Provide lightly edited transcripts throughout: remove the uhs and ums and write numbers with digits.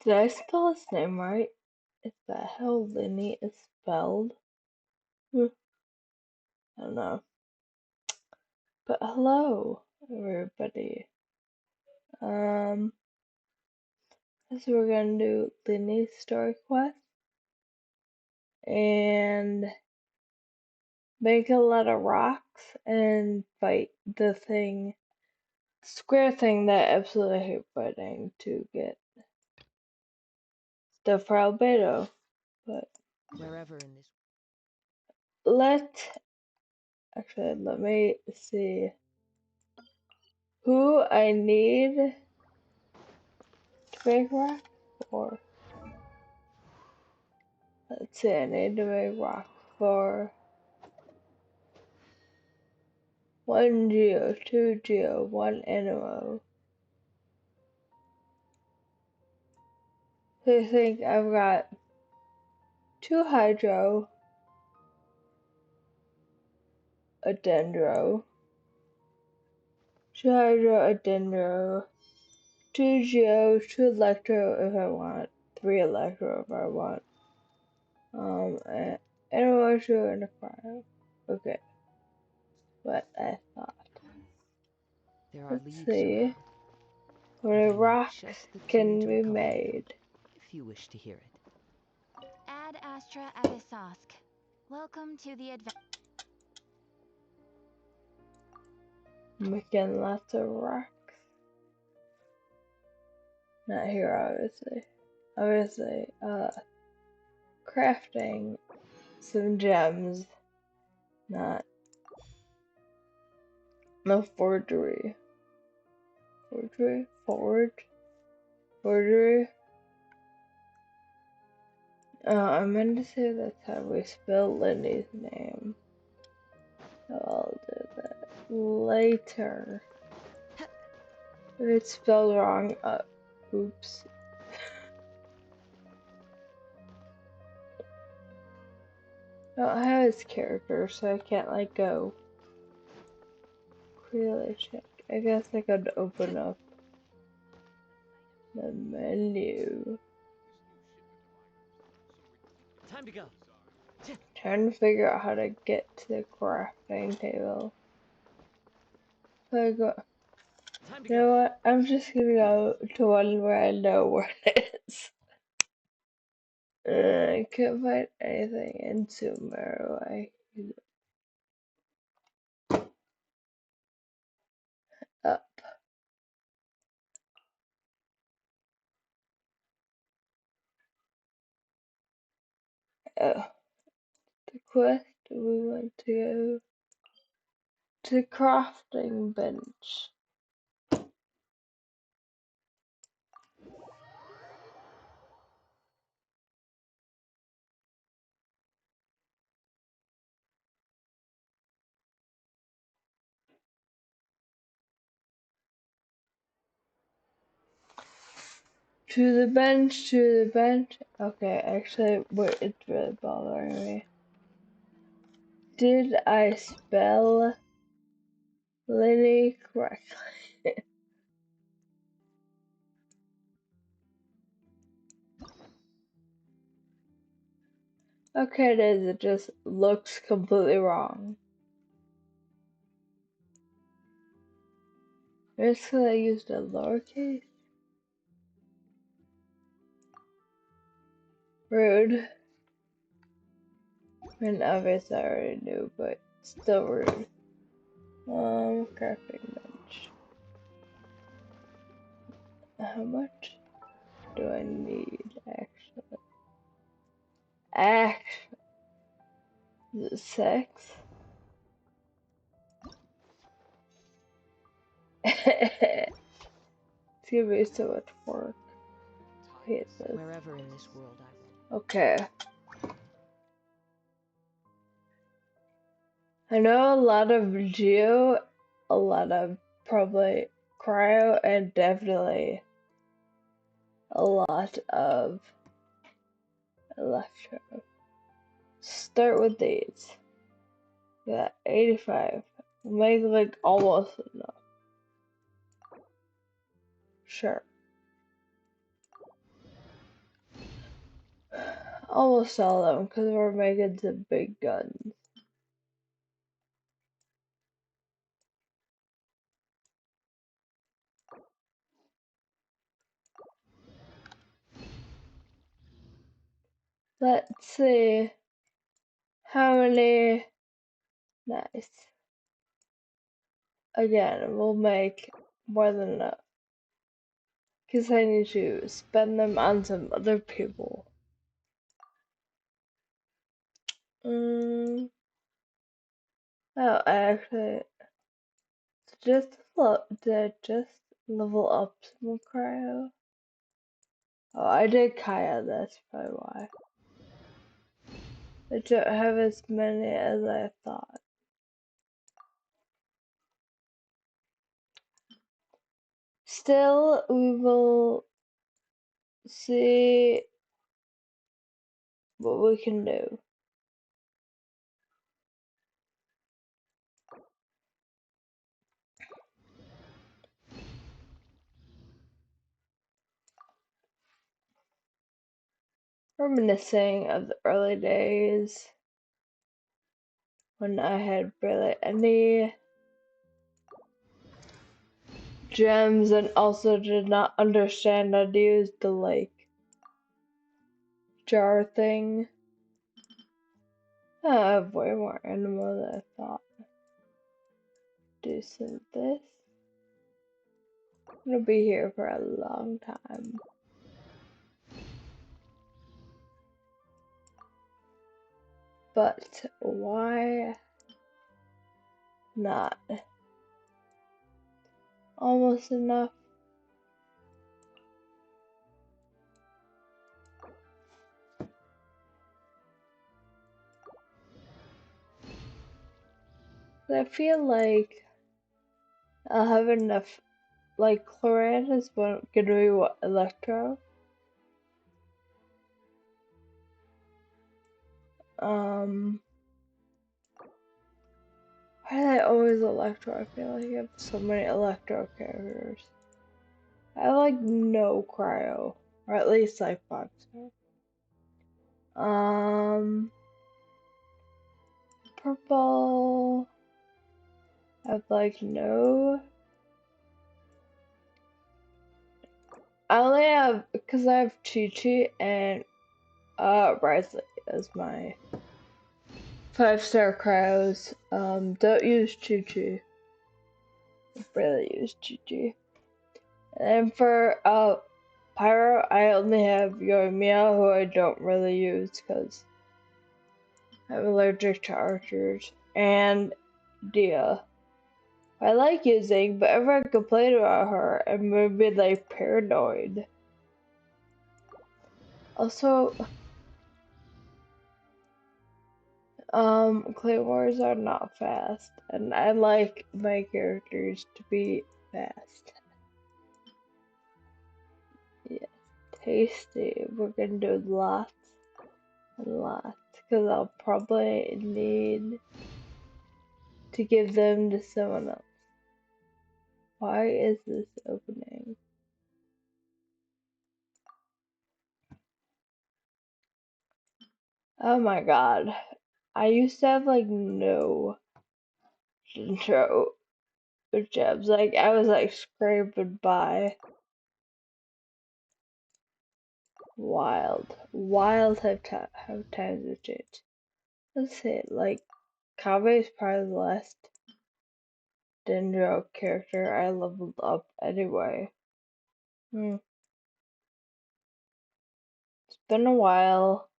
Did I spell his name right? Is that how Lyney is spelled? I don't know. But hello, everybody. Um, so we're gonna do Lyney's story quest and make a lot of rocks and fight the square thing that I absolutely hate fighting to get stuff for Albedo. But Wherever in this let me see who I need to make rock for. Let's see, I need to make rock for 1 geo, 2 geo, 1 animo. So I think I've got 2 hydro, a dendro, 2 hydro, a dendro, 2 geo, 2 electro if I want, 3 electro if I want. And animo, 2 and a fire. Okay, what I thought. there are Let's leaves see around, what and a I know rock just the tune can to be accompany them, made. if you wish to hear it. Ad Astra Abyssosque. Welcome to the adventure. Making lots of rocks. Not here, obviously. Obviously, crafting some gems, not no forgery. Forgery. I meant to say that's how we spell Lindy's name. So I'll do that later. If it's spelled wrong, oops. I don't have his character, so I can't like go really check. I guess I could open up the menu. Time to go. Trying to figure out how to get to the crafting table. So I go, Time to you know go. what? I'm just gonna go to one where I know where it is. I can't find anything in Sumeru. Up. Oh, the quest we want to go to the crafting bench. To the bench, to the bench. Okay, actually, wait, it's really bothering me. Did I spell Lyney correctly? Okay, it is. It just looks completely wrong. Maybe it's because I used a lowercase. Rude. I mean, obviously I already knew, but still rude. Crafting bench. How much do I need, actually? Actually, is it 6? It's gonna be so much work. I hate this. Wherever in this world I roam. Okay. I know a lot of Geo, a lot of probably Cryo, and definitely a lot of Electro. Start with these. Yeah, 85. Make like almost enough. Sure. almost all of them because we're making some big guns. Let's see how many. Nice. Again, we'll make more than enough. Because I need to spend them on some other people. Oh, actually, did I just level up some cryo? Oh, I did Kaya, that's probably why. I don't have as many as I thought. Still, we will see what we can do. Reminiscing of the early days when I had barely any gems and also did not understand how to use the like jar thing. I have way more animal than I thought. Do some of this. I'm gonna be here for a long time. But why not? Almost enough. I feel like I'll have enough. Like Chlorine is gonna be what, Electro? Why are they always Electro? I feel like I have so many Electro characters. I have like no Cryo, or at least like Boxer. Purple. I have like no. I only have because I have Chi Chi and Risley as my 5-star cryos. Don't use Chi Chi. Barely use Chi Chi. And for Pyro, I only have Yoimiya, who I don't really use because I'm allergic to archers, and Dia. I like using, but everyone complained about her and made me like paranoid. Also, claymores are not fast, and I like my characters to be fast. Yes, tasty. We're gonna do lots and lots, because I'll probably need to give them to someone else. Why is this opening? Oh my god. I used to have like no intro gems. Like I was like scraping by. Wild. Wild how times have changed. Let's see, like Kaveh is probably the last Dendro character I leveled up anyway. It's been a while.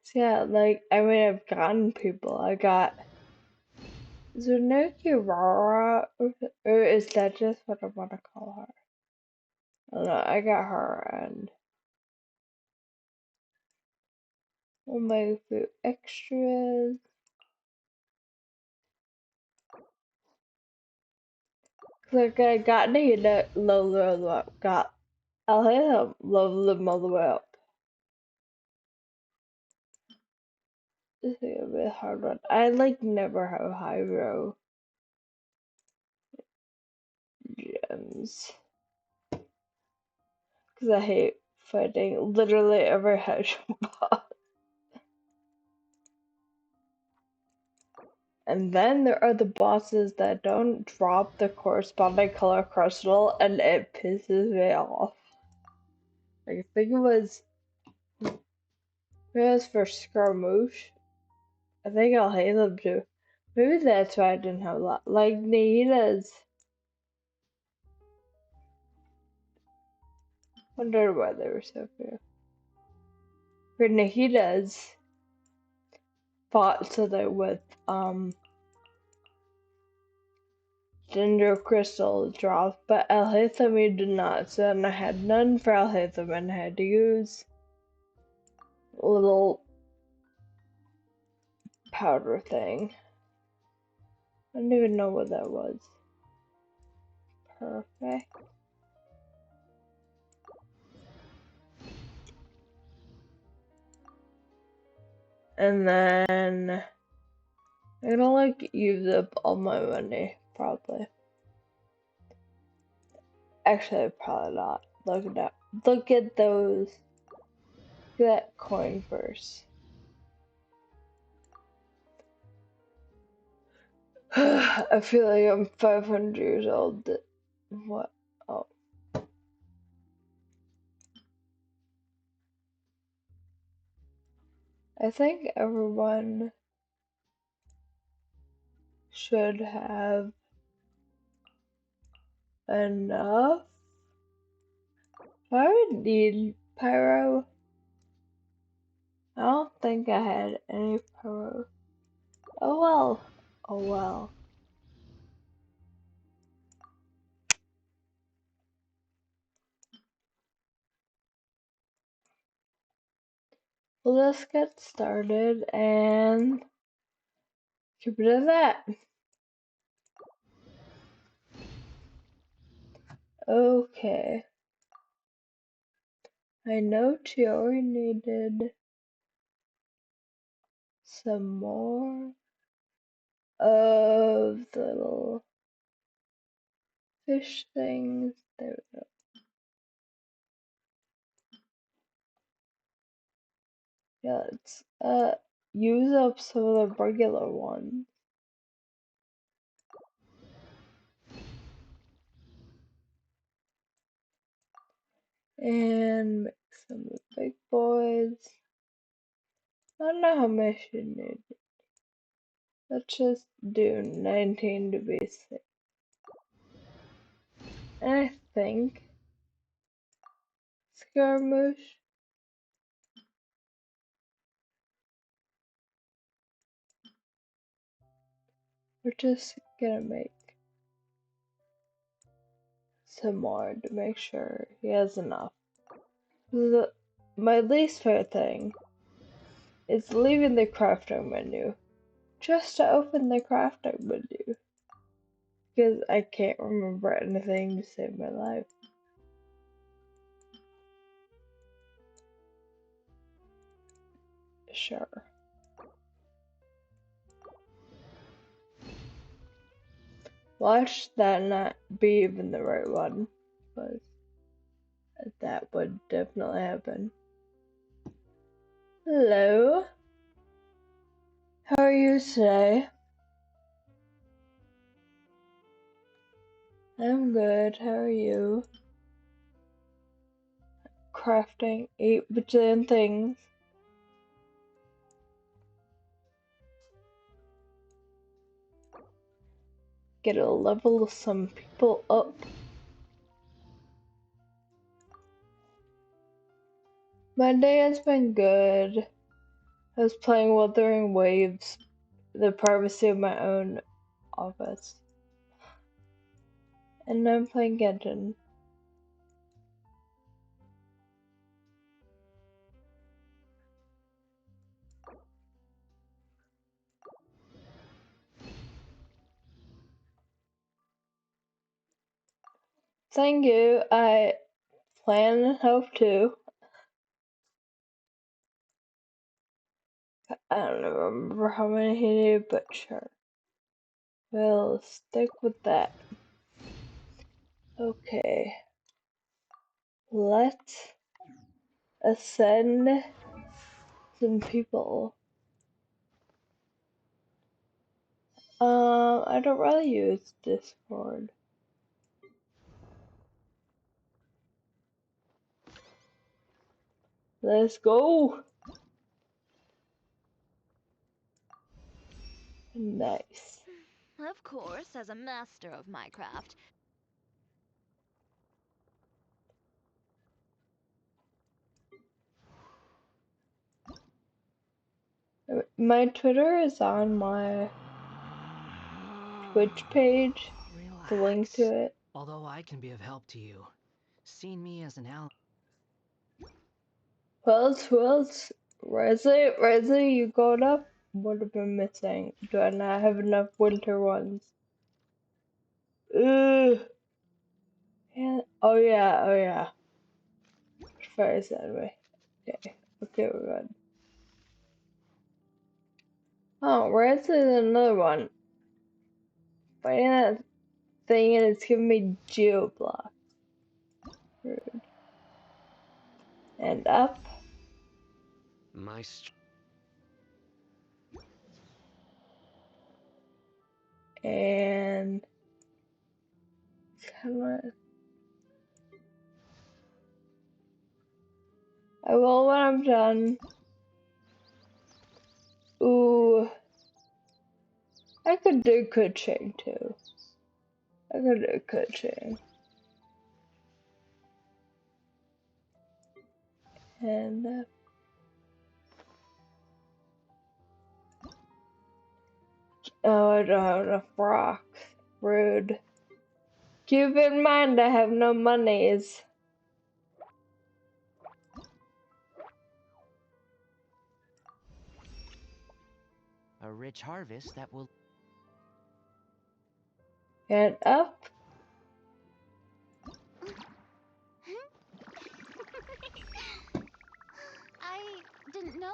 So yeah, like I mean I've gotten people. I got Zunuki Rara, or is that just what I want to call her? I don't know, I got her and we'll make a few extras. Like I got need to level them up. I'll level them all the way up. This is gonna be a hard one. I like never have high row gems. Cause I hate fighting literally every hedge boss. And then there are the bosses that don't drop the corresponding color crystal, and it pisses me off. Like, I think it was for Scaramouche. I think I'll hate them too. Maybe that's why I didn't have a lot. Like Nahida's. Wonder why they were so few. For Nahida's fought so that with Ginger Crystal dropped, but Alhaithami did not, so then I had none for Alhaitham and I had to use a little powder thing. I don't even know what that was. Perfect. And then I'm gonna like use up all my money, probably. Actually, probably not. Look at that. Look at those. Look at that coin first. I feel like I'm 500 years old. What? Oh. I think everyone should have enough. I would need pyro. I don't think I had any pyro. Oh well. Oh well. Well, let's get started and keep it at that. Okay. I know Chiori needed some more of the little fish things. There we go. Yeah, let's use up some of the regular ones. And mix some of the big boys. I don't know how much you need. Let's just do 19 to be safe. And I think Scaramouche. We're just gonna make some more to make sure he has enough. My least favorite thing is leaving the crafting menu just to open the crafting menu because I can't remember anything to save my life. Sure. Watch that not be even the right one, but that would definitely happen. Hello. How are you today? I'm good. How are you? Crafting 8 bajillion things. Get a level some people up. My day has been good. I was playing Wuthering Waves, the privacy of my own office. And I'm playing Genshin. Thank you. I plan and hope to. I don't remember how many he needed, but sure. We'll stick with that. Okay. Let's ascend some people. I don't really use Discord. Let's go. Nice. Of course, as a master of my craft. My Twitter is on my Twitch page. The link Relax. to it. Although I can be of help to you, seeing me as an ally. Who else? Wesley, you going up? What have been missing? Do I not have enough winter ones? Ugh. Yeah. Oh yeah. Fire anyway. Okay, we're good. Oh, Wesley's another one. Fighting that thing and it's giving me geo block. Rude. And up. My And come on. I will when I'm done. Ooh. I could do coaching too. I could do coaching. And oh, I don't have enough rocks. Rude. Keep in mind I have no monies. a rich harvest that will. And up. I didn't know.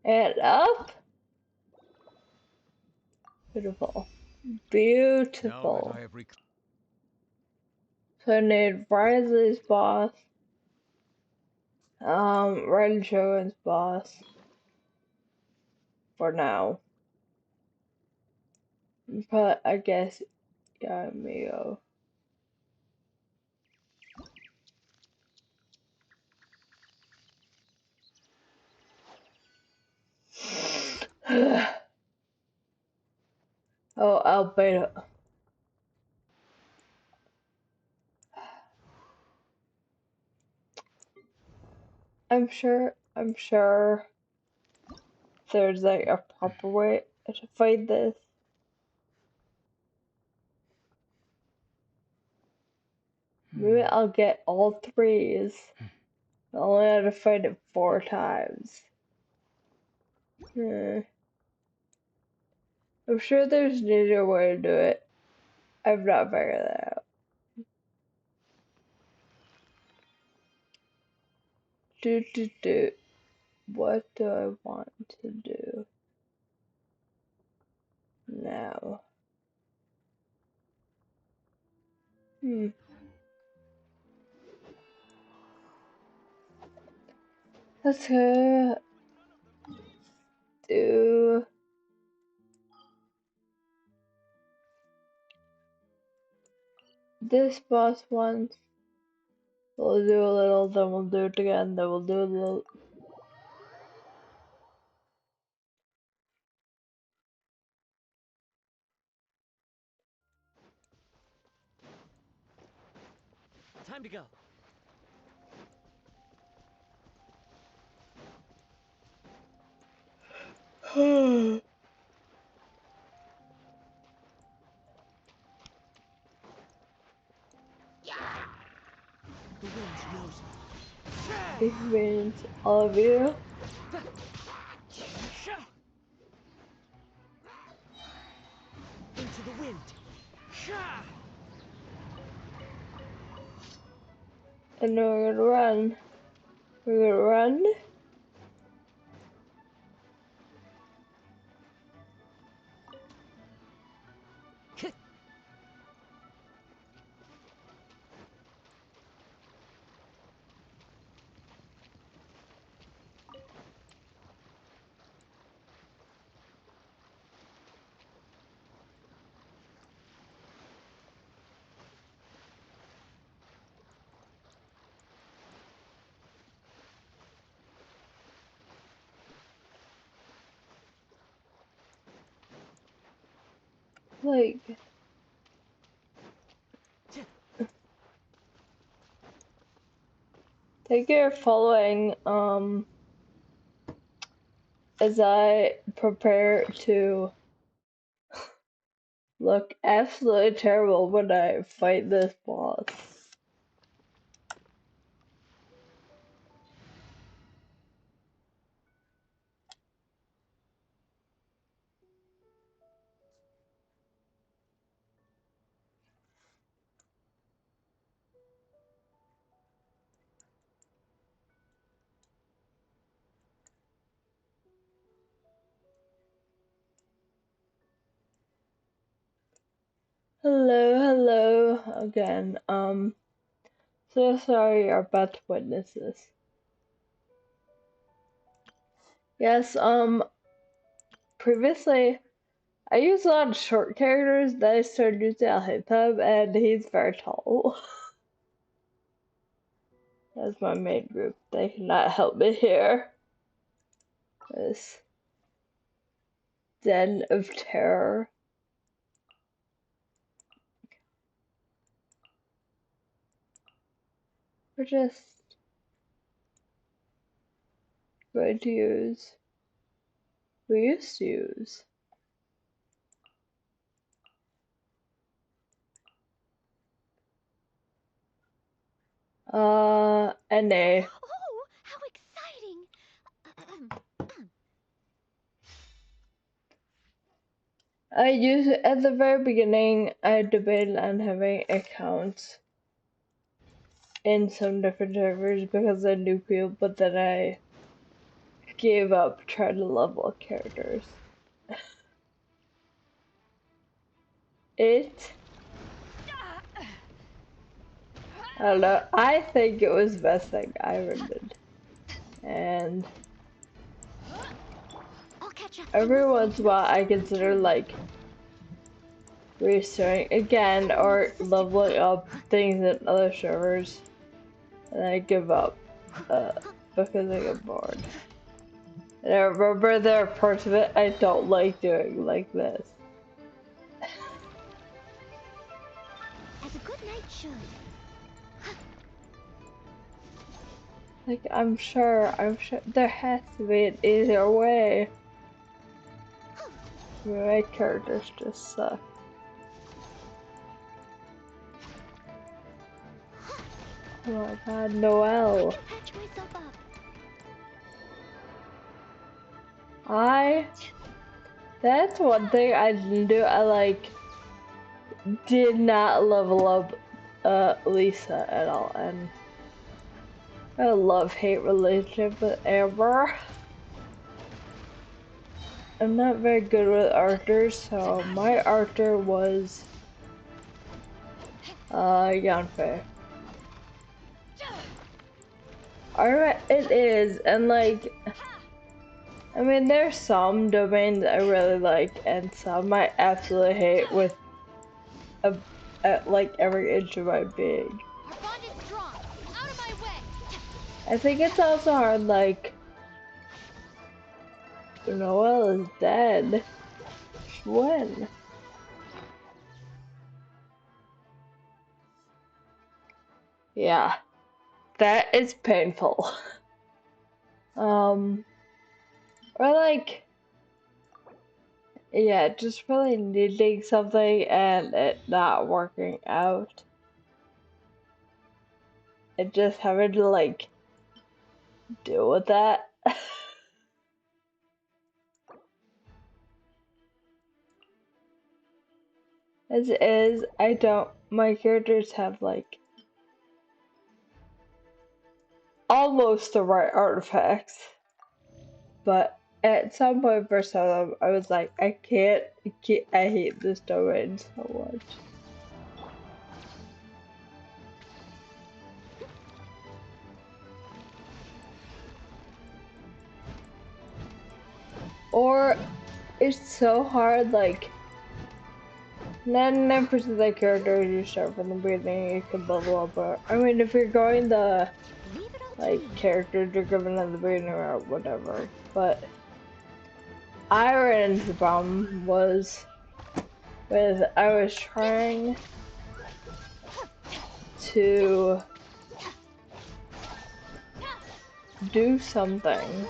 And up. Beautiful. Now that Beautiful. I have So I need Risley's boss. Red Shogun's boss. For now. But I guess Yamio. Oh, Albedo. I'm sure there's like a proper way to fight this. Maybe I'll get all threes. I only have to fight it 4 times. Hmm. I'm sure there's an easier way to do it. I've not figured that out. Do. What do I want to do now? Let's go do this boss once. We'll do a little, then we'll do it again, then we'll do a little. Time to go. The wind knows me. Inconvenience all of you. Into the wind. And then we're gonna run. We're gonna run. Like, thank you for following, as I prepare to look absolutely terrible when I fight this boss. Hello, hello again. So sorry you're about to witness this. Yes, previously I used a lot of short characters, then I started using Alhaitham, and he's very tall. That's my main group. They cannot help me here. This den of terror. We're just going to use. We used to use. NA. Oh, how exciting! I used at the very beginning. I debated on having accounts in some different servers because I knew people, but then I gave up trying to level up characters. I don't know. I think it was the best thing I ever did. And I'll catch up. every once in a while, I consider like restarting again or leveling up things in other servers, and I give up because I get bored. And I remember there are parts of it I don't like doing, like this. As a good knight should. Like I'm sure there has to be an easier way. My characters just suck. Oh my god, I Noelle. can patch myself up. That's one thing I didn't do. I like did not level up Lisa at all, and I love-hate relationship with Amber. I'm not very good with Arthur, so my Arthur was Yanfei. Alright, it is, and like I mean there's some domains I really like and some I absolutely hate with like every inch of my being. Our bond is strong. Out of my way. I think it's also hard, like, Noelle is dead. When? Yeah, that is painful. Or like, yeah, just really needing something and it not working out. And just having to, like, deal with that. As it is, my characters have, like, almost the right artifacts. But at some point for some of them, I was like, I hate this domain so much. Or it's so hard, like 99% of the characters you start from the beginning, you can level up. Or, I mean, if you're going the Leave it all to like me. characters you're given at the beginning or whatever, but I ran into the problem was was I was trying to do something.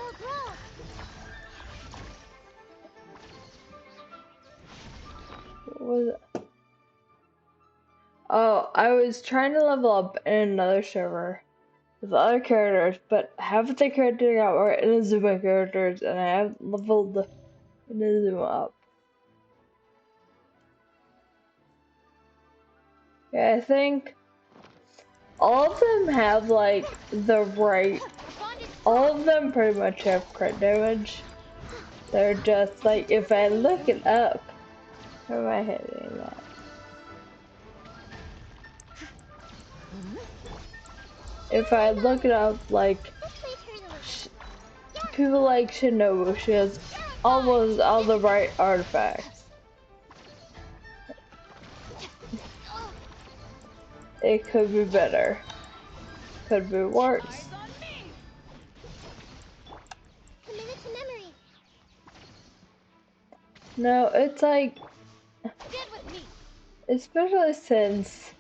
What was it? Oh, I was trying to level up in another server with other characters, but half of the characters got more Inazuma characters, and I have leveled Inazuma up. Yeah, I think all of them have like the right. All of them pretty much have crit damage. They're just like, if I look it up, how am I hitting that? If I look it up, like, people like Shinobu, she has almost all the right artifacts. It could be better. Could be worse. No, it's like, especially since,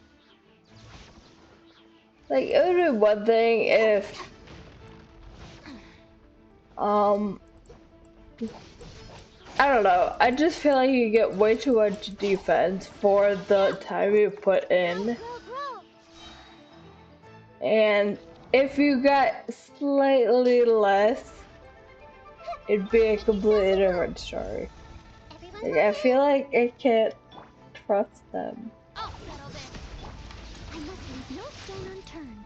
like, it would be one thing if, I don't know, I just feel like you get way too much defense for the time you put in. And if you got slightly less, it'd be a completely different story. Like, I feel like I can't trust them. I must leave no stone unturned.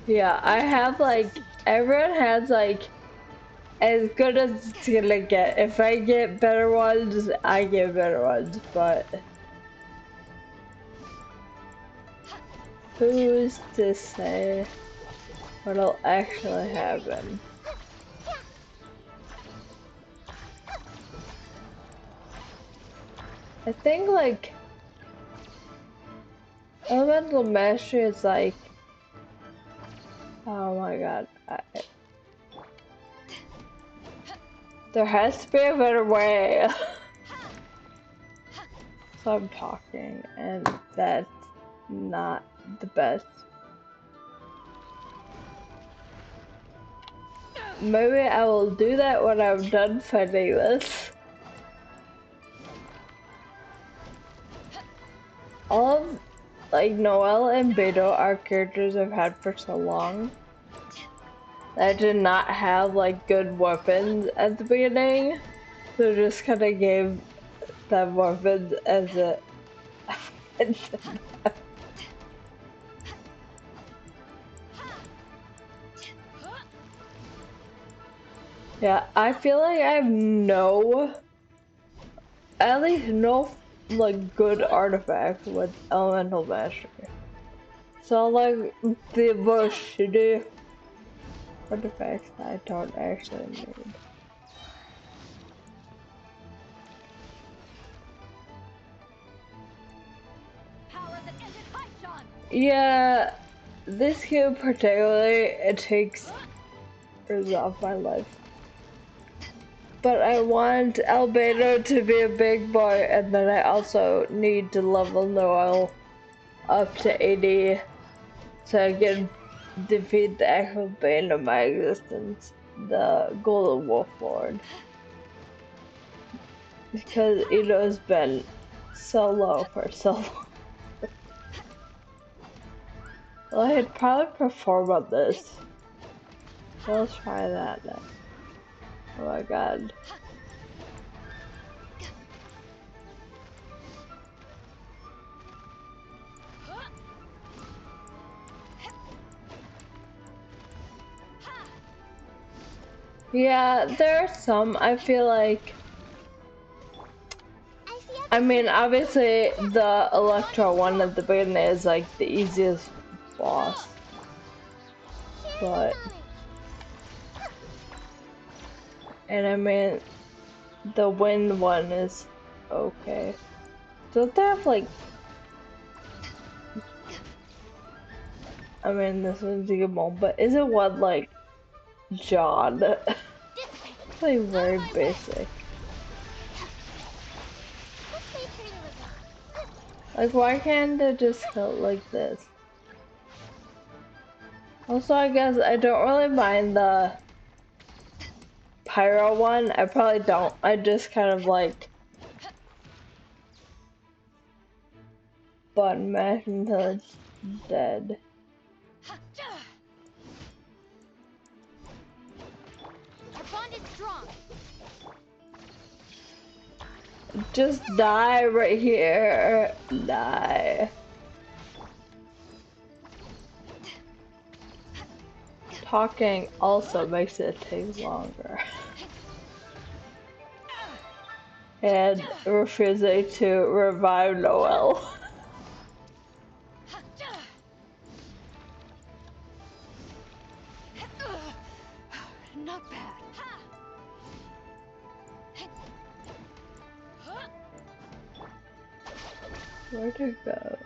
Yeah, I have like, everyone has like as good as it's gonna get. If I get better ones, I get better ones, but who's to say what'll actually happen? I think like elemental mastery is like, oh my god, there has to be a better way. So I'm talking, and that's not the best. Maybe I will do that when I'm done fighting this. All of, like, Noelle and Beto are characters I've had for so long that did not have, like, good weapons at the beginning. So just kind of gave them weapons as a... Yeah, I feel like I have no... At least no, like, good artifacts with elemental mastery. So, like, the most shitty artifacts that I don't actually need. Yeah, this game particularly, it takes years off my life. But I want Albedo to be a big boy, and then I also need to level Noel up to 80 so I can defeat the actual bane of my existence, the Golden Wolf Lord. Because Ito's been so low for so long. Well, I'd probably perform on this. So let's try that then. Oh my god. Yeah, there are some, I feel like, I mean, obviously the Electro one at the beginning is like the easiest boss, but, and I mean, the wind one is okay. Don't they have like, I mean, this one's a good one, but is it what, like John. Like very basic. Like why can't they just kill it like this? Also, I guess I don't really mind the pyro one. I probably don't. I just kind of like button mash until it's dead. Our bond is strong. Just die right here. Die. Talking also makes it take longer. And refusing to revive Noel. Not bad. Where'd it go?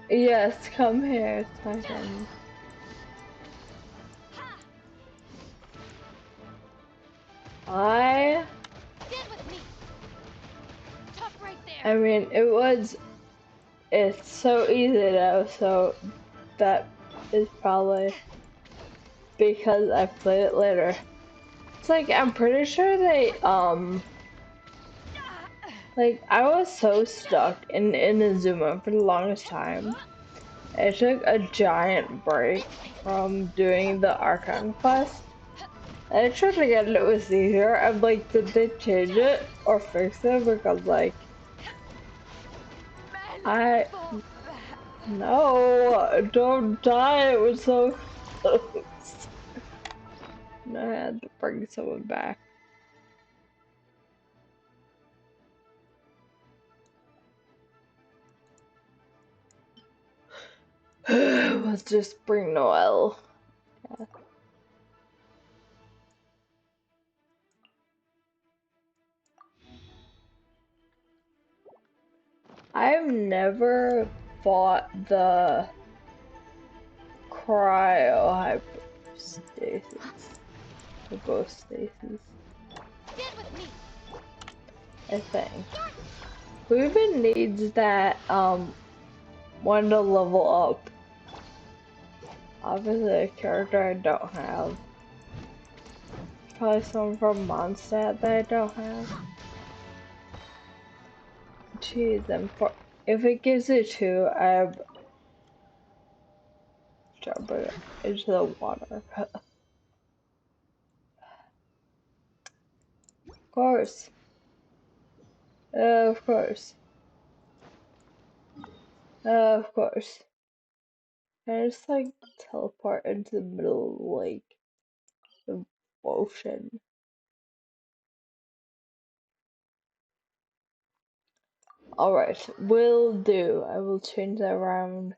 Yes, come here, Titan. I mean, it's so easy though, so that is probably because I played it later. It's like, I'm pretty sure they, like, I was so stuck in Inazuma for the longest time. I took a giant break from doing the Archon quest. And I tried to get it was easier. I'm like, did they change it or fix it? Because, like, no, don't die. It was so close. And I had to bring someone back. Let's just bring Noel. Yeah. I've never fought the cryohypostasis. Hypostasis. I think. Who even needs that one to level up? Obviously a character I don't have. Probably someone from Mondstadt that I don't have. Jeez, if it gives it two, I'm jumping into the water. Of course. Of course. Of course. I just like teleport into the middle of the lake. The ocean. Alright, will do. I will change that around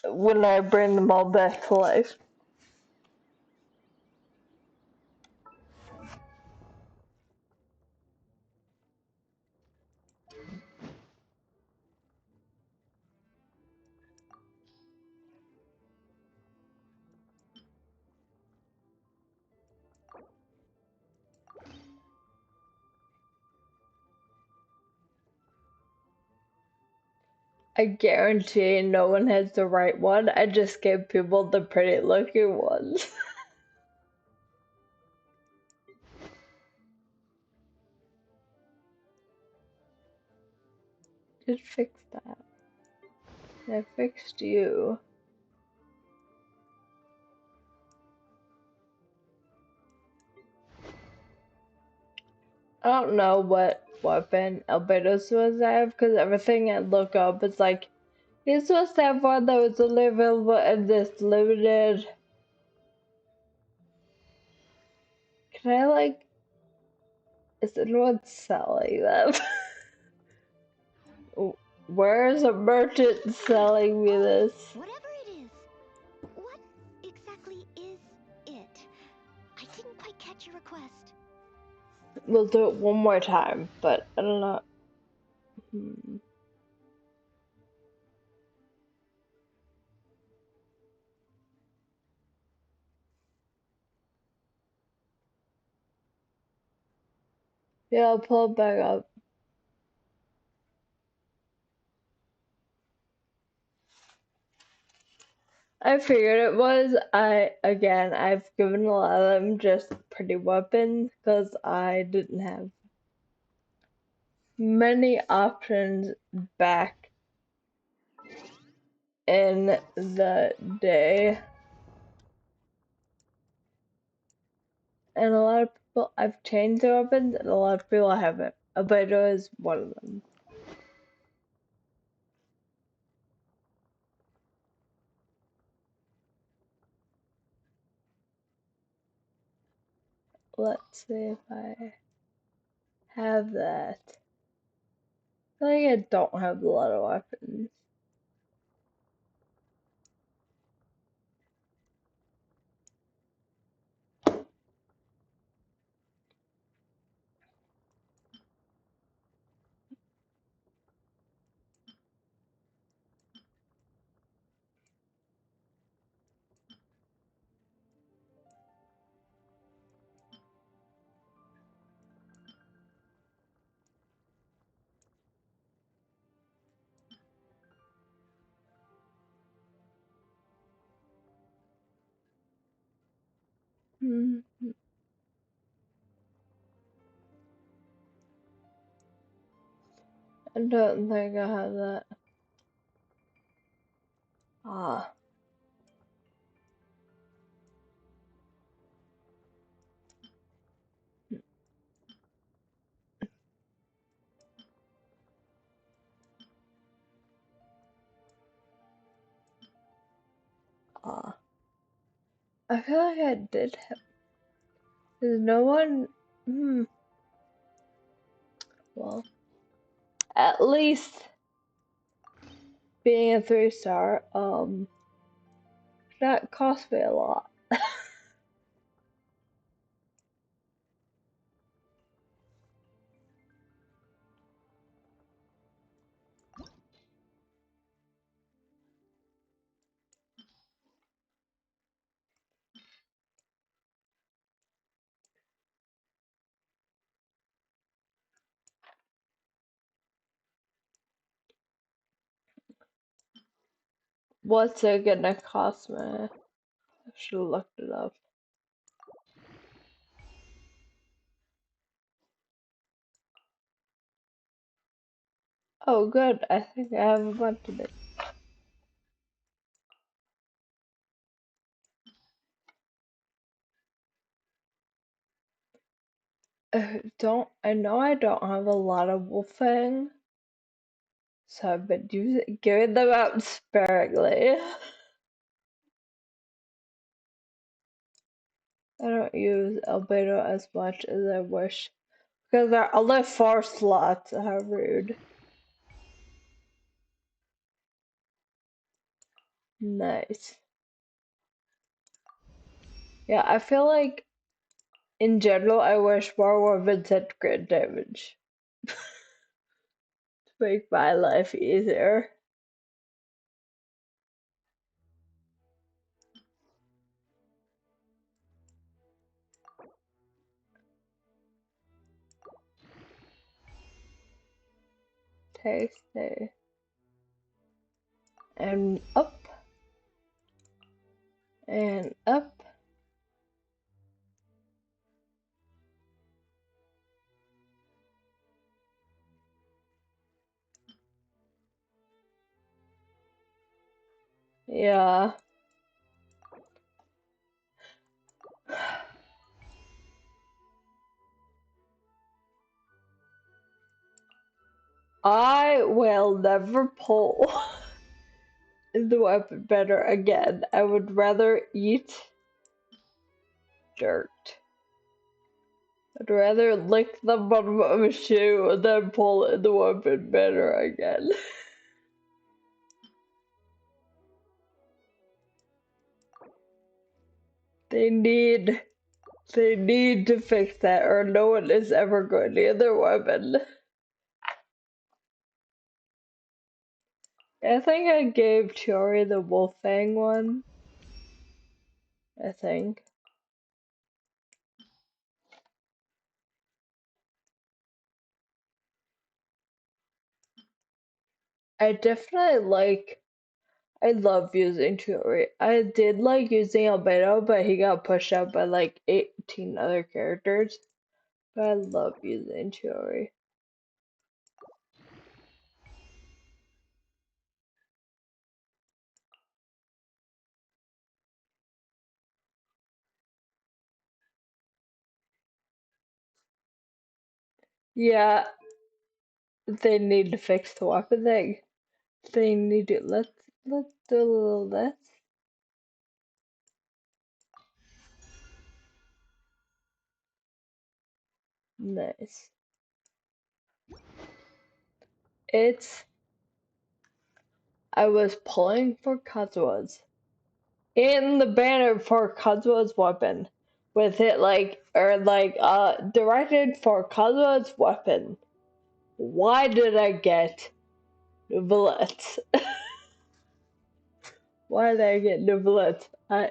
when I bring them all back to life. I guarantee no one has the right one. I just give people the pretty looking ones. Just fix that. I fixed you. I don't know what weapon Albedo's supposed to have because everything I look up is like, he's supposed to have one that was only available in this limited. Can I like, is anyone selling them? Where is a merchant selling me this? Whatever it is, what exactly is it? I didn't quite catch your request. We'll do it one more time, but I don't know. Yeah, I'll pull it back up. I figured it was. I've given a lot of them just pretty weapons because I didn't have many options back in the day. And a lot of people, I've changed their weapons, and a lot of people haven't. Albedo is one of them. Let's see if I have that. I think I don't have a lot of weapons. Hmm. I don't think I have that. Ah. Ah. I feel like I did have. There's no one. Well, at least being a 3-star, that cost me a lot. What's it gonna cost me? I should have looked it up. Oh, good. I think I have a bunch of it. I know I don't have a lot of wolfing, so I've been giving them out sparingly. I don't use albedo as much as I wish because there are only 4 slots. How rude. Nice. Yeah, I feel like in general I wish more weapons had crit damage to make my life easier. Tasty. And up. And up. Yeah. I will never pull the weapon better again. I would rather eat dirt. I'd rather lick the bottom of a shoe than pull the weapon better again. They need They need to fix that or no one is ever going near their weapon. I think I gave Chiori the Wolf Fang one. I think. I definitely I love using Chiori. I did like using Albedo, but he got pushed out by like 18 other characters. But I love using Chiori. Yeah, they need to fix the weapon thing. They need to let's do a little this. Nice. It's I was pulling for Kazua's in the banner for Kazua's weapon with it directed for Kazua's weapon. Why did I get bullets? Why did I get the bullets? I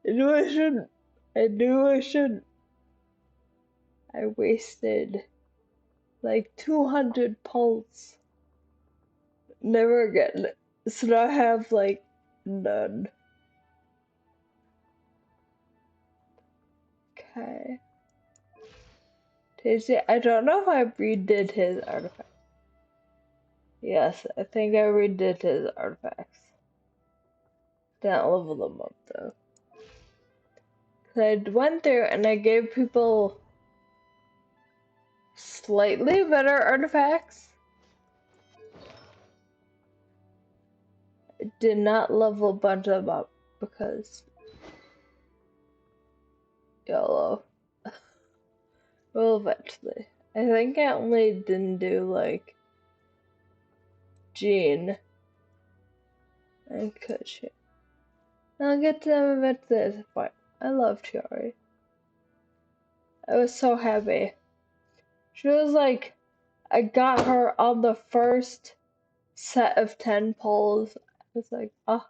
knew I shouldn't. I knew I shouldn't. I wasted like 200 pulse. Never again. So now I have like none. Okay. Tasty. I don't know if I redid his artifact. Yes, I think I redid his artifacts. Didn't level them up though. 'Cause I went through and I gave people slightly better artifacts. I did not level a bunch of them up because YOLO. Well, eventually. I think I only didn't do like Jean and Kush. I'll get to them eventually at this point. I love Chiori. I was so happy. She was like, I got her on the first set of 10 polls. I was like, oh,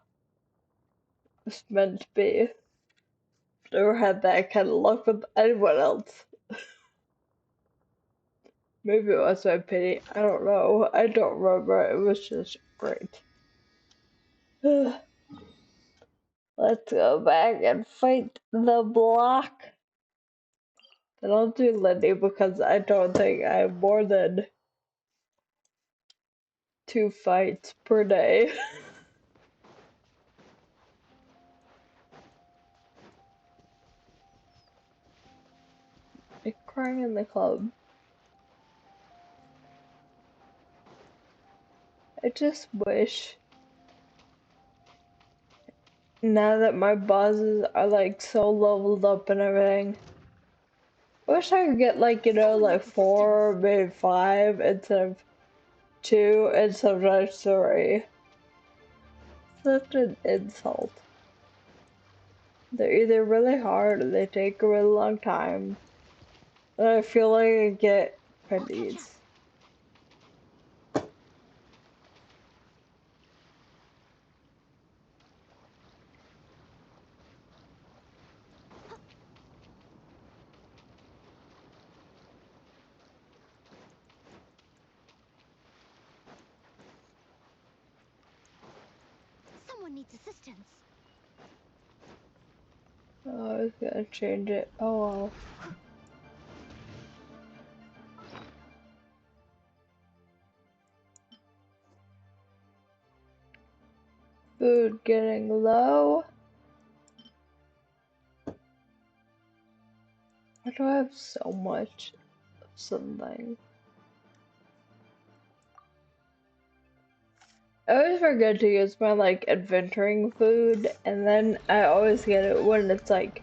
it's meant to be. Never had that kind of luck with anyone else. Maybe it was my pity. I don't know. I don't remember. It was just great. Let's go back and fight the block. And I'll do lyney because I don't think I have more than 2 fights per day. Like crying in the club. I just wish now that my bosses are like so leveled up and everything. I wish I could get like, Someone like needs assistance. 4, maybe 5 instead of 2 and sometimes 3. Such an insult. They're either really hard or they take a really long time. And I feel like I get pennies. Someone needs assistance. Oh, I was gonna change it. Oh well. Food getting low. Why do I have so much of something? I always forget to use my like adventuring food, and then I always get it when it's like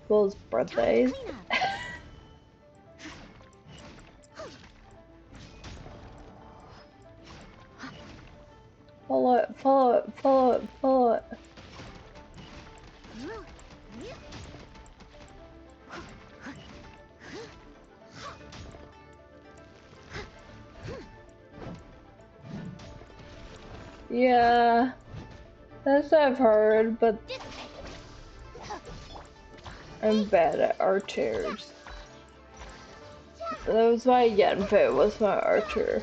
people's Time to birthdays. clean up. Follow it, follow it, follow it, follow it. Yeah, that's what I've heard, but I'm bad at archers. That was my Yenfei was my archer.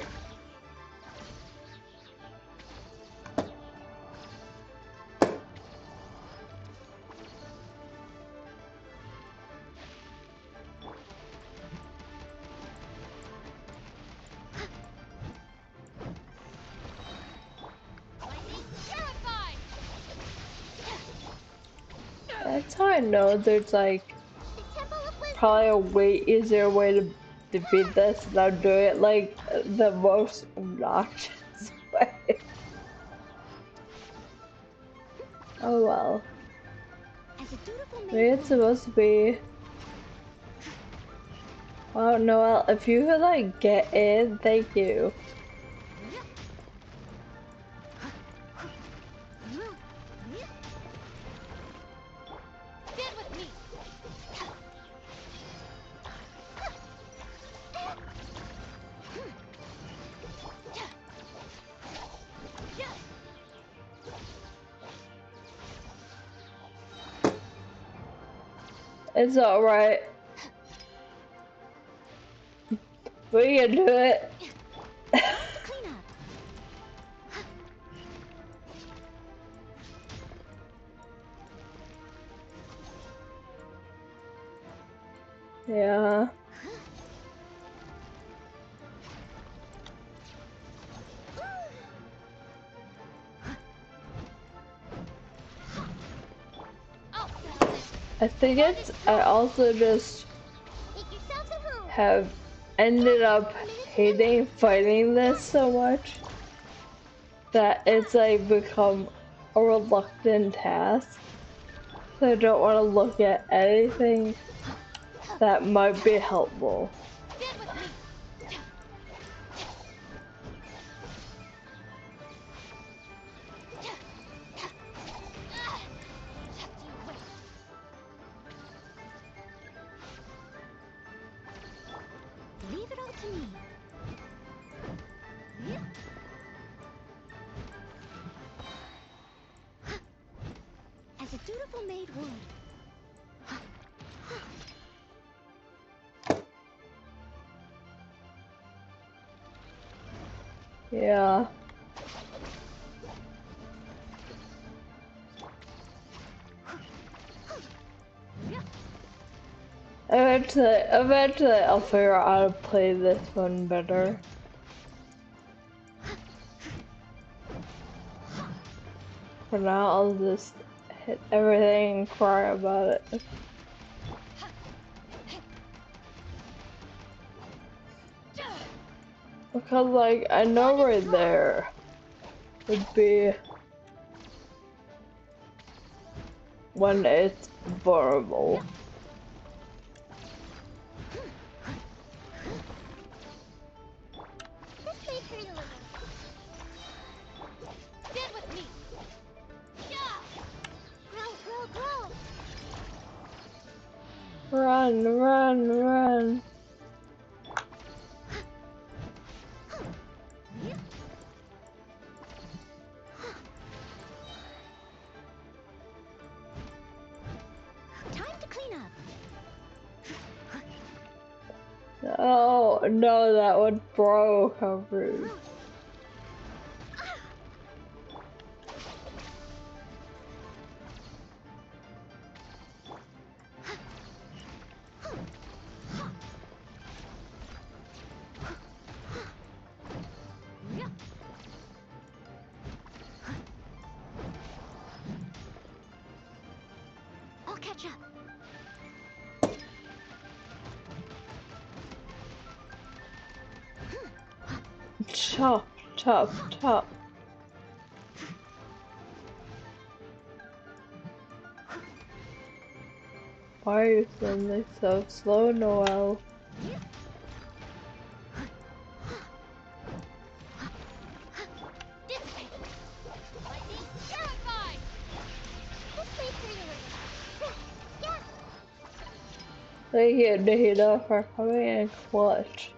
That's how I know there's like probably a way easier way to defeat this without doing it like the most obnoxious way. Oh well. Maybe it's supposed to be. Oh Noel, if you could like get in, thank you. It's alright. We can do it. Yeah. I think I also just have ended up hating fighting this so much that it's like become a reluctant task. So I don't want to look at anything that might be helpful. Leave it all to me. As a dutiful maid would. Yeah. Eventually I'll figure out how to play this one better. For now, I'll just hit everything and cry about it. Because, like, I know right there would be when it's vulnerable. Run, run, run. Time to clean up. Oh, no, that one broke. How rude. I'll catch up. Chop, chop, chop. Why are you suddenly so slow, Noel? Thank you, Nahida, for coming in clutch.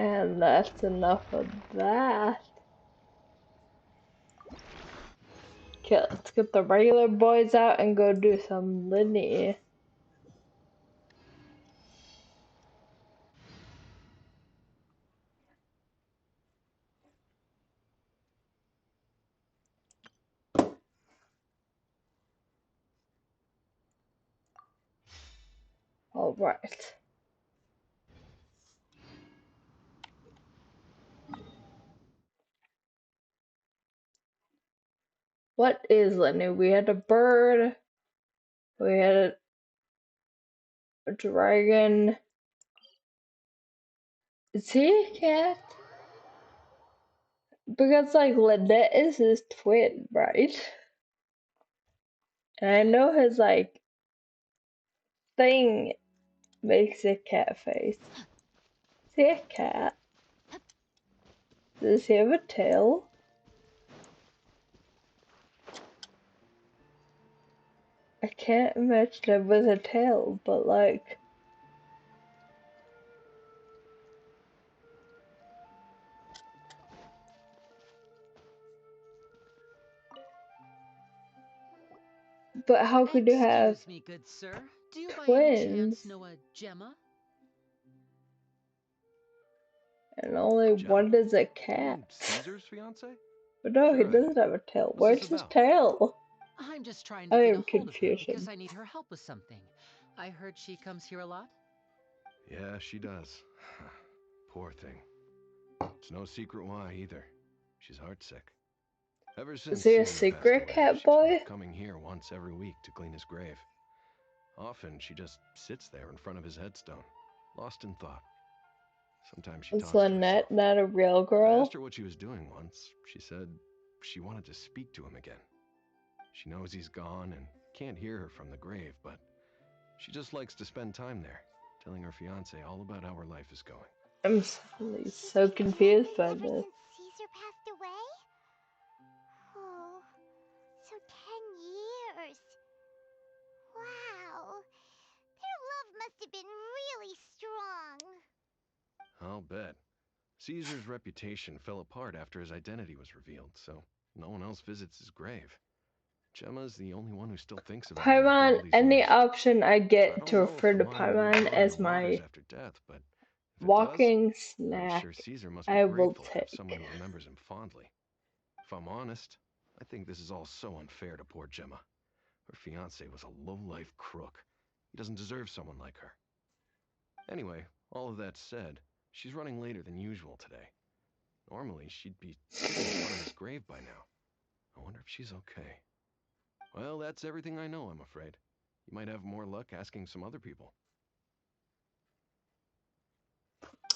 And that's enough of that. Okay, let's get the regular boys out and go do some lyney. Alright. What is lyney? We had a bird. We had a dragon. Is he a cat? Because like Lynette is his twin, right? And I know his like thing makes a cat face. Is he a cat? Does he have a tail? I can't imagine him with a tail, but like... But how could you have Excuse me, good sir. Do you by any twins chance know a Gemma? and only Gemma? one is a You cat? mean Caesar's fiance? But no, he Sure I doesn't do. have a tail. What's this Where's his about? tail? I'm just trying I to get a am hold of her because confusion. I need her help with something. I heard she comes here a lot. Yeah, she does. Poor thing. It's no secret why either. She's heartsick. Ever Is since he a Seymour passed secret away, cat she's been boy? coming here once every week to clean his grave. Often she just sits there in front of his headstone, lost in thought. Sometimes she Is talks to herself. Lynette not a real I asked girl? her what she was doing once. She said she wanted to speak to him again. She knows he's gone and can't hear her from the grave, but she just likes to spend time there, telling her fiancé all about how her life is going. I'm suddenly She's so been confused by camping ever this. since Caesar passed away? Oh, so 10 years. Wow. Their love must have been really strong. I'll bet. Caesar's reputation fell apart after his identity was revealed, so no one else visits his grave. Gemma's the only one who still thinks about him after Paimon, all these any years. option I I get to don't know if refer the to line moves Paimon on in as the waters my after death, but if it does, walking I'm snack, sure Caesar must be I will grateful to have take. someone who remembers him fondly. If I'm honest, I think this is all so unfair to poor Gemma. Her fiancé was a low-life crook. He doesn't deserve someone like her. Anyway, all of that said, she's running later than usual today. Normally, she'd be sitting in front of his grave by now. I wonder if she's okay. Well, that's everything I know, I'm afraid. You might have more luck asking some other people.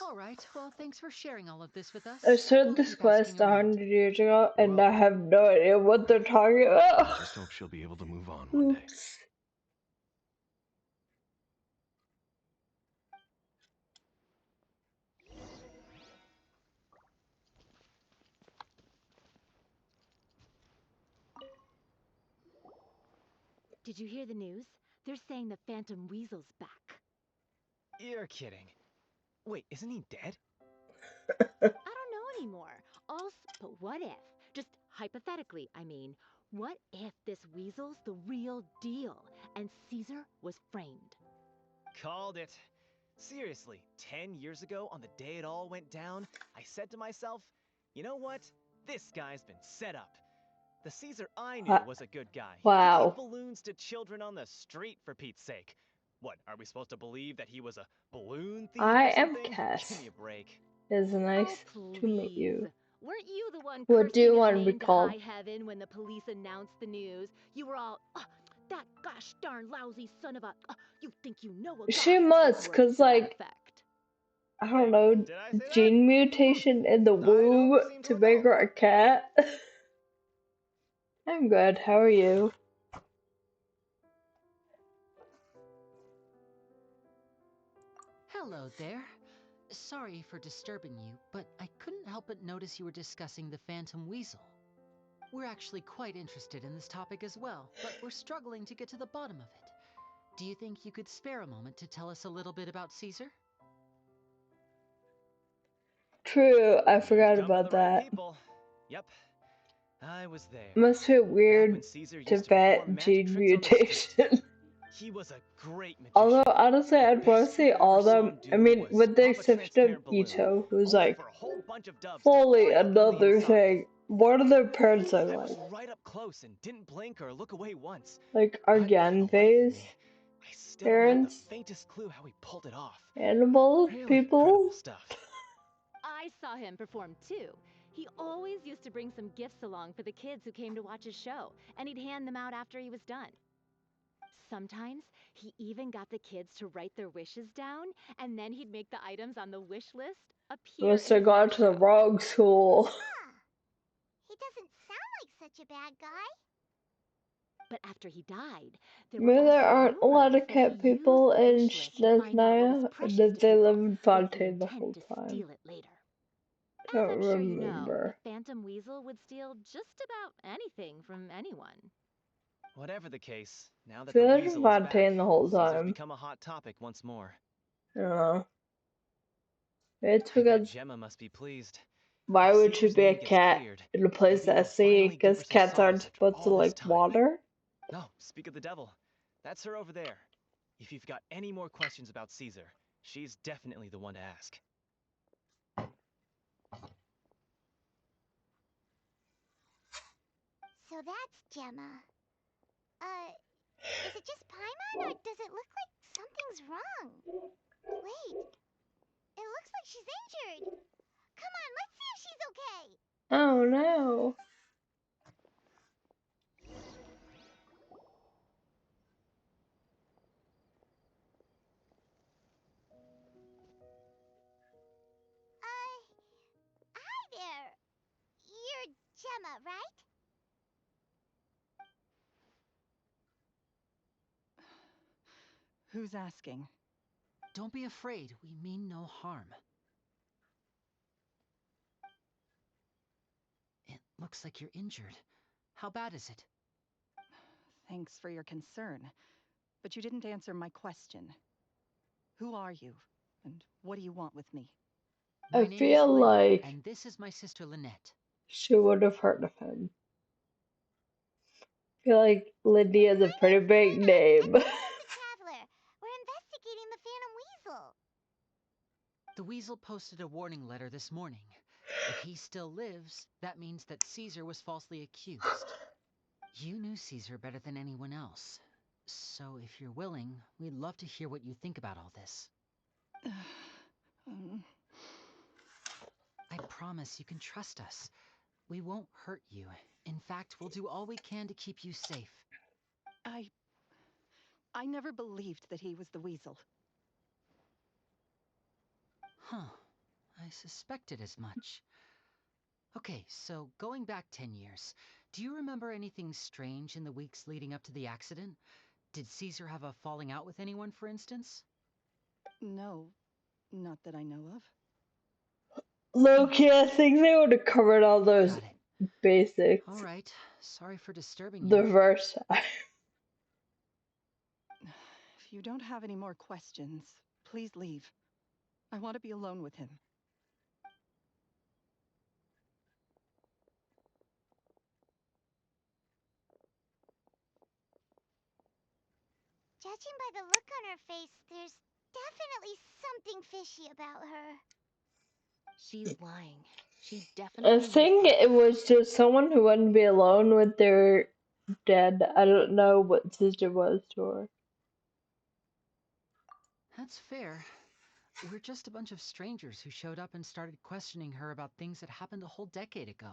All right. Well, thanks for sharing all of this with us. I started We'll this keep asking quest a around. 100 years ago, You're and I welcome. have no idea what they're talking I about. just hope she'll be able to move on one day. Oops. Did you hear the news? They're saying the Phantom Weasel's back. You're kidding. Wait, isn't he dead? I don't know anymore. But what if? Just hypothetically, I mean. What if this weasel's the real deal and Caesar was framed? Called it. Seriously, 10 years ago, on the day it all went down, I said to myself, you know what? This guy's been set up. The Caesar I knew was a good guy. He gave Wow. balloons to children on the street, for Pete's sake. What, are we supposed to believe that he was a balloon thief I or am something? Give Cass. me a break. It is Oh, nice to meet please. you. Weren't you the one What do you cursing his want to be name to called? high heaven when the police announced the news? You were all, "Ugh, that gosh darn lousy son of a, you think you know a She guy," must, words cause to that like, effect. I don't Wait, know, did I say that? gene mutation in the I womb don't seem to to make recall. her a cat. I'm good. How are you? Hello there. Sorry for disturbing you, but I couldn't help but notice you were discussing the Phantom Weasel. We're actually quite interested in this topic as well, but we're struggling to get to the bottom of it. Do you think you could spare a moment to tell us a little bit about Caesar? True, I You've forgot come to about the right that. people. Yep, I was there. Must feel Back weird when Caesar to used to vet perform magic gene tricks on the street. mutation. He was a great Although, magician. honestly, The I'd want to best see trick I ever all of saw them. him I do mean, was with the pop a exception of transparent balloon, Ito, who's only like for a whole bunch of doves to fully fly up from the another inside. thing. What are their parents I like? was right up close and didn't blink or look away once. Like But for Argan the life of phase me, I still don't have the parents? faintest clue how he pulled it off. Animal Really incredible people? stuff. I saw him perform too. He always used to bring some gifts along for the kids who came to watch his show, and he'd hand them out after he was done. Sometimes he even got the kids to write their wishes down, and then he'd make the items on the wish list appear Must in have his gone next to the show. wrong school. Huh. He doesn't sound like such a bad guy. But after he died, there were Maybe there also aren't a lot rumors of that he cat used people the in wish list to find out what was Snezhnaya, and precious that to they live people, in with the Fontaine the intent whole to time. steal it later. As Don't I'm sure you know, the remember. Phantom Weasel would steal just about anything from anyone. Whatever the case, now that See, the I lived in weasel is back, Fontaine the whole Caesar's time. become a hot topic once more. I don't know. It's I bet because Gemma must be pleased. why If would you Caesar's be a name gets cat cleared, in a place maybe they'll that's singing? finally give her Because some cats aren't solace after supposed to all this like time. water? No, speak of the devil. That's her over there. If you've got any more questions about Caesar, she's definitely the one to ask. So that's Gemma. Is it just Paimon, or does it look like something's wrong? Wait, it looks like she's injured. Come on, let's see if she's okay. Oh no. Hi there. You're Gemma, right? Who's asking? Don't be afraid, we mean no harm. It looks like you're injured. How bad is it? Thanks for your concern, but you didn't answer my question. Who are you, and what do you want with me? I My name is feel Lyney, like and this is my sister Lynette. she would have heard of him. I feel like Lydia is a My pretty name's big Hannah. name. I'm here as a traveler. We're investigating the Phantom Weasel. The Weasel posted a warning letter this morning. If he still lives, that means that Caesar was falsely accused. You knew Caesar better than anyone else. So if you're willing, we'd love to hear what you think about all this. Um, I promise you can trust us. We won't hurt you. In fact, we'll do all we can to keep you safe. I never believed that he was the weasel. Huh. I suspected as much. Okay, so going back 10 years, do you remember anything strange in the weeks leading up to the accident? Did Caesar have a falling out with anyone, for instance? No, not that I know of. Loki, I think they would have covered all those Got it. basics All right. Sorry for disturbing the you. first time. If you don't have any more questions, please leave. I want to be alone with him. Judging by the look on her face, there's definitely something fishy about her. She's lying. She I definitely think was. it was just someone who wouldn't be alone with their dead. I don't know what sister was to her. That's fair. We're just a bunch of strangers who showed up and started questioning her about things that happened a whole decade ago.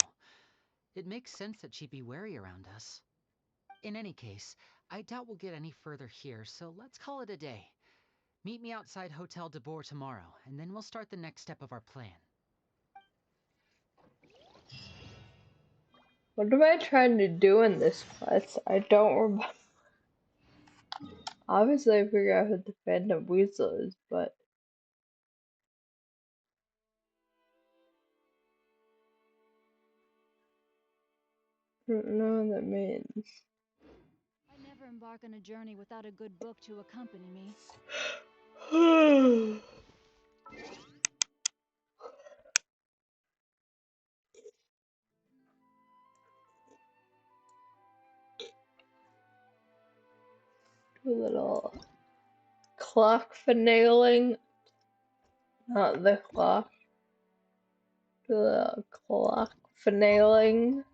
It makes sense that she'd be wary around us. In any case, I doubt we'll get any further here, so let's call it a day. Meet me outside Hotel de Boer tomorrow, and then we'll start the next step of our plan. What am I trying to do in this quest? I don't remember. Obviously, I figure out who the Phantom Weasel is, but I don't know what that means. I never embark on a journey without a good book to accompany me. little clock finagling. Not the clock. Do a little clock finagling.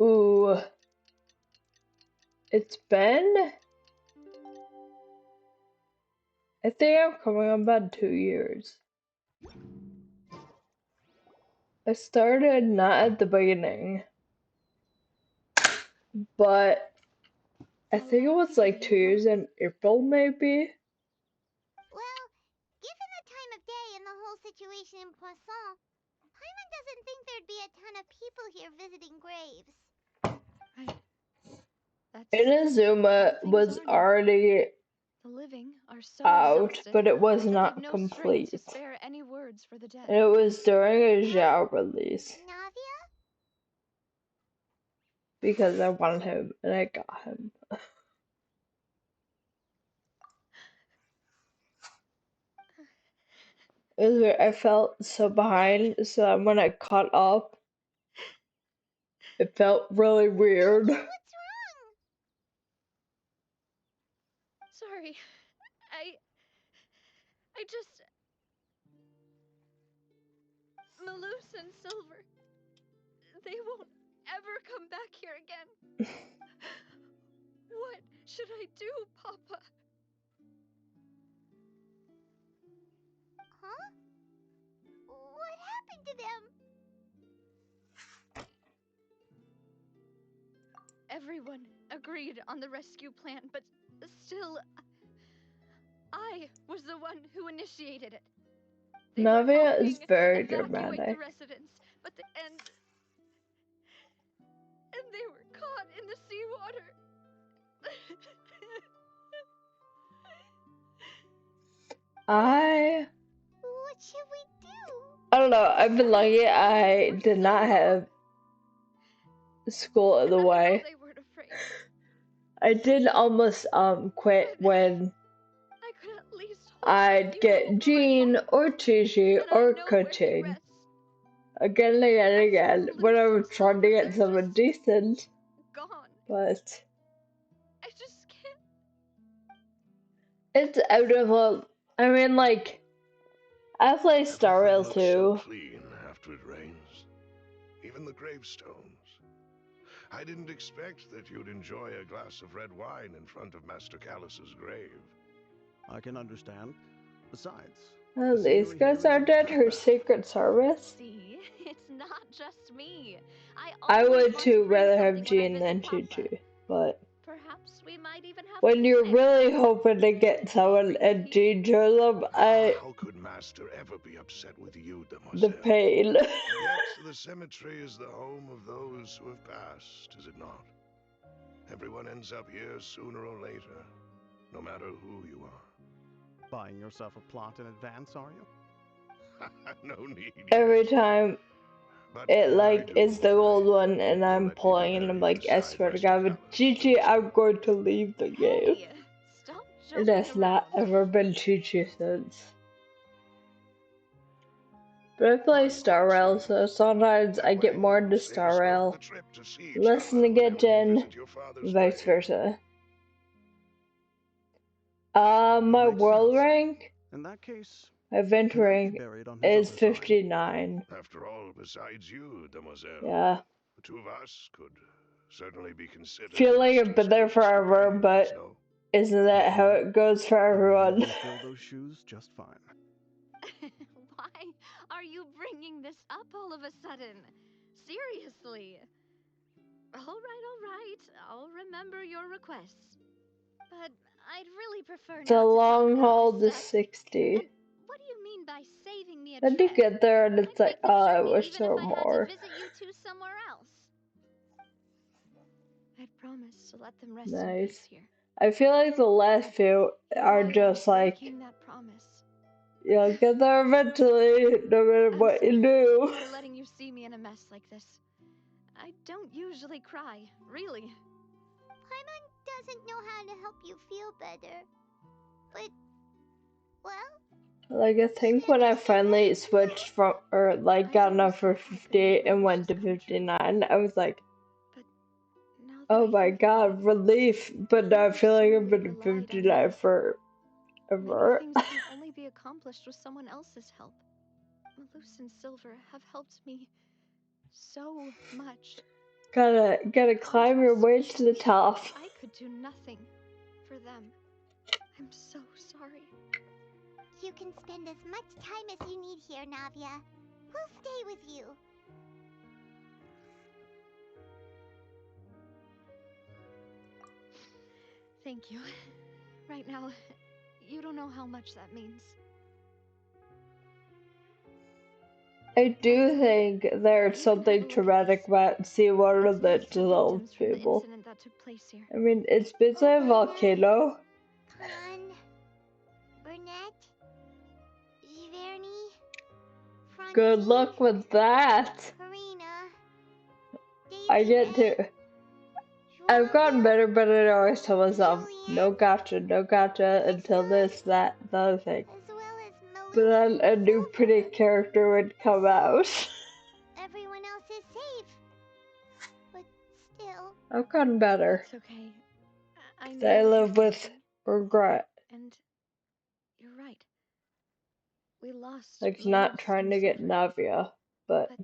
Ooh. It's been, I think I'm coming on about 2 years. I started not at the beginning, but I think it was like 2 years in April maybe. Well, given the time of day and the whole situation in Poisson, Paimon doesn't think there'd be a ton of people here visiting graves. That's Inazuma how things was are now. already The living are so out, exhausted but it was that not they've no strength complete. to spare any words for the dead. And it was during a Zhao release. Navia? Because I wanted him and I got him. It was weird. I felt so behind, so that when I caught up, it felt really weird. What's wrong? Sorry. I just... Maloose and Silver, they won't ever come back here again. What should I do, Papa? Huh? What happened to them? Everyone agreed on the rescue plan, but still, I was the one who initiated it. They were Navia is helping very evacuate the dramatic. residents, but and they were caught in the seawater. What should we do? I don't know. I've been lucky. I did not have school in the I know way. they weren't afraid. I did almost quit But when I could at least hold I'd you get over my Jean heart, or Chi and I or know where he coaching rests. again and again and As for again when I Maloose was and trying to Silver, get they're someone just decent. gone. But I just can't. it's out of a. I mean, like, I play Star Everything Rail looks so too. clean after it rains. Even the gravestones. I didn't expect that you'd enjoy a glass of red wine in front of Master Callus's grave. I can understand. Besides, Oh, the these scenery guys here are isn't dead. Her breathtaking. Secret Service. See, it's not just me. I I always would want to too bring rather have something when I Jean than visit Chi Papa. but Perhaps we might even have when you're picnic. really hoping to get someone and Jean shows up, How could Master ever be upset with you, the Demoiselle? pain. Yet the cemetery is the home of those who have passed, is it not? Everyone ends up here sooner or later, no matter who you are. Buying yourself a plot in advance, are you? No need Every yet. time But it when I like do, is the gold one and you'll I'm let me be pulling and I'm buried like, I beside swear to Master God, but Callus, Chi, I'm Demoiselle. going to leave the game. Hey, stop It joking has not around. ever been Chi since. But I play My Star Rail, apologies. so sometimes That I get way, more into save Star yourself the Rail, trip to see each less other to whenever you Gen, visit your father's vice grave. versa. That My makes world sense. rank, In that case, my event can I be rank buried on his is other side? 59. After all, besides you, Demoiselle, Yeah. the two of us could certainly be considered Feel like I've Master's been there closest forever, companions, but no? isn't that how it goes for I believe everyone? you'll fill those shoes just fine. Why are you bringing this up all of a sudden? Seriously. All right. I'll remember your requests. But I'd really prefer The not to talk long about haul this to stuff. 60. And what do you mean by saving me a Then you trip? get there and it's I'd like, make the oh, I journey wish even there if were I had to more. visit you two somewhere else. I'd promised to let them rest in Nice. peace here. I feel like the last few are Now I'm just like breaking that promise. You'll get there eventually, no matter what sorry you do. for letting you see me in a mess like this. I don't usually cry, really. Paimon doesn't know how to help you feel better. But, well, Like, I think when I finally switched from, or like got enough for 58 and went to 59, I was like, But now that oh I my hear god, relief. But now I feel like I've been to relied on 59 me, many forever. things can only be accomplished with someone else's help. Malus and Silver have helped me so much. Gotta climb your way to the top. I could do nothing for them. I'm so sorry. you can spend as much time as you need here, Navia. We'll stay with you. Thank you. Right now, you don't know how much that means. I do think there's something traumatic about seeing one of the dissolved people. That took place here. I mean, it's basically a volcano. Khan, Burnett, Giverny, Francie, Good luck with that. Karina, I Daisy get Ray, to. I've gotten better, but I always tell myself, no Julian, gotcha, until this, that, the other thing. as well as Malus But then a and new pretty Silver. character would come out. Everyone else is safe. But still, I've gotten better. It's okay. I 'Cause know I what live you're with thinking. regret. And you're right. We lost Like, not Malus trying and to get Silver, Navia, but but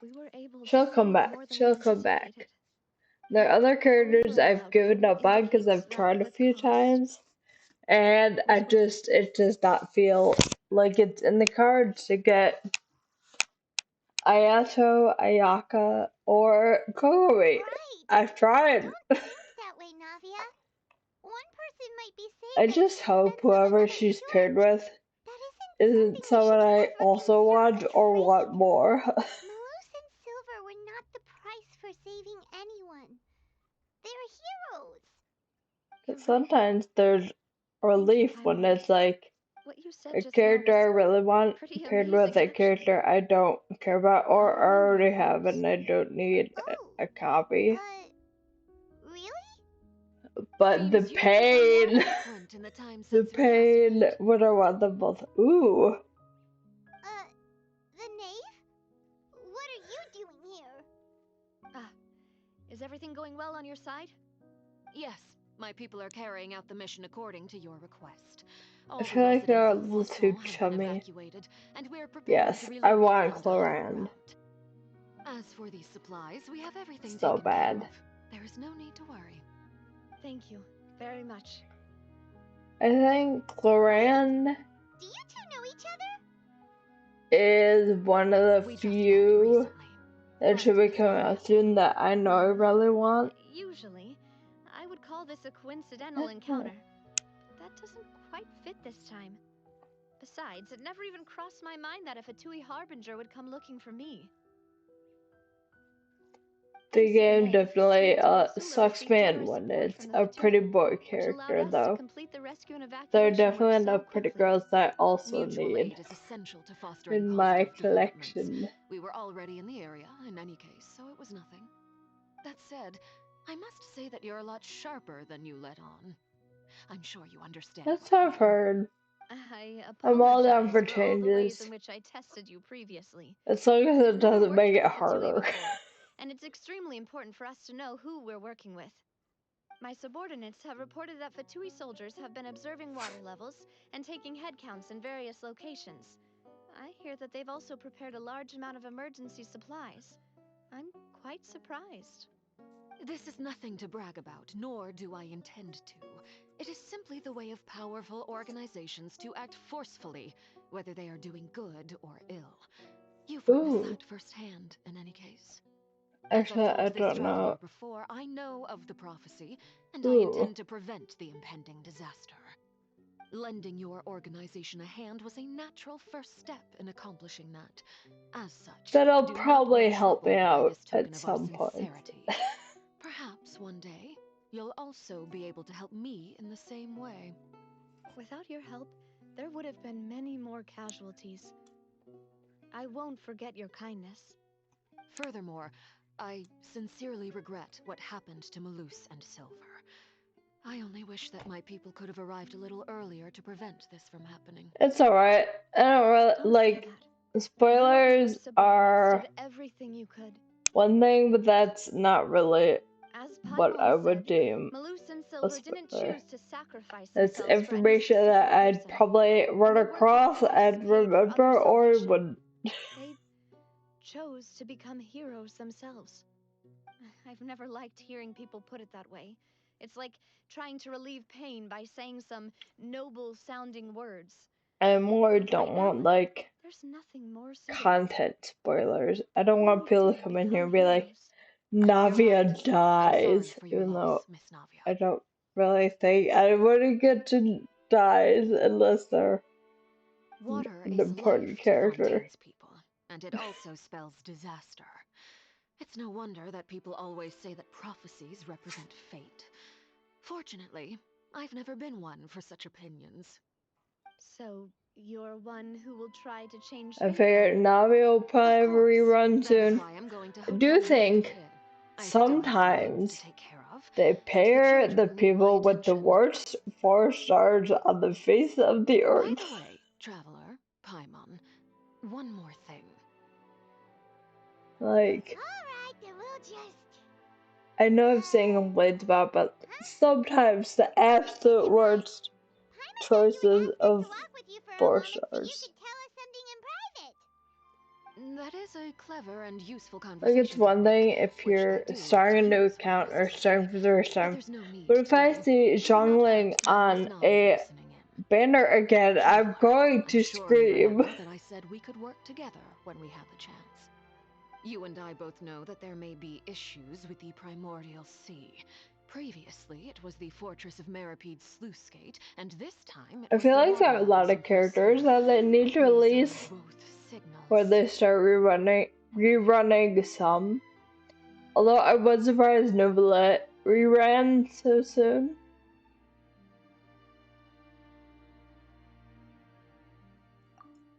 we were able she'll to come save back. more than we She'll come back. anticipated. There are other characters Oliver I've allowed me given up on because indicates I've that tried a the few cost times, and was it does not feel like it's in the cards to get Ayato, Ayaka, or Kogami. right. I've tried. Don't think that way, Navia. One person might be I safe just hope and someone whoever else she's paired shouldn't. with That isn't isn't something we someone should I ever also consider want a or trade. want more. Malus and Silver were not the price for saving anyone. They're heroes. You're right. Sometimes there's relief when Paimon. it's like What you said a just now character I was really want pretty paired amazing, with a actually. character I don't care about or I'll remember already your have words. and I don't need Oh, a copy. really? But the Seems you've become more pain, eloquent in the time the since we last pain met. when I want them both. Ooh. The knave? What are you doing here? Ah, is everything going well on your side? Yes, my people are carrying out the mission according to your request. I All the feel like they're residents a of little too Poisson have been chummy. evacuated, and we're preparing to Yes, I relocate want them to higher Cloran. ground. As for these supplies, we have everything So taken care bad. of. There is no need to worry. Thank you very much. I think Cloran Do you two know each other? is one of the We just met few recently. that should be Relatively coming speaking. out soon that I know I really want. Usually, I would call this a coincidental encounter. But that doesn't quite fit this time. Besides, it never even crossed my mind that a Fatui Harbinger would come looking for me. The Thanks to the game knave, definitely she and Tomassula sucks received me in generous when support it's from the a Fatui, pretty boy which allowed character us to though. complete the rescue and There are evacuation work definitely so enough pretty quickly. girls that I also Mutual need aid is essential to fostering in my positive developments. collection. We were already in the area, in any case, so it was nothing. That said, I must say that you're a lot sharper than you let on. I'm sure you understand That's what I what I've mean. heard. I I'm all down apologize for for all the ways changes, in which I tested you previously. as long as I've it never doesn't worked make with it a Fatui harder. before, and it's extremely important for us to know who we're working with. My subordinates have reported that Fatui soldiers have been observing water levels and taking head counts in various locations. I hear that they've also prepared a large amount of emergency supplies. I'm quite surprised. This is nothing to brag about, nor do I intend to. It is simply the way of powerful organizations to act forcefully, whether they are doing good or ill. You've witnessed Ooh, that firsthand, in any case. As I've actually, I told this don't know. traveler before, I know of the prophecy, and I Ooh, intend to prevent the impending disaster. Lending your organization a hand was a natural first step in accomplishing that. As such, that'll do not probably be help me troubled by out this token at of our some point. sincerity. Perhaps one day, you'll also be able to help me in the same way. Without your help, there would have been many more casualties. I won't forget your kindness. Furthermore, I sincerely regret what happened to Malus and Silver. I only wish that my people could have arrived a little earlier to prevent this from happening. It's alright. I don't really Don't like feel that. spoilers are did everything you could. one thing, but that's not really As what I Paimon would said, deem Malus and a Silver didn't spoiler. choose to sacrifice That's themselves for any information specific that I'd person. probably run They weren't across a price and paid for remember other or salvation. wouldn't. They chose to become heroes themselves. I've never liked hearing people put it that way. It's like trying to relieve pain by saying some noble-sounding words. I more But don't right want now, like there's nothing more suitable. content spoilers. I don't want We people to did come in here become and be like, heroes. You're Navia right. I'm sorry dies, for your even though loss, Miss Navia. I don't really think anybody gets to dies unless they're Water an is important life to character. Fontaine's people, and it also spells disaster. It's no wonder that people always say that prophecies represent fate. Fortunately, I've never been one for such opinions. So, you're one who will try to change I fate figured then? Navi will probably have a rerun That is soon. why I'm going to I Hotel do Blue think Inn. I still have some things to sometimes take care of, they and the pair the children need my people with the attention. worst 4 stars on the face of the By earth. the way, Traveler, Paimon, one more thing. Like, Alright, then we'll just... I know I'm saying complaints about, but sometimes the absolute worst choices of walk with you for a 4 moment so you stars. could tell us something in private. That is a clever and useful Like, conversation it's one thing technique, if which I you're do like starting a to new use when account or starting for the first but time. there's no need But if I today. see Even our Zhongling pet dog Miss on Na is a listening in. banner again, I'm going I'm to sure you scream. remember that I said we could work together when we had the chance. You and I both know that there may be issues with the Primordial Sea. Previously, it was the fortress of Maripede's sluice gate, and this time it I was feel the like there water are a lot levels in of characters Poisson. that they need to These release are both when signals. they start rerunning some. Although I was surprised Novelet reran so soon.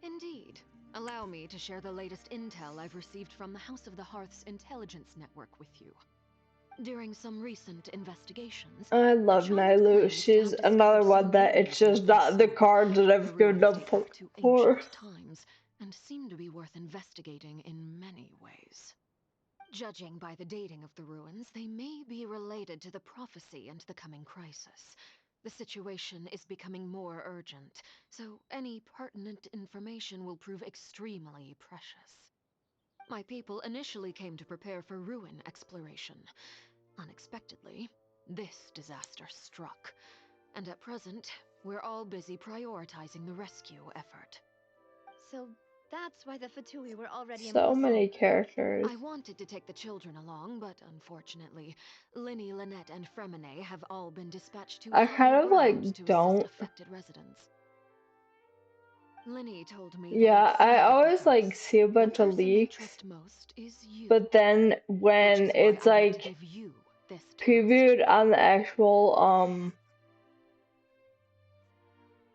Indeed. Allow me to share the latest intel I've received from the House of the Hearth's intelligence network with you. During some recent investigations, I love Nailu. She's another one that it's just not the cards that I've given up date back to for. ancient times and seem to be worth investigating in many ways. Judging by the dating of the ruins, they may be related to the prophecy and the coming crisis. The situation is becoming more urgent, so any pertinent information will prove extremely precious. My people initially came to prepare for ruin exploration. Unexpectedly, this disaster struck, and at present, we're all busy prioritizing the rescue effort. So, that's why the Fatui were already in So many Poisson. characters. I wanted to take the children along, but unfortunately, Lyney, Lynette, and Fremine have all been dispatched to I higher kind of ground to don't. assist affected residents. Lyney told me Yeah, that I outside of the always like house, see a the bunch of person they leaks, trust most is you. but then Which when is why it's I want to like give you this task. previewed on the actual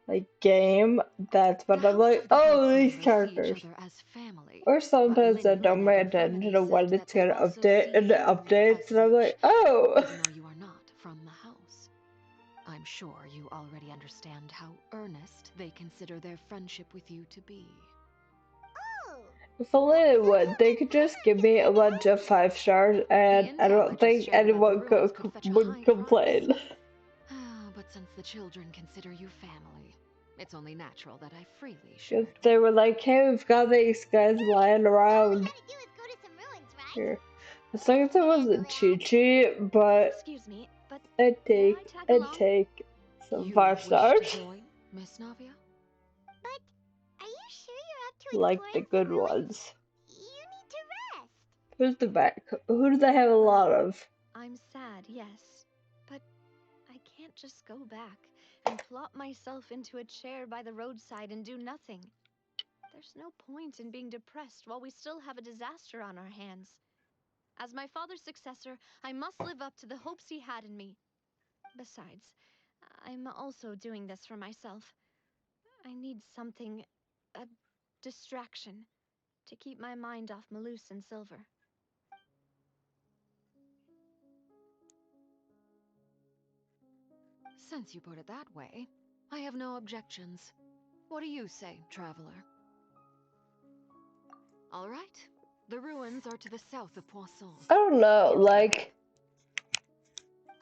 like game, that's The when I'm House like, of the oh, Hearth's these members see each characters. other as family. Or But sometimes I Lyney, don't pay Lynette, and attention Fremine to said when that it's they gonna also update see in the you as updates, and I'm like, such, oh. even though you are not from the house. I'm sure you already understand how earnest they consider their friendship with you to be. Oh, If only they would, they could just give me a bunch of 5 stars, and I intel I don't just think shared about the anyone ruins could fetch a would high complain. But since the children consider you family, it's only natural that I freely If shared. they were like, hey, we've got these guys lying around gotta do is go to some ruins, right? here. As long as it wasn't Chi-Chi, but Excuse me, but I'd may I tag along? take some You 5 wish stars. to join, Miss Navia? But are you sure you're up to Like the exploring good some ruins? ones. You need to rest. Who's the back? Who do they have a lot of? I'm sad, yes. But I can't just go back and plop myself into a chair by the roadside and do nothing. There's no point in being depressed while we still have a disaster on our hands. As my father's successor, I must live up to the hopes he had in me. Besides, I'm also doing this for myself. I need something, a distraction, to keep my mind off Malus and Silver. Since you put it that way, I have no objections. What do you say, traveler? All right. The ruins are to the south of Poisson. I don't know, like...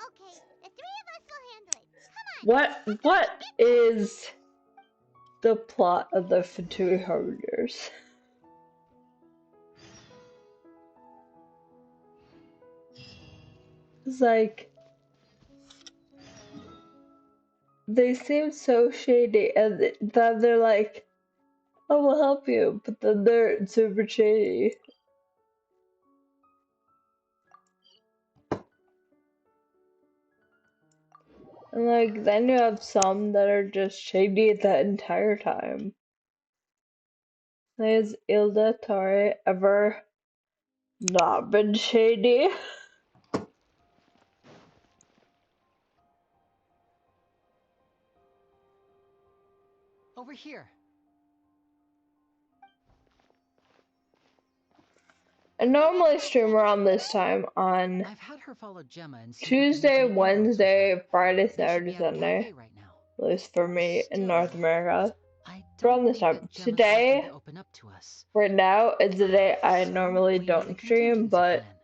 Okay, the three of us will handle it. Come on. What is the plot of the Fatui Harbinger? It's like... They seem so shady, and then they're like, "Oh, we'll help you," but then they're super shady. And like, then you have some that are just shady the entire time. Has Ilda Tari ever not been shady? Over here. I normally stream around this time on I've had her follow Gemma and see Tuesday, what the new emeralds with Wednesday, her. Friday, They should Saturday, be at a Sunday. cafe right now. At least for me in North Still, America. I Around don't this think time. that Gemma's likely Today, to open up to us. right now, is the day I So normally we need a don't stream, contingency but plan.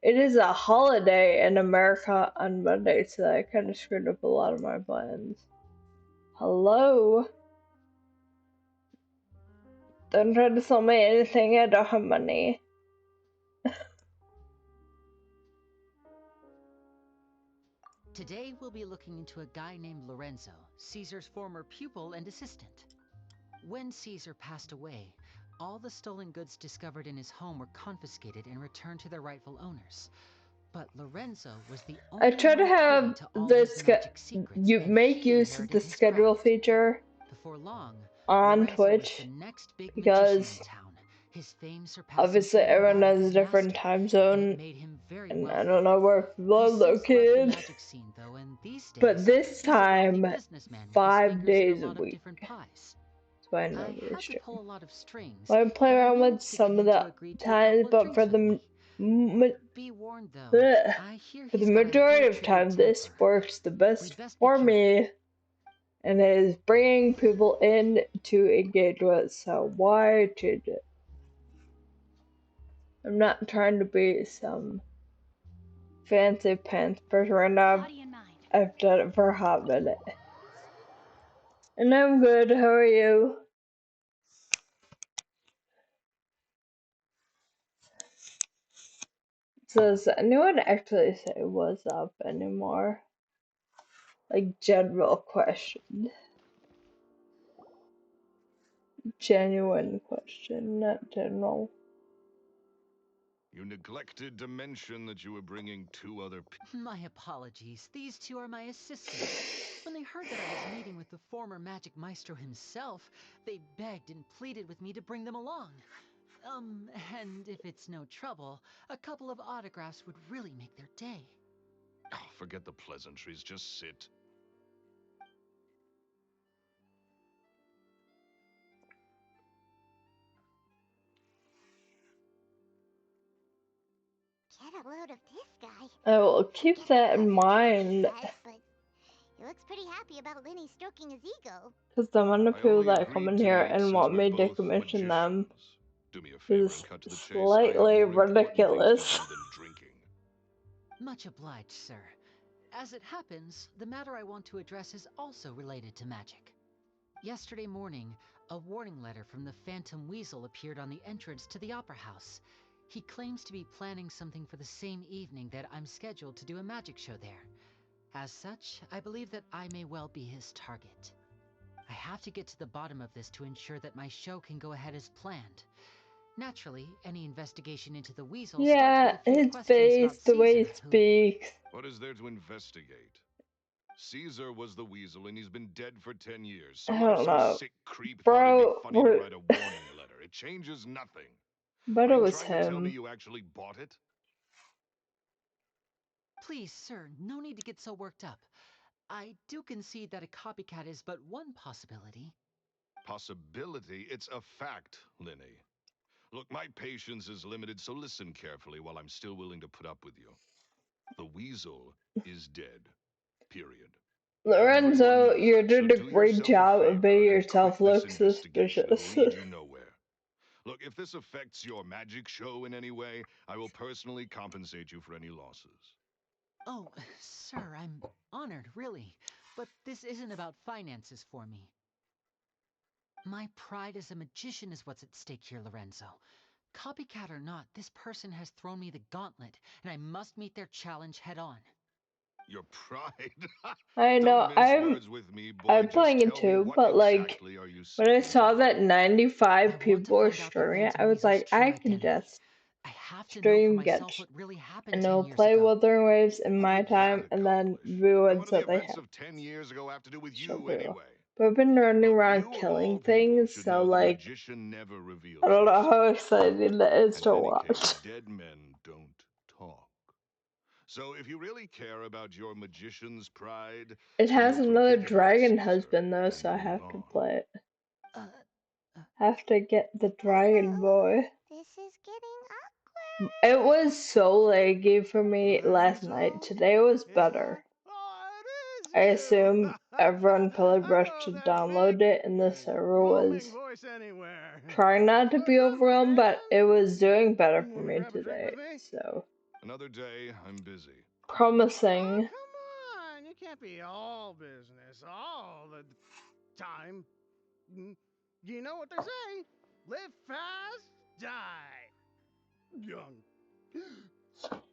it is a holiday in America on Monday, so that kind of screwed up a lot of my plans. Hello? Don't try to sell me anything, I don't have money. Today we'll be looking into a guy named Lorenzo, Caesar's former pupil and assistant. When Caesar passed away, all the stolen goods discovered in his home were confiscated and returned to their rightful owners. But Lorenzo was the I only try to one privy have to all the his magic secrets, you and make he use of the inherited his schedule craft. feature Before long, on Lorenzo was the Twitch next big magician in because town, his fame surpassing obviously even everyone that of has a his different master, time and it zone, made him very and I wealthy. don't know where people He's are since left the located. magic scene, though, and these But days, this he's a wealthy time, businessman with his 5 fingers in a days a lot of week. different pies. That's why I I normally had to stream. pull a lot of strings, I play but I around with managed to get some of him to the agree to a times, couple of but drinks with me. Be warned, though, I hear for the he's got a majority bit of of a time, good this temper. works the best We'd best be for careful. me, and it is bringing people in to engage with, so why change it? I'm not trying to be some fancy pants person right now. Body and mind. I've done it for a hot minute. And I'm good, how are you? So does anyone actually say what's up anymore? Like, general question. Genuine question, not general. You neglected to mention that you were bringing 2 other My apologies. These two are my assistants. When they heard that I was meeting with the former magic maestro himself, they begged and pleaded with me to bring them along. And if it's no trouble, a couple of autographs would really make their day. Oh, forget the pleasantries, just sit. Get a load of this guy. I will keep that in mind. But he looks pretty happy about Lyney stroking his ego. Because the amount of I people only that come agreed in here tonight and since want we're me to both commission them magicians. Do me a favor is and cut to the chase. I have slightly more important things ridiculous. to do than drinking. Much obliged, sir. As it happens, the matter I want to address is also related to magic. Yesterday morning, a warning letter from the Phantom Weasel appeared on the entrance to the Opera House. He claims to be planning something for the same evening that I'm scheduled to do a magic show there. As such, I believe that I may well be his target. I have to get to the bottom of this to ensure that my show can go ahead as planned. Naturally, any investigation into the Weasel Yeah, starts with a few his questions face, about the way Caesar, he speaks. What is there to investigate? Caesar was the weasel and he's been dead for 10 years. So I what if don't some know. sick creep thought it'd be Bro, funny to write a warning letter? It changes nothing. but Are it you was trying to tell me him. you actually bought it? Please, sir, no need to get so worked up. I do concede that a copycat is but one possibility. Possibility? It's a fact, Lyney. Look, my patience is limited, so listen carefully while I'm still willing to put up with you. The weasel is dead. Period. Everyone Lorenzo, knows you're it, so doing a do great yourself a job of favor making and quit yourself this look investigation. It'll suspicious. lead you nowhere. Look, if this affects your magic show in any way, I will personally compensate you for any losses. Oh, sir, I'm honored, really. But this isn't about finances for me. My pride as a magician is what's at stake here, Lorenzo. Copycat or not, this person has thrown me the gauntlet, and I must meet their challenge head on. Your pride? I Don't know, mince words with me, boy. I'm Just playing it tell me too, what but like exactly are you when I seeking to saw do? that I 95 want to people were find out the streaming it, I Phantom was Weasel's like, I true can identity. just I have to know for stream, myself get, what really happened and 10 I'll years play ago. Wuthering Waves in What my would that time, and then accomplish? And what ruins do the that they events have. of 10 years ago have to do with So you true. anyway? But I've been running Look, around you of killing all people things, should so know the like, magician never I reveals don't know himself. how exciting that is And to in any watch. case, dead men don't talk. So if you really care about your magician's pride, It then has you'll another forget about dragon Caesar husband though, and so I move have to on. play it. Uh, Have to get the dragon Uh-oh. boy. This is getting It awkward. was so laggy for me last night. Lorenzo, Today was is that? better. Oh, it is I you! assume everyone probably rushed Oh, to that download big, it and the server booming was voice anywhere. trying not to be What's up, overwhelmed, but it was doing better man? for Want to me grab a drink today. with me? So, Another day, I'm busy. Oh, promising. come on. You can't be all business all the time. You know what they say? Live fast, die young.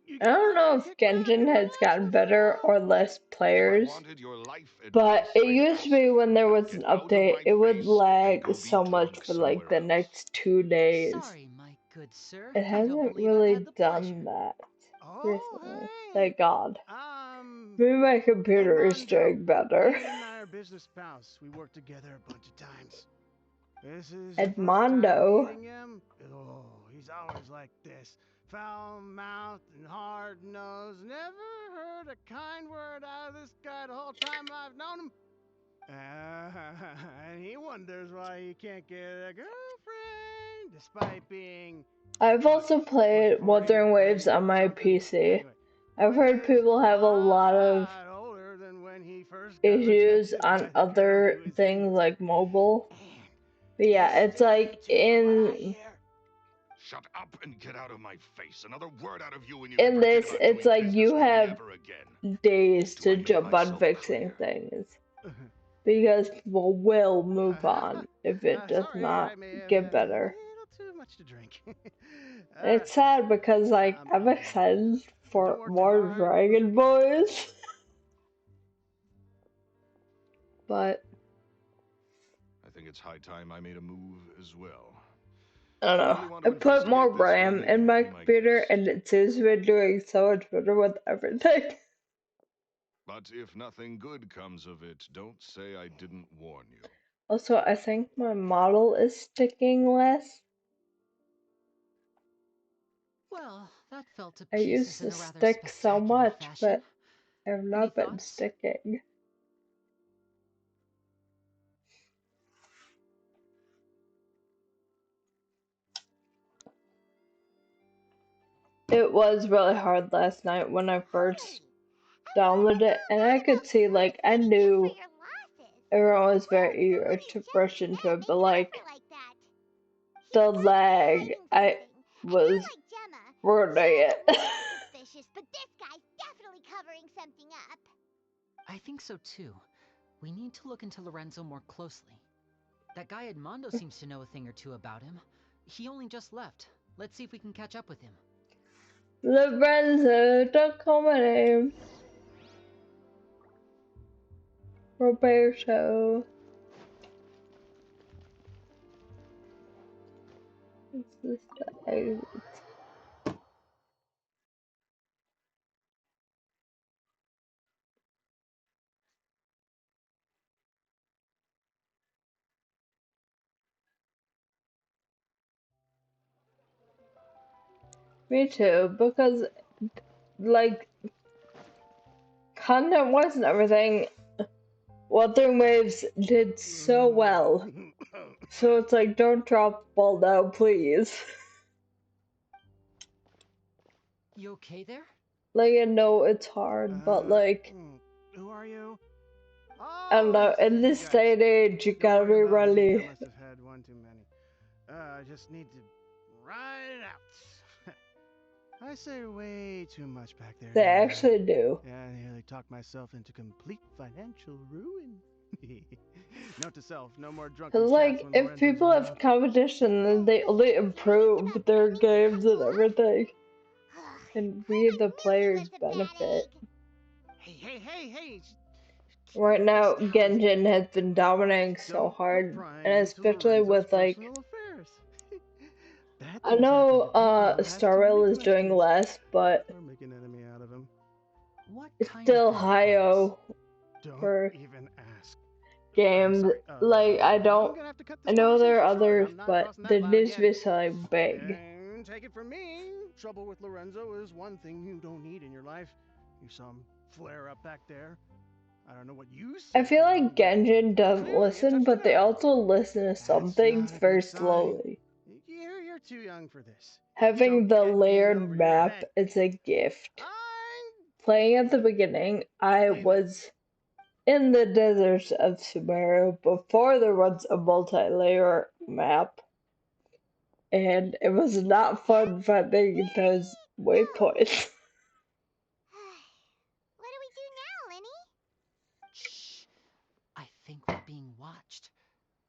You I getting don't ready know to if kick back Genshin and has relax gotten before better you or less If I players, wanted your life but advice, it I'd used to ask be you. when there was Get an out of update, my it would face and lag go be so much drunk for like somewhere the else. next 2 days. sorry, my good sir. It I don't hasn't believe I've really had the pleasure. done that Oh, recently. hey. Thank God. Um, Maybe my computer is Edmondo. doing better. He and I are business pals. We worked together a bunch of times. This is your first time Edmondo. meeting him? Oh, he's always like this. Foul-mouthed and hard-nosed. Never heard a kind word out of this guy the whole time I've known him. And he wonders why he can't get a girlfriend, despite being, I've also was it played 40 Wuthering Waves maybe on or my something? PC. Anyway, I've point heard is, people a have a lot of lot older than when he first got issues rejected on by the girl he other was things into. like mobile. And But he's yeah, it's still like into from what I in hear. Shut up and get out of my face. Another word out of you and you can in forget this, about it's doing like business you with me have ever again. days Do to I make jump on myself fixing clear? things because people will move on if it does Sorry, not I may have get had a better. little too much to drink. And it's sad because like I'm I'm going. excited Don't for work too more hard. Dragon Boys, but I think it's high time I made a move as well. I don't If you know. really want I to put more investigate this, RAM Lyney, in my be my computer guest. and it seems to be doing so much better with everything. But if nothing good comes of it, don't say I didn't warn you. Also, I think my model is sticking less. Well, that fell to I used pieces to in a rather stick so spectacular much, fashion. but I've Any not been thoughts? sticking. It was really hard last night when I first Hey, downloaded it, and I could see, like, I maybe get for knew your losses. everyone was Whoa, very eager somebody's to just rush into it, make but, an like, offer like that. He the must be lag, hiding I something. And you're was like Gemma. ruining Chance it. might be suspicious, but this guy's definitely covering something up. I think so too. We need to look into Lorenzo more closely. That guy Edmondo seems to know a thing or two about him. He only just left. Let's see if we can catch up with him. Lorenzo, don't call my name. Roberto. This is the exit. Me too, because, like, content-wise and everything, Wuthering Waves did so well. So it's like, don't drop the ball now, please. You okay there? Like, I know it's hard, but like, Who are you? I don't Oh, I know, in see you this guys. day and age, you Don't gotta worry be about me. I ready. must have had one too many. I just need to ride it out. I say way too much back there, They didn't I? actually do. Yeah, I nearly talked myself into complete financial ruin. Note to self, no more drunken Cause chats like, when if Lorenzo's people have around. competition, then they only improve their games and everything. And we, the players, benefit. Hey! Right now, Stop it. Genjin has been dominating so Don't put hard, and prying into especially Lorenzo's with like, personal affairs. Bad I things happen know to people who ask too many Starrel is doing questions. less, but Or make an enemy out of him. What it's kind of still bad things? high-o Don't for even ask. games. Sorry, Like, I'm gonna have to cut I this know there are conversation short. others, I'm not but crossing that there line needs to again. be something big. And take it from me, trouble with Lorenzo is one thing you don't need in your life. You saw him flare up back there. I don't know what you I said feel to him, like but Genjin doesn't clearly it listen, touched a but they nerve. also listen to some That's things not a very good sign. slowly. You're too young for this. Having Don't the get in layered over your map head. is a gift. I'm Playing at the beginning, I leaving. was in the deserts of Sumeru before there was a multi-layer map, and it was not fun finding those waypoints. What do we do now, Lyney? Shh. I think we're being watched.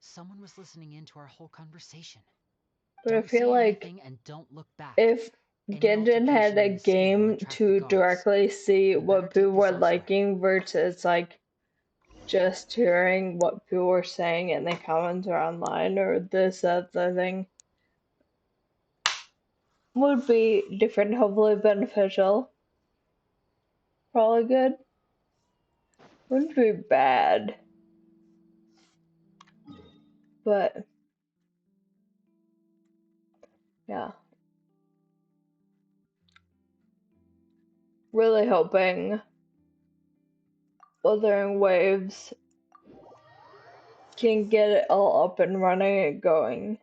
Someone was listening in to our whole conversation. But I Don't feel say like anything and don't look back. if Any Genjin had altercation a in the city will game attract the to guards. directly see We better what people take this were elsewhere. liking versus like just hearing what people were saying in the comments or online or this, that, the thing, would be different, hopefully beneficial. Probably good. Wouldn't be bad. But yeah. Really hoping Wuthering Waves can get it all up and running and going.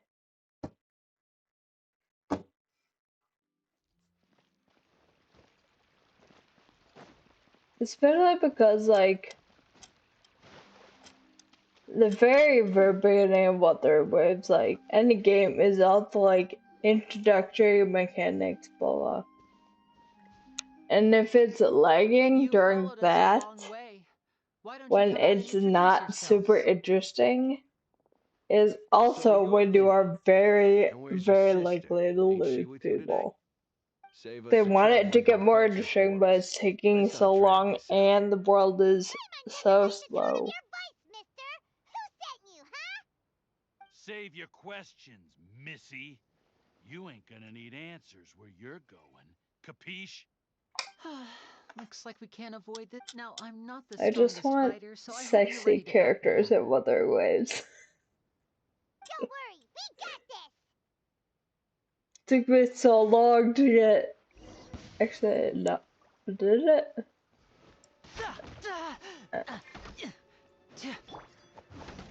Especially because like the very beginning of Wuthering Waves, like any game is also like introductory mechanics, blah blah. And if it's lagging You during followed us a that, long way. Why don't you when come out and it's introduce not super yourselves? interesting, is So also you're when you Lyney. are very, And where's your very sister? likely to Ain't she lose with you today? people. Save They us a want trip it to like get our more friendship interesting, but it's rewards. taking Let's not so drag long, this out. and the world is so slow. Your voice, mister. Who sent you, huh? Save your questions, missy. You ain't gonna need answers where you're going. Capiche? Looks like we can't avoid this. Now, I'm not the I just strongest want fighter, so I hope you're sexy ready to help me characters out. in Wuthering Waves. Don't worry, we got this. Took me so long to get. Actually, no. Did it?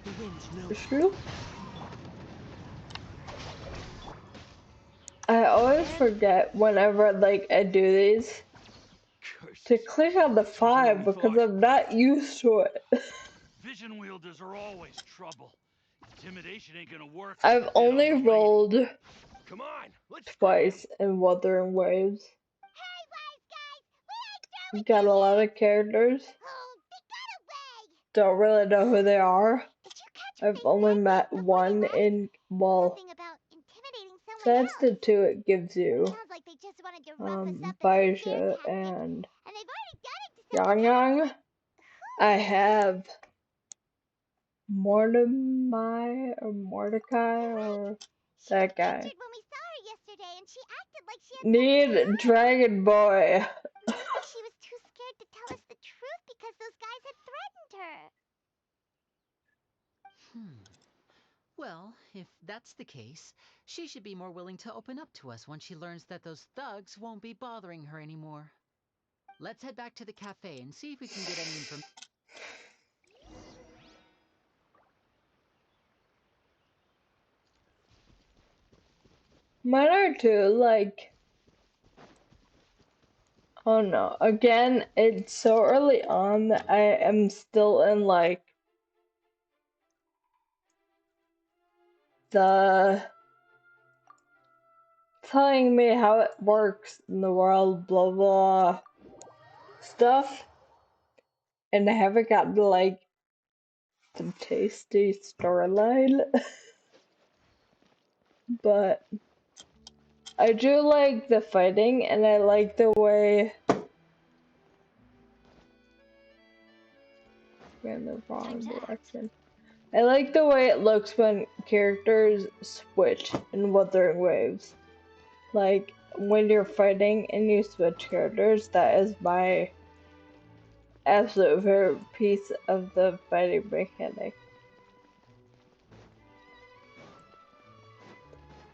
The wind's no. True? I always forget whenever like I do these to Curses. click on the Tougher than 5 we because thought. I'm not used to it. Vision wielders are always trouble. Intimidation ain't gonna work like I've it did on only the lady. rolled Come on, let's scram. twice in Wuthering Waves. Hey, wise guys, we ain't through with Got you a lot yet. of characters. Oh, they got away. Don't really know who they are. Did you catch what I've they only said met before they one left? in, well, Something about intimidating someone besides the else. 2 it gives you, Sounds like they just wanted to rough us up as a scare Baisha tactic, and and they've already done it to someone Yang else. Yang. I Who? have Mordecai You're right. or She was that guy. injured when we saw her yesterday, and she acted like she had something to Need hide. Dragon Boy. Maybe she was too scared to tell us the truth because those guys had threatened her. Well, if that's the case, she should be more willing to open up to us once she learns that those thugs won't be bothering her anymore. Let's head back to the cafe and see if we can get any information. Mine are too, like, oh no. Again, it's so early on that I am still in, like, the telling me how it works in the world, blah blah stuff. And I haven't gotten to, like, the tasty storyline. But I do like the fighting, and I like the way. Ran the wrong direction. I like the way it looks when characters switch in Wuthering Waves. Like, when you're fighting and you switch characters, that is my absolute favorite piece of the fighting mechanic.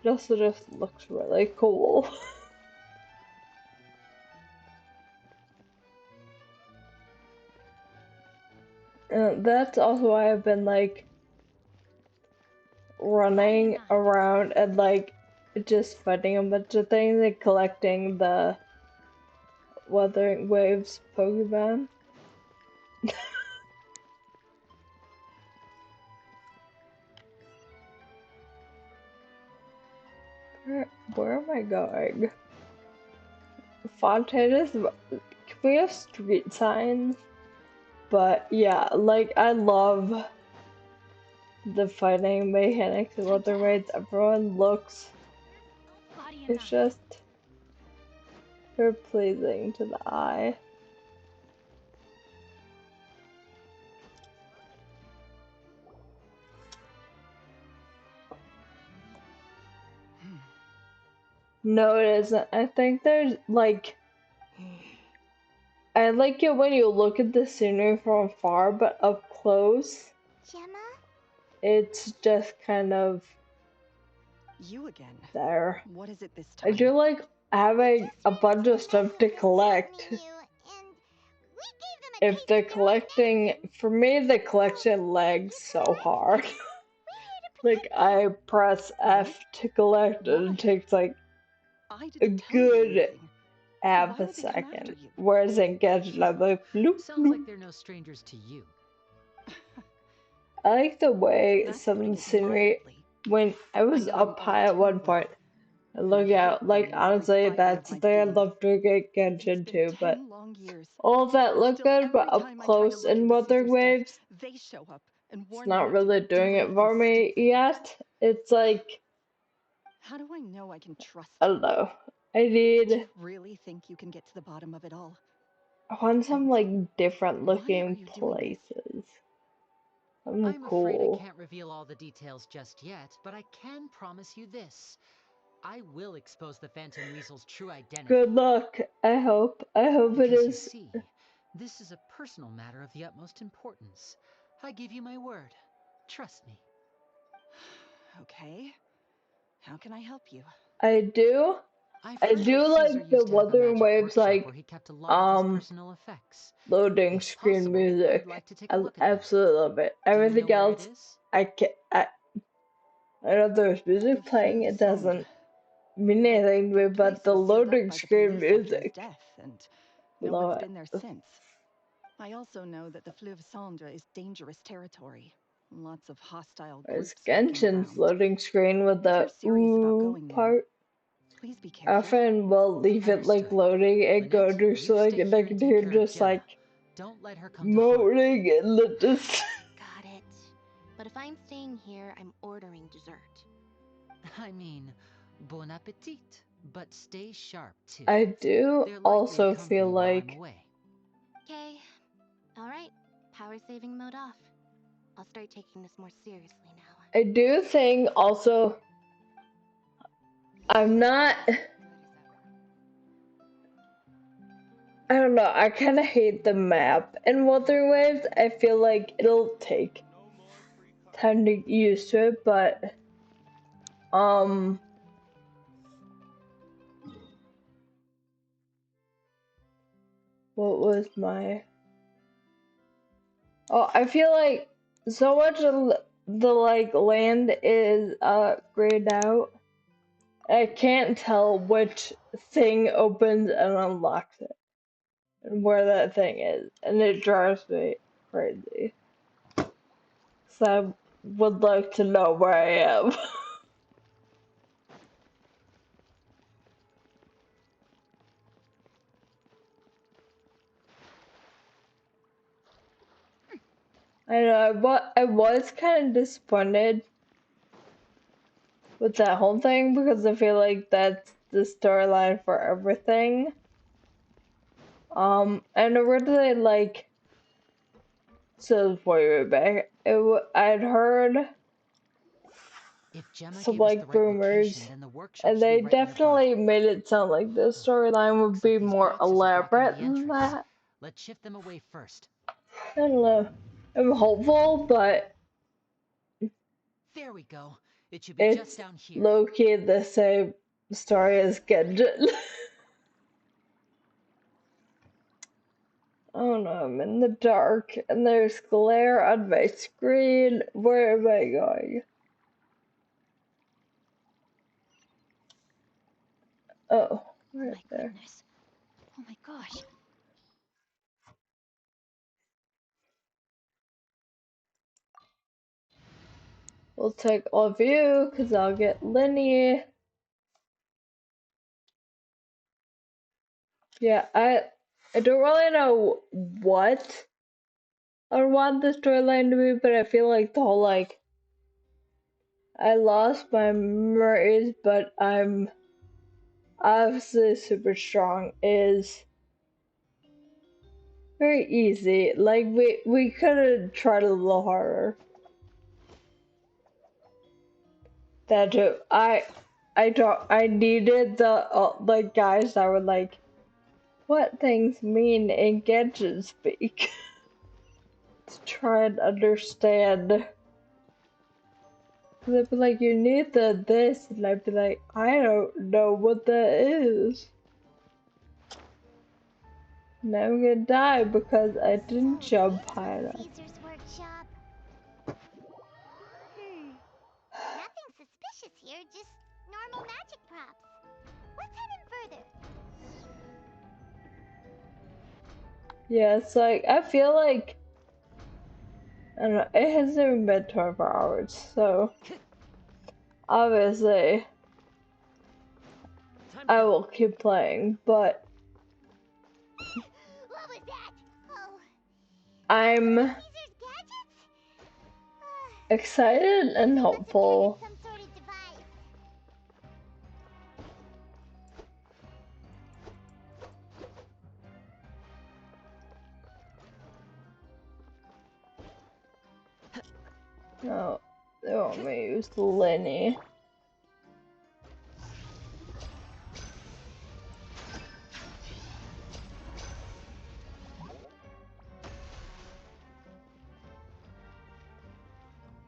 It also just looks really cool. And that's also why I've been, like, running around and, like, just fighting a bunch of things and collecting the Wuthering Waves Pokemon. Where am I going? Fontaine, can we have street signs? But yeah, like, I love the fighting mechanics of Wuthering Waves. Everyone looks, it's just very pleasing to the eye. No, it isn't. I think there's, like, I like it when you look at the scenery from afar, but up close, Gemma? it's just kind of You again. there. What is it this I time? do like having a bunch of stuff to collect. If the collecting, for me, the collection lags so hard. Like, I press F to collect and it takes, like, a good half a second. Whereas in Gadget, I'm like, bloop, Sounds like bloop. they're no strangers to you. I like the way some of the scenery, when I was up high at one point, I look out, like, honestly, that's the thing I'd love to get Genshin too, but all of that look good, but up close in Wuthering Waves, They show up and it's warn me not what to really do doing it rather for than me stay. yet. It's like, How do I know I can trust I you? don't know. I Do need, you really think you can get to the bottom of it all? I want some, like, different Why are looking you doing this? places. I'm I'm afraid I cool. can't reveal all the details just yet, but I can promise you this. I will expose the Phantom Weasel's true identity. Good luck. I hope it Because you is. see, this is a personal matter of the utmost importance. I give you my word. Trust me. Okay. How can I help you? I do I've heard that Caesar like the used to have a Wuthering magic Waves, workshop like, where he kept a lot of his personal effects. loading If screen possible, music. I'd like to take I a look at them. absolutely love it. Do you know Everything where else, it is? I know there's music playing, it doesn't mean anything to me, but the loading screen music. Death, and no Love one's it. been there since. I also know that the Fleuve Cendre is dangerous territory. Lots of hostile There's groups lurking Genshin's around. loading screen with If the you're serious about ooh going there, part. please be careful. Often will leave it, like, Understood. loading and go Lynette, to you so like, stay and I here can and take hear care of just, Gemma. like, Don't let her come to harm. moaning in the distance. Got it. But if I'm staying here, I'm ordering dessert. I mean, bon appetit. But stay sharp, too. I do They're likely also to accompany feel while I'm like away. Okay. Alright. Power saving mode off. I'll start taking this more seriously now. I do think also I'm not, I don't know, I kind of hate the map in Wuthering Waves. I feel like it'll take time to get used to it, but what was my, oh, I feel like so much of the, like, land is grayed out. I can't tell which thing opens and unlocks it, and where that thing is, and it drives me crazy. So I would like to know where I am. I know, but I was kind of disappointed with that whole thing because I feel like that's the storyline for everything. And originally, like, so before you were back, I'd heard If Gemma some gave us the like right location, rumors, then the workshop and should be they right nearby. definitely made it sound like the storyline would Looks like be these more boxes are blocking elaborate the than entrance. that. Let's shift them away first. I don't know. I'm hopeful, but There we go. It should be just it's down here. low-key the same story as Genjin. Oh no, I'm in the dark and there's glare on my screen. Where am I going? Oh, right there. Goodness. Oh my gosh. We'll take all of you because I'll get lyney. Yeah, I don't really know what I want the storyline to be, but I feel like the whole like I lost my memories, but I'm obviously super strong is very easy. Like we could have tried a little harder. That too. I needed the like guys that were like, what things mean in Genshin speak to try and understand. They'd be like, you need the this, and I'd be like, I don't know what that is. Now I'm gonna die because I didn't jump high enough. Caesar's workshop. Nothing suspicious here, just normal magic props. Let's head in further. Yeah, it's like, I feel like, I don't know, it hasn't even been 24 hours, so obviously I will keep playing, but What was that? Oh, I'm Caesar's gadgets? excited and hopeful. Some sort of device. No, they want me to use Lenny.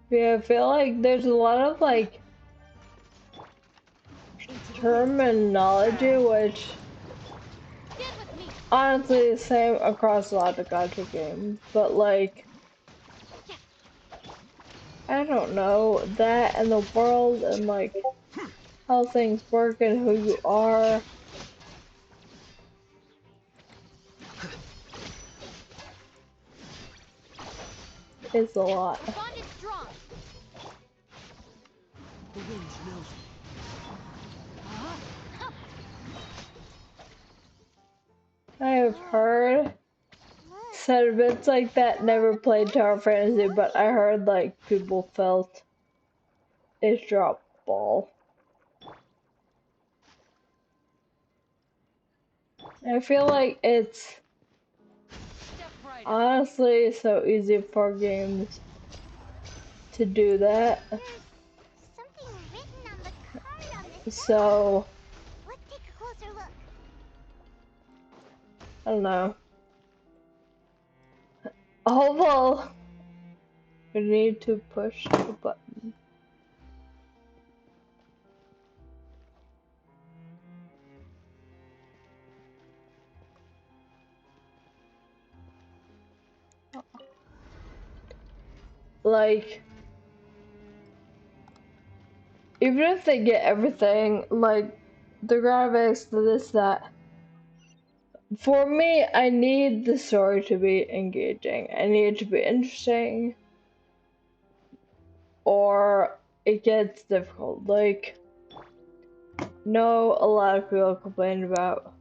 Yeah, I feel like there's a lot of like terminology which honestly is the same across a lot of gacha games, but like I don't know that and the world and like how things work and who you are is a lot. The wind knows me. I have heard sentiments like that, never played Tower Fantasy, but I heard like people felt it's drop ball. I feel like it's honestly so easy for games to do that. Something written on the card on this So Let's take a closer look. I don't know. Although we need to push the button. Like even if they get everything, like the graphics, this, that. For me, I need the story to be engaging. I need it to be interesting, or it gets difficult. Like, no, a lot of people complain about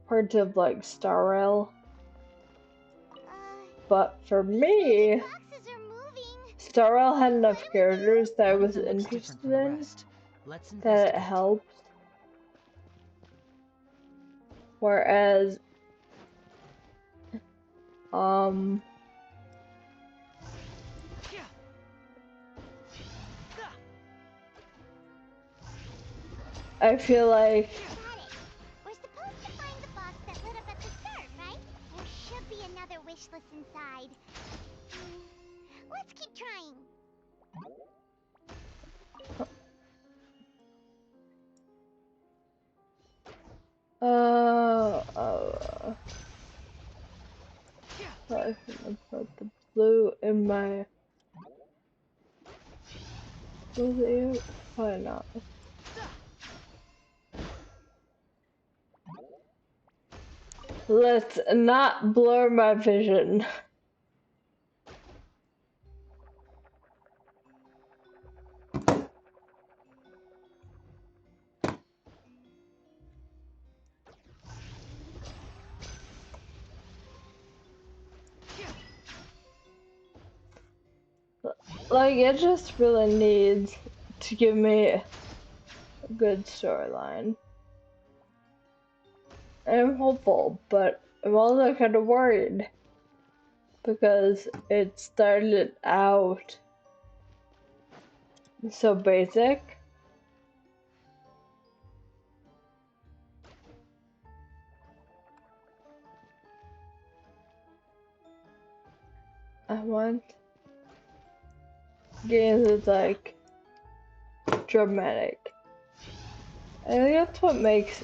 parts of like Star Rail, but for me, Star Rail had enough characters that I was interested in that it helped. Whereas, I feel like We're supposed to find the box that lit up at the start, right? There should be another wish list inside. Let's keep trying. I shouldn't have put the blue in my. Was it you? Probably not. Let's not blur my vision. Like, it just really needs to give me a good storyline. I'm hopeful, but I'm also kind of worried because it started out so basic. I want games that's like dramatic. I think that's what makes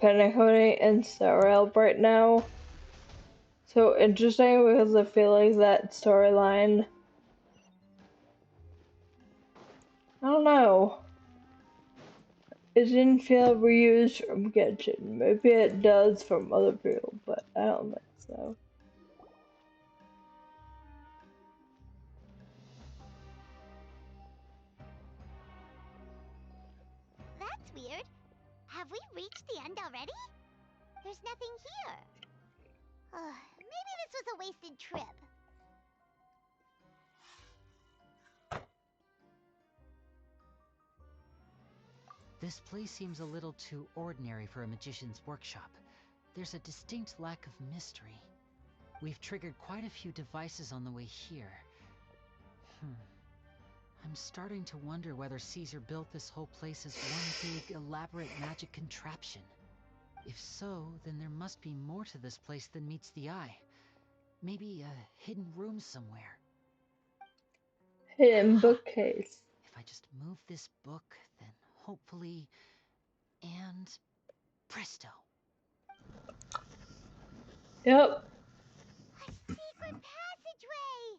Penacony and Star Rail right now so interesting, because I feel like that storyline, I don't know, it didn't feel reused from Genshin. Maybe it does from other people, but I don't think so. That's weird. Have we reached the end already? There's nothing here. Maybe this was a wasted trip. This place seems a little too ordinary for a magician's workshop. There's a distinct lack of mystery. We've triggered quite a few devices on the way here. I'm starting to wonder whether Caesar built this whole place as one big, elaborate magic contraption. If so, then there must be more to this place than meets the eye. Maybe a hidden room somewhere. Hidden bookcase. If I just move this book, then hopefully... And... presto! Yep. A secret passageway!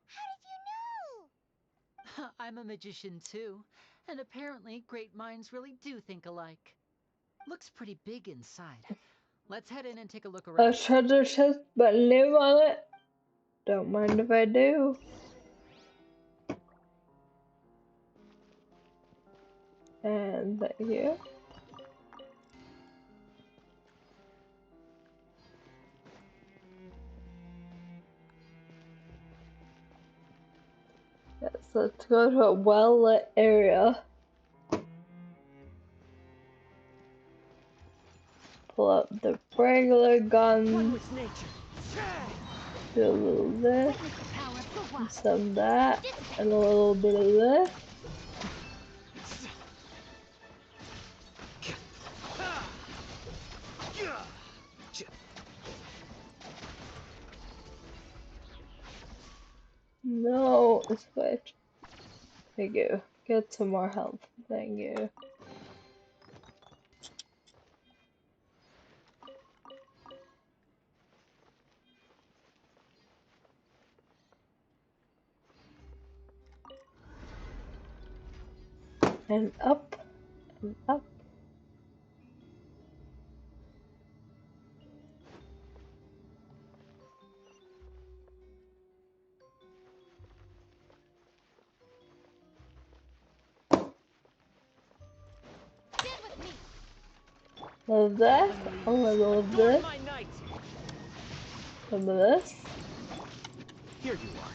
How did you know? I'm a magician too, and apparently great minds really do think alike. Looks pretty big inside. Let's head in and take a look around. A treasure chest, but name on it. Don't mind if I do. And thank you. Yes, let's go to a well-lit area. Pull up the regular guns. Do a little this, and some that, and a little bit of this. No, switch. Thank you. Get some more health. Thank you. And up and up. Stand with me. A little of this, a little of this, My night. some of this. Here you are.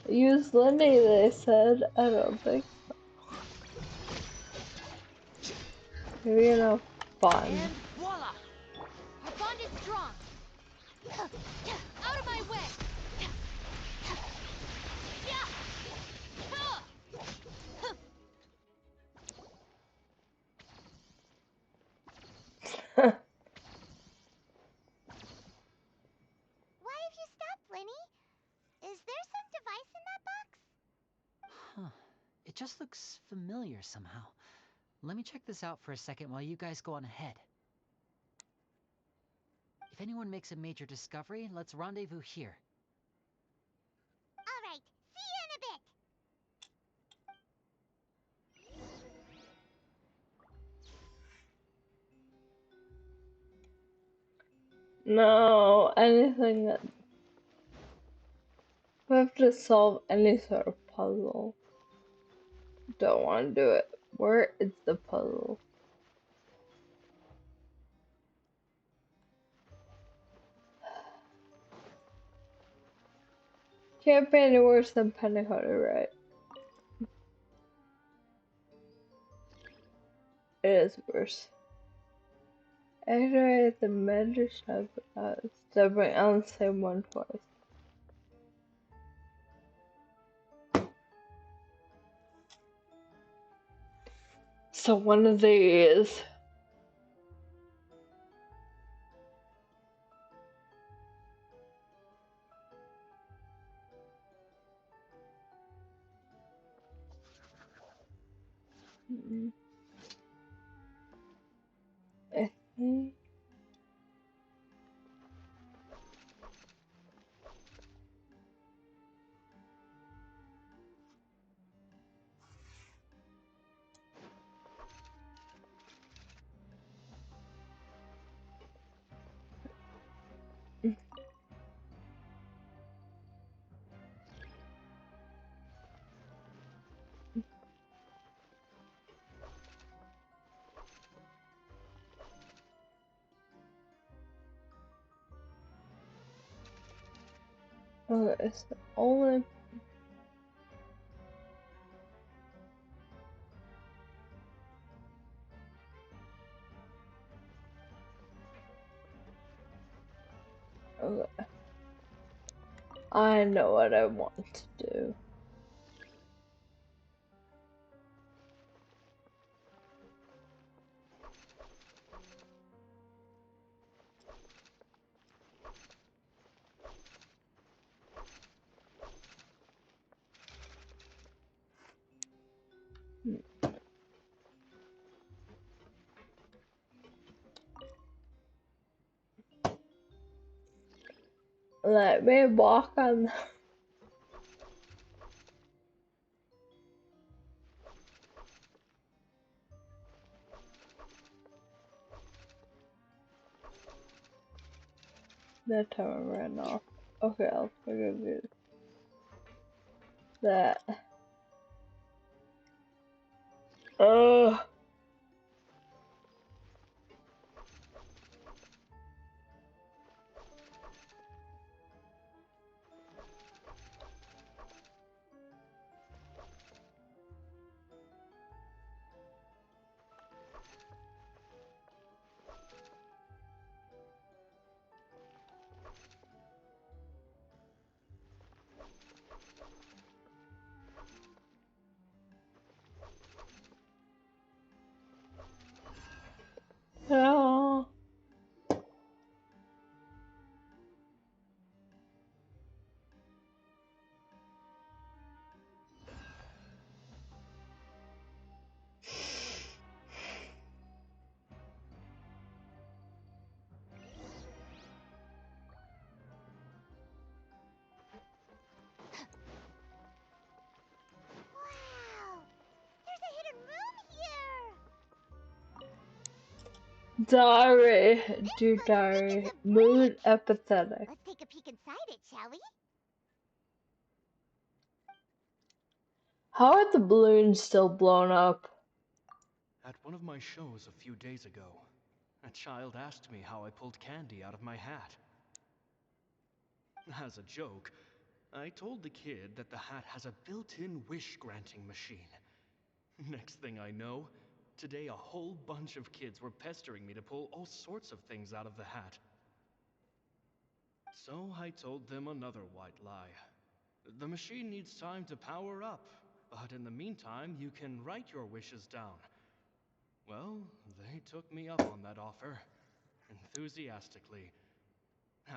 Use lyney, they said. I don't think so. Maybe enough fun. And voila! Our bond is strong. Out of my way! Why have you stopped, Lyney? Is there some device in that box? Huh. It just looks familiar somehow. Let me check this out for a second while you guys go on ahead. If anyone makes a major discovery, let's rendezvous here. All right, see you in a bit. No, anything that we have to solve any sort of puzzle. Don't want to do it. Where is the puzzle? Can't be any worse than Pentecoda, right? It is worse. Activate the magic shop stepping on the same one twice. So one of these. I think. Okay, it's the only. Okay. I know what I want to do. Let me walk on that time I ran off. Okay, I'll forgive you. That. Ugh. Diary, dear diary, mood apathetic. Let's take a peek inside it, shall we? How are the balloons still blown up? At one of my shows a few days ago, a child asked me how I pulled candy out of my hat. As a joke, I told the kid that the hat has a built-in wish-granting machine. Next thing I know, today a whole bunch of kids were pestering me to pull all sorts of things out of the hat. So I told them another white lie. The machine needs time to power up, but in the meantime, you can write your wishes down. Well, they took me up on that offer, enthusiastically.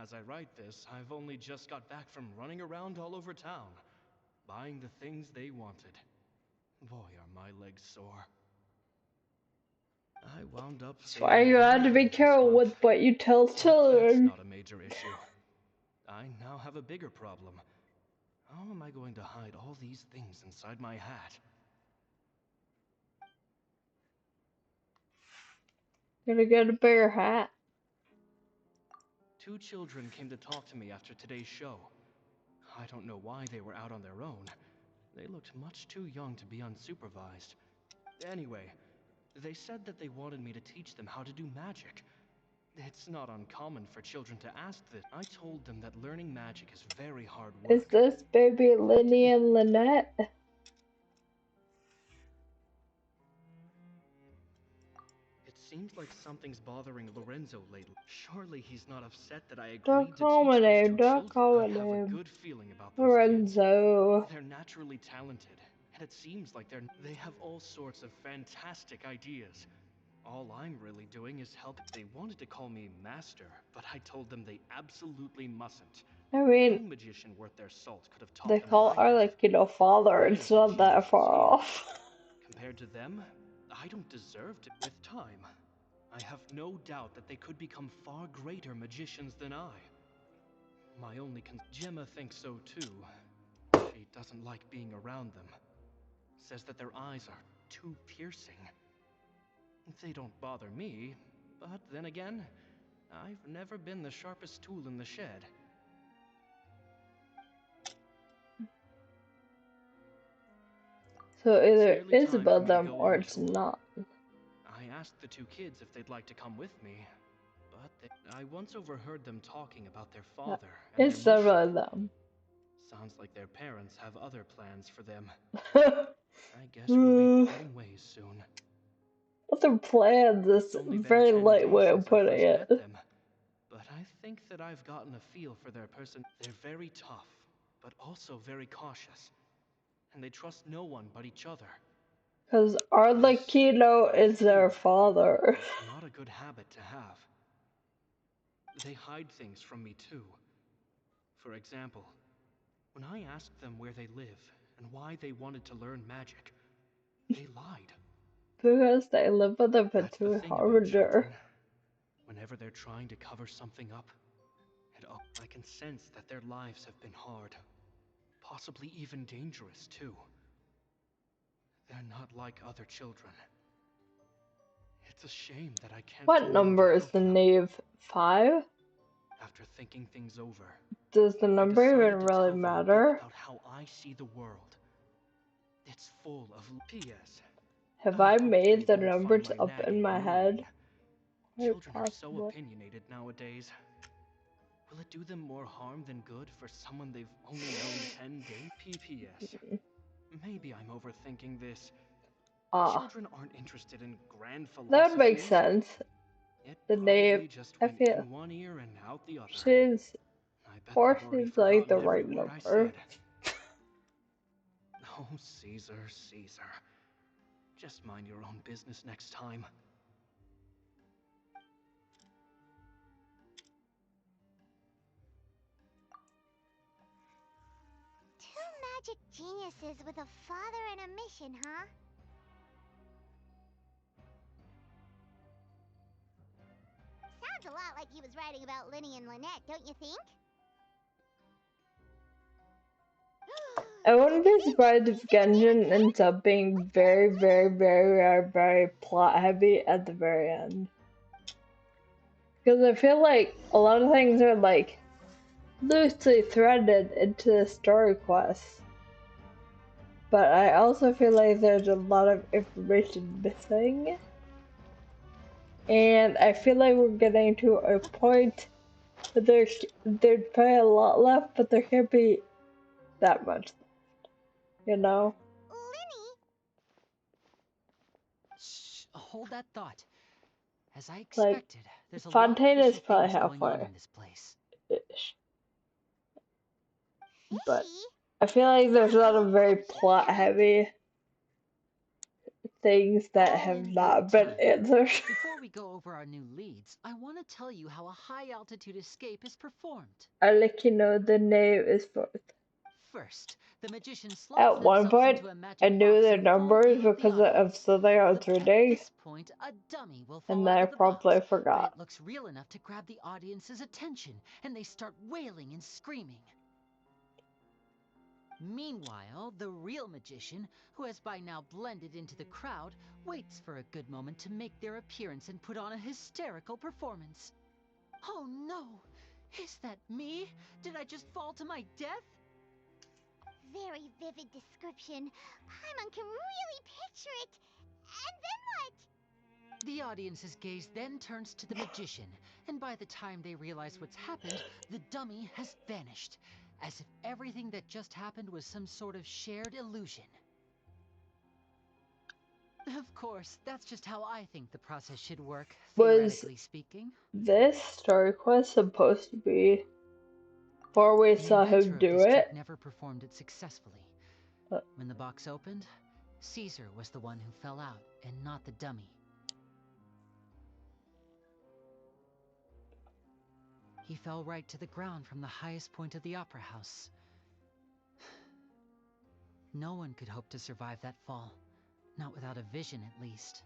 As I write this, I've only just got back from running around all over town, buying the things they wanted. Boy, are my legs sore. I wound up That's why saving you have every to be penny this careful month. with what you tell But that's children. not a major issue. I now have a bigger problem. How am I going to hide all these things inside my hat? Gotta get a bigger hat. 2 children came to talk to me after today's show. I don't know why they were out on their own. They looked much too young to be unsupervised. Anyway, they said that they wanted me to teach them how to do magic. It's not uncommon for children to ask this. I told them that learning magic is very hard Is work. this baby Lyney and Lynette? It seems like something's bothering Lorenzo lately. Surely he's not upset that I Don't agreed to call my teach these name, 2 don't children. call I my have a name. good feeling about those kids. Lorenzo. They're naturally talented, and it seems like they have all sorts of fantastic ideas. All I'm really doing is help. They wanted to call me master, but I told them they absolutely mustn't. I mean, Any magician worth their salt could have they taught them what call I our, have. like, you know, father. I It's am the not that genius far here. off. Compared to them, I don't deserve to. With time, I have no doubt that they could become far greater magicians than I. My only Gemma thinks so too. She doesn't like being around them. Says that their eyes are too piercing. They don't bother me, but then again, I've never been the sharpest tool in the shed. So either Nearly it's time for about me to them go or in it's now. not. I asked the 2 kids if they'd like to come with me, but I once overheard them talking about their Yeah, father and their it's mission. about them. Sounds like their parents have other plans for them. I guess we'll be parting ways soon. Other plans is It's a only been very 10 light days way of since I putting first it. met them, but I think that I've gotten a feel for their person. They're very tough, but also very cautious, and they trust no one but each other. Because Arlecchino I is their fear, father. is not a good habit to have. They hide things from me too. For example, when I asked them where they live and why they wanted to learn magic, they lied. Because they live with a That's the Pitsui thing about Harbinger. children. Whenever they're trying to cover something up, I can sense that their lives have been hard. Possibly even dangerous, too. They're not like other children. It's a shame that I can't do What more to number is help the them. knave? 5? After thinking things over, Does the I number decided even to really tell them a bit matter? about how I see the world. It's full of P.S. Have I I hope they made the won't find numbers my up in nagging my head? annoying. Quite Children are so possible. opinionated nowadays. Will it do them more harm than good for someone they've only known 10 days? P.P.S. Maybe I'm overthinking this. Ah, Children aren't interested in grand that makes philosophies. sense. It The knave, probably just I went feel in one ear and out the other. she's I bet 4 they've already seems like forgotten the every right word I number. said. Oh, Caesar, Caesar. Just mind your own business next time. Two magic geniuses with a father and a mission, huh? Sounds a lot like he was writing about Lyney and Lynette, don't you think? I wouldn't be See? surprised He if did it Genjin again! ends up being very, very, very, very, very plot heavy at the very end. Because I feel like a lot of things are like loosely threaded into the story quest. But I also feel like there's a lot of information missing. And I feel like we're getting to a point where there's probably a lot left, but there can't be that much left. You know? Lyney, Shh, hold that thought. As I Like, expected, there's a lot of Fontaine is fishy probably things going on halfway in this place. ish. But fishy? I feel like there's a lot Mommy, of what very have you plot found? heavy things that All have in not good been time. answered. Before we go over our new leads, I want to tell you how a high-altitude escape is performed. I let you know the name is Fourth. First, the magician slots At one themselves point, into a I magic knew box their in full numbers view of the because of audience. something I was At reading, this point, a dummy will and fall then out I of the promptly box, but forgot. it looks real enough to grab the audience's attention, and they start wailing and screaming. Meanwhile, the real magician, who has by now blended into the crowd, waits for a good moment to make their appearance and put on a hysterical performance. Oh no! Is that me? Did I just fall to my death? Very vivid description. Paimon can really picture it. And then what? The audience's gaze then turns to the magician, and by the time they realize what's happened, the dummy has vanished, as if everything that just happened was some sort of shared illusion. Of course, that's just how I think the process should work, Was theoretically speaking. this story quest supposed to be before we The saw inventor him of do this it? trick never performed it successfully. Uh, When the box opened, Caesar was the one who fell out, and not the dummy. He fell right to the ground from the highest point of the opera house. No one could hope to survive that fall. Not without a vision, at least.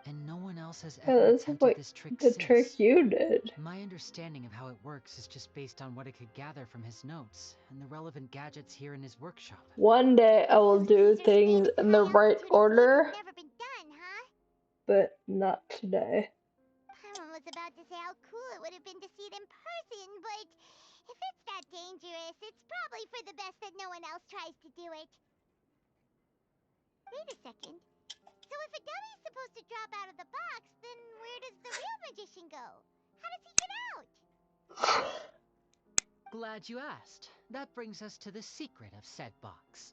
And no one else has yeah, ever this is attempted like this trick the trick since. you did. My understanding of how it works is just based on what I could gather from his notes and the relevant gadgets here in his workshop. One day I will So do Caesar's things famous in the right high-altitude escape order, has never been done, huh? but not today. Paimon was about to say how cool it would have been to see it in person, but if it's that dangerous, it's probably for the best that no one else tries to do it. Wait a second. So if a dummy's supposed to drop out of the box, then where does the real magician go? How does he get out? Glad you asked. That brings us to the secret of said box.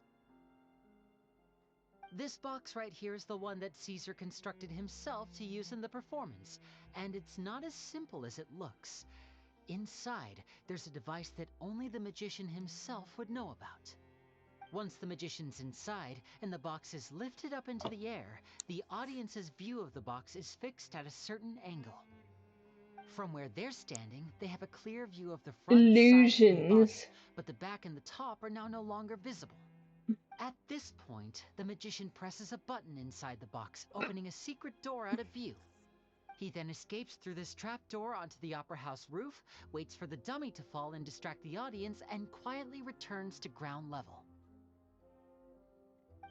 This box right here is the one that Caesar constructed himself to use in the performance, and it's not as simple as it looks. Inside, there's a device that only the magician himself would know about. Once the magician's inside and the box is lifted up into the air, the audience's view of the box is fixed at a certain angle. From where they're standing, they have a clear view of the front, sides, and bottom, Illusions. but the back and the top are now no longer visible. At this point, the magician presses a button inside the box, opening a secret door out of view. He then escapes through this trap door onto the opera house roof, waits for the dummy to fall and distract the audience, and quietly returns to ground level.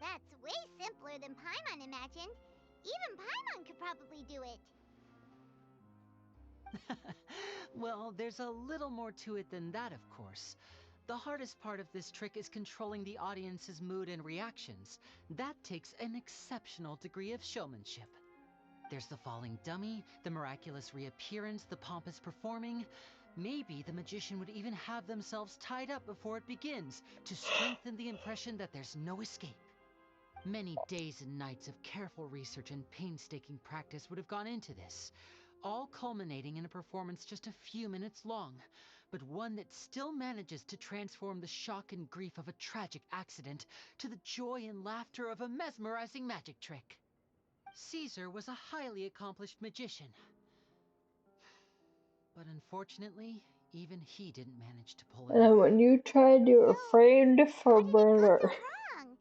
That's way simpler than Paimon imagined. Even Paimon could probably do it. Well, there's a little more to it than that, of course. The hardest part of this trick is controlling the audience's mood and reactions. That takes an exceptional degree of showmanship. There's the falling dummy, the miraculous reappearance, the pompous performing. Maybe the magician would even have themselves tied up before it begins to strengthen the impression that there's no escape. Many days and nights of careful research and painstaking practice would have gone into this, all culminating in a performance just a few minutes long, but one that still manages to transform the shock and grief of a tragic accident to the joy and laughter of a mesmerizing magic trick. Caesar was a highly accomplished magician, but unfortunately, even he didn't manage to pull it And off. when you tried, you were So, framed for how did it go murder. so wrong?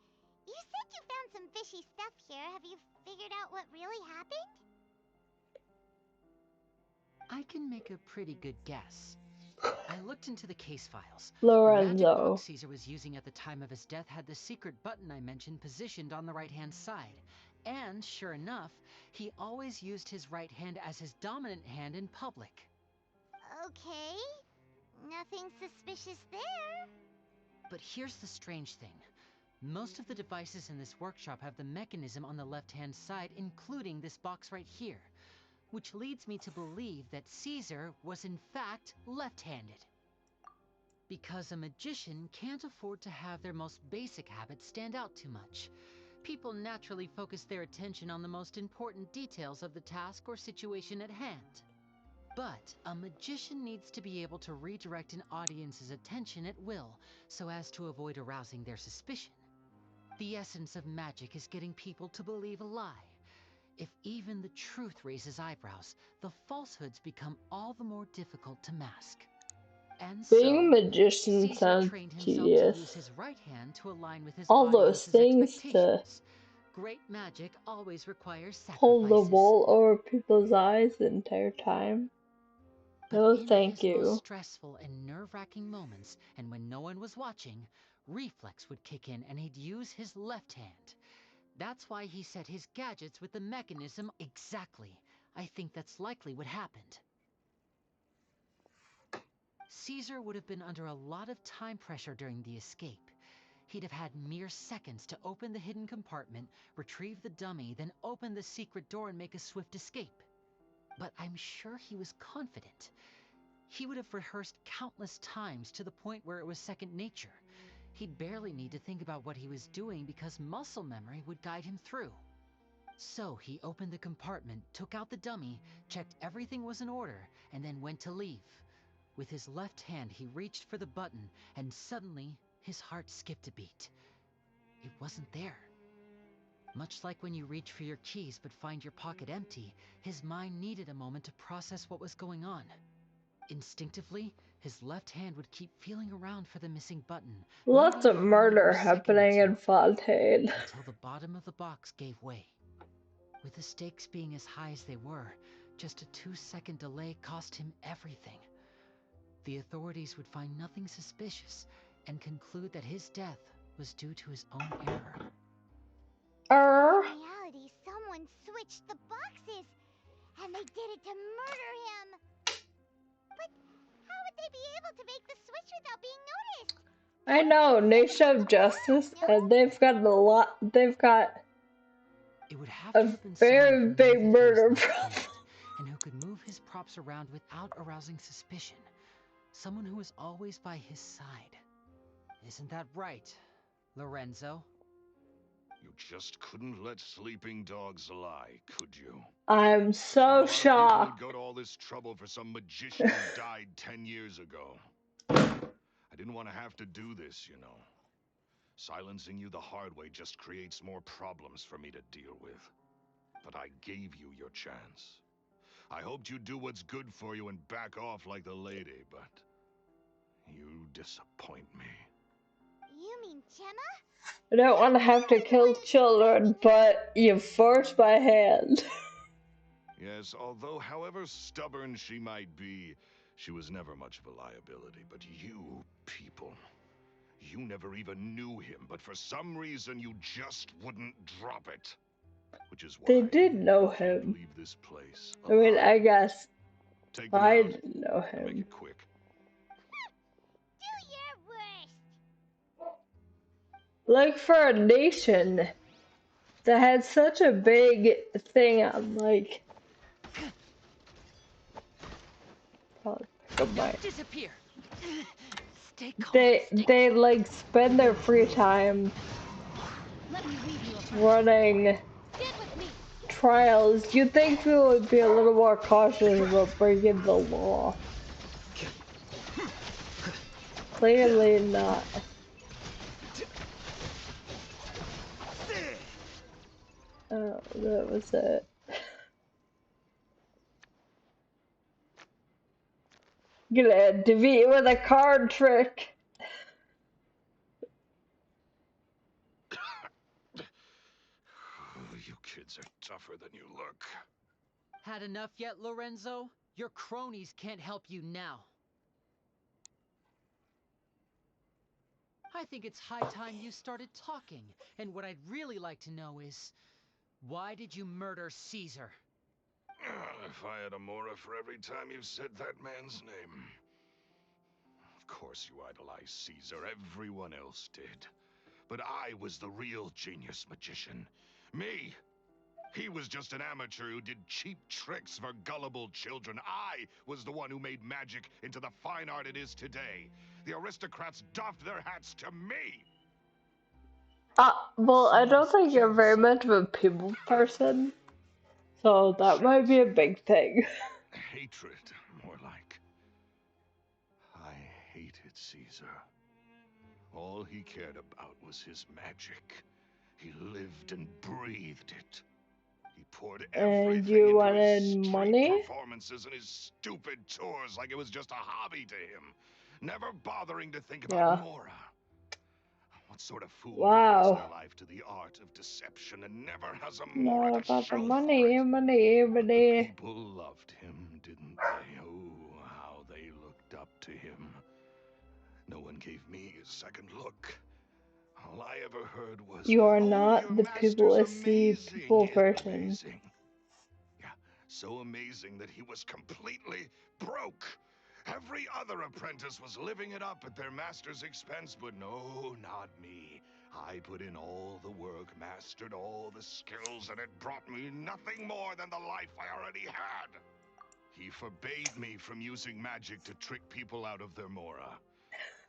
You said you found some fishy stuff here. Have you figured out what really happened? I can make a pretty good guess. I looked into the case files. The magic box Lorenzo. Caesar was using at the time of his death had the secret button I mentioned positioned on the right-hand side. And sure enough, he always used his right hand as his dominant hand in public. Okay. Nothing suspicious there. But here's the strange thing. Most of the devices in this workshop have the mechanism on the left-hand side, including this box right here, which leads me to believe that Caesar was in fact left-handed. Because a magician can't afford to have their most basic habits stand out too much. People naturally focus their attention on the most important details of the task or situation at hand. But a magician needs to be able to redirect an audience's attention at will, so as to avoid arousing their suspicion. The essence of magic is getting people to believe a lie. If even the truth raises eyebrows, the falsehoods become all the more difficult to mask. And Being a so, magician Caesar sounds trained himself to tedious. use his right hand to align with his All those audience's things to expectations. Great magic always requires hold the sacrifices. wool over people's eyes the entire time. But No, in thank his most you. stressful and nerve-wracking moments, and when no one was watching, reflex would kick in and he'd use his left hand. That's why he set his gadgets with the mechanism exactly. I think that's likely what happened. Caesar would have been under a lot of time pressure during the escape. He'd have had mere seconds to open the hidden compartment, retrieve the dummy, then open the secret door and make a swift escape. But I'm sure he was confident. He would have rehearsed countless times to the point where it was second nature. He'd barely need to think about what he was doing because muscle memory would guide him through. So he opened the compartment, took out the dummy, checked everything was in order, and then went to leave. With his left hand, he reached for the button, and suddenly, his heart skipped a beat. It wasn't there. Much like when you reach for your keys but find your pocket empty, his mind needed a moment to process what was going on. Instinctively, his left hand would keep feeling around for the missing button, Lots maybe of for another murder second or happening in two, Fontaine. until the bottom of the box gave way. With the stakes being as high as they were, just a 2-second delay cost him everything. The authorities would find nothing suspicious and conclude that his death was due to his own error. In reality, someone switched the boxes, and they did it to murder him. But how would they be able to make the switch without being noticed? I know, Nation of Justice, and they've got It would have to a have been someone very who knew big that he was murder left-handed, problem. and who could move his props around without arousing suspicion. Someone who was always by his side. Isn't that right, Lorenzo? You just couldn't let sleeping dogs lie, could you? I'm so Not a lot of people would shocked. go to all this trouble for some magician who died 10 years ago. I didn't want to have to do this, you know. Silencing you the hard way just creates more problems for me to deal with. But I gave you your chance. I hoped you'd do what's good for you and back off like the lady, but you disappoint me. You mean Gemma? I don't want to have to kill children, but you forced my hand. Yes, although however stubborn she might be, she was never much of a liability. But you people, you never even knew him, but for some reason you just wouldn't drop it. Which is They why did know you can't him. leave this place I mean, I alive. guess Take them I out didn't know and make him. it quick. Do your worst. Like for a nation that had such a big thing on, like, probably pick up Now my. disappear. Stay calm. They like spend their free time Let me lead you apart. running Stand with me. trials. You'd think people would be a little more cautious about breaking the law. Clearly not. Oh, that was it. Gonna defeat you with a card trick. You kids are tougher than you look. Had enough yet, Lorenzo? Your cronies can't help you now. I think it's high time you started talking, and what I'd really like to know is, Why did you murder Caesar? If I had a Mora for every time you said that man's name. Of course you idolize Caesar, everyone else did. But I was the real genius magician. Me! He was just an amateur who did cheap tricks for gullible children. I was the one who made magic into the fine art it is today. The aristocrats doffed their hats to me! Well, I don't think you're very much of a people person, so that might be a big thing. Hatred, more like. I hated Caesar. All he cared about was his magic. He lived and breathed it. He poured And everything you into his wanted street money? performances and his stupid tours like it was just a hobby to him, never bothering to think about Yeah. Mora. What sort of fool devotes Wow. their life to the art of deception and never has a Mora Not to about the show for money, it? money, But the money. people loved him, didn't they? Oh, how they looked up to him. No one gave me a second look. All I ever heard was, You are "Oh, not your the people master's see people amazing, person. amazing." Yeah, so amazing that he was completely broke. Every other apprentice was living it up at their master's expense, but no, not me. I put in all the work, mastered all the skills, and it brought me nothing more than the life I already had. He forbade me from using magic to trick people out of their Mora.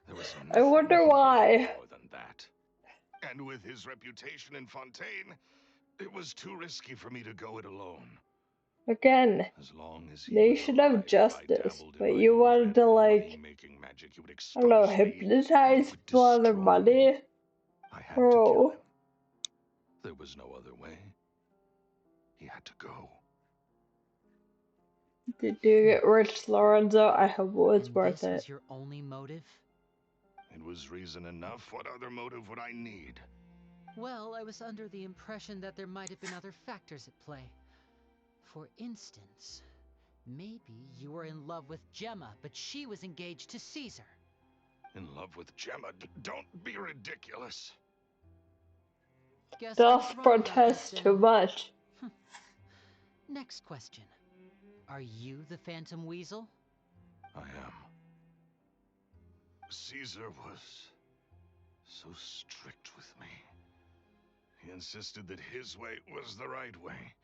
There was I nothing wonder he hated why. more than that. And with his reputation in Fontaine, it was too risky for me to go it alone. Again, As long as he they was should have alive, if I justice, dabbled in but my you own wanted to, brand of like, money-making magic, he would I don't know, expose me, and he hypnotize would people out of their destroy me. money? I had to kill Bro. him. There was no other way. He had to go. Did you get rich, Lorenzo? I hope it was And worth this it. was your only motive? It was reason enough. What other motive would I need? Well, I was under the impression that there might have been other factors at play. For instance, maybe you were in love with Gemma, but she was engaged to Caesar. In love with Gemma? Don't be ridiculous. Guess I was Just wrong about that protest too then. much. Next question. Are you the Phantom Weasel? I am. Caesar was so strict with me. He insisted that his way was the right way,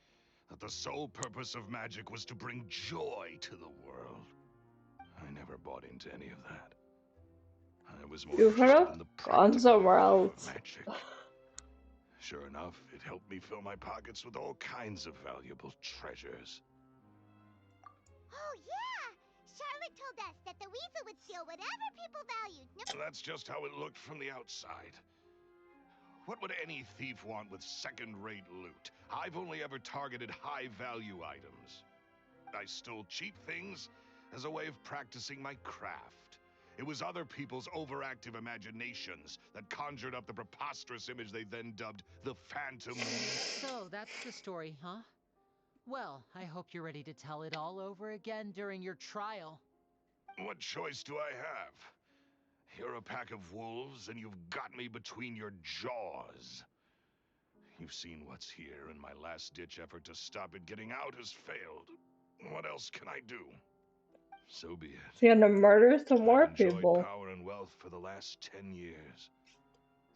that the sole purpose of magic was to bring joy to the world. I never bought into any of that. I was more You could interested have in the gone practical somewhere value of else. magic. Sure enough, it helped me fill my pockets with all kinds of valuable treasures. Oh, yeah! Charlotte told us that the weasel would steal whatever people valued. That's just how it looked from the outside. What would any thief want with second-rate loot? I've only ever targeted high-value items. I stole cheap things as a way of practicing my craft. It was other people's overactive imaginations that conjured up the preposterous image they then dubbed the Phantom Weasel. So, that's the story, huh? Well, I hope you're ready to tell it all over again during your trial. What choice do I have? You're a pack of wolves, and you've got me between your jaws. You've seen what's here, and my last-ditch effort to stop it getting out has failed. What else can I do? So be it. He's gonna murder some more I've enjoyed people. power and wealth for the last 10 years,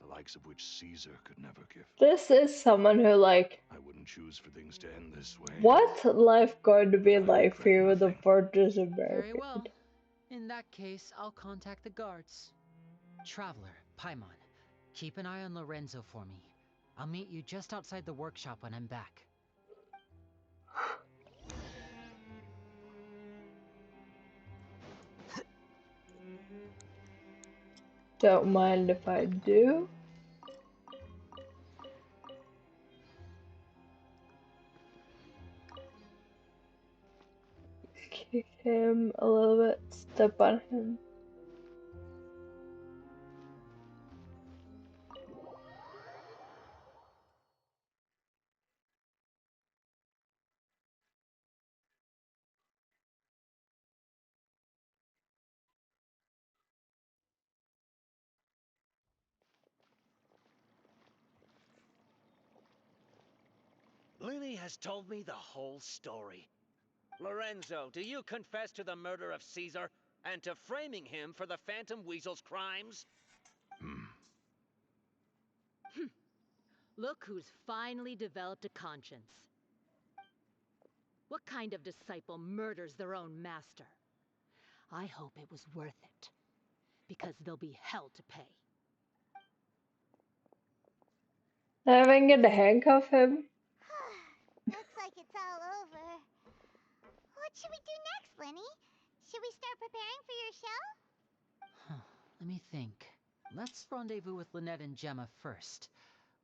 the likes of which Caesar could never give. This is someone who, like, I wouldn't choose for things to end this way. what's life going to be like for you with a virgin Very American? well. In that case, I'll contact the guards. Traveler, Paimon, keep an eye on Lorenzo for me. I'll meet you just outside the workshop when I'm back. Don't mind if I do. Kick him a little bit, step on him. has told me the whole story. Lorenzo, do you confess to the murder of Caesar and to framing him for the Phantom Weasel's crimes? Look who's finally developed a conscience. What kind of disciple murders their own master? I hope it was worth it, because there'll be hell to pay. Am I gonna handcuff him? Looks like it's all over. What should we do next, Lyney? Should we start preparing for your show? Let me think. Let's rendezvous with Lynette and Gemma first.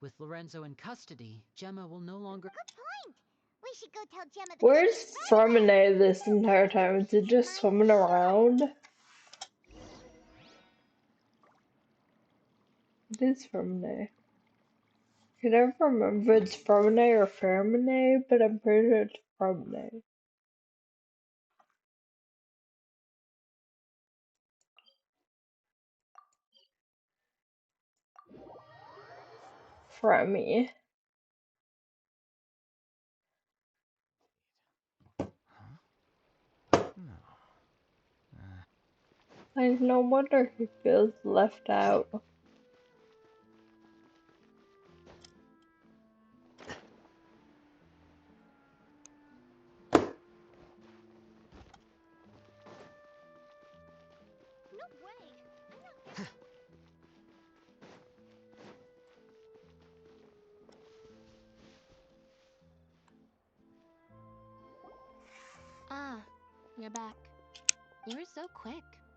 With Lorenzo in custody, Gemma will no longer... Good point. We should go tell Gemma the Where's truth right Fromine this entire time? Is it just swimming around? It is Fromine. I can never remember if it's Fromine or Fermine, but I'm pretty sure it's Fromine. Fromine. No wonder he feels left out. No way. I'm not... Ah, you're back. You were so quick.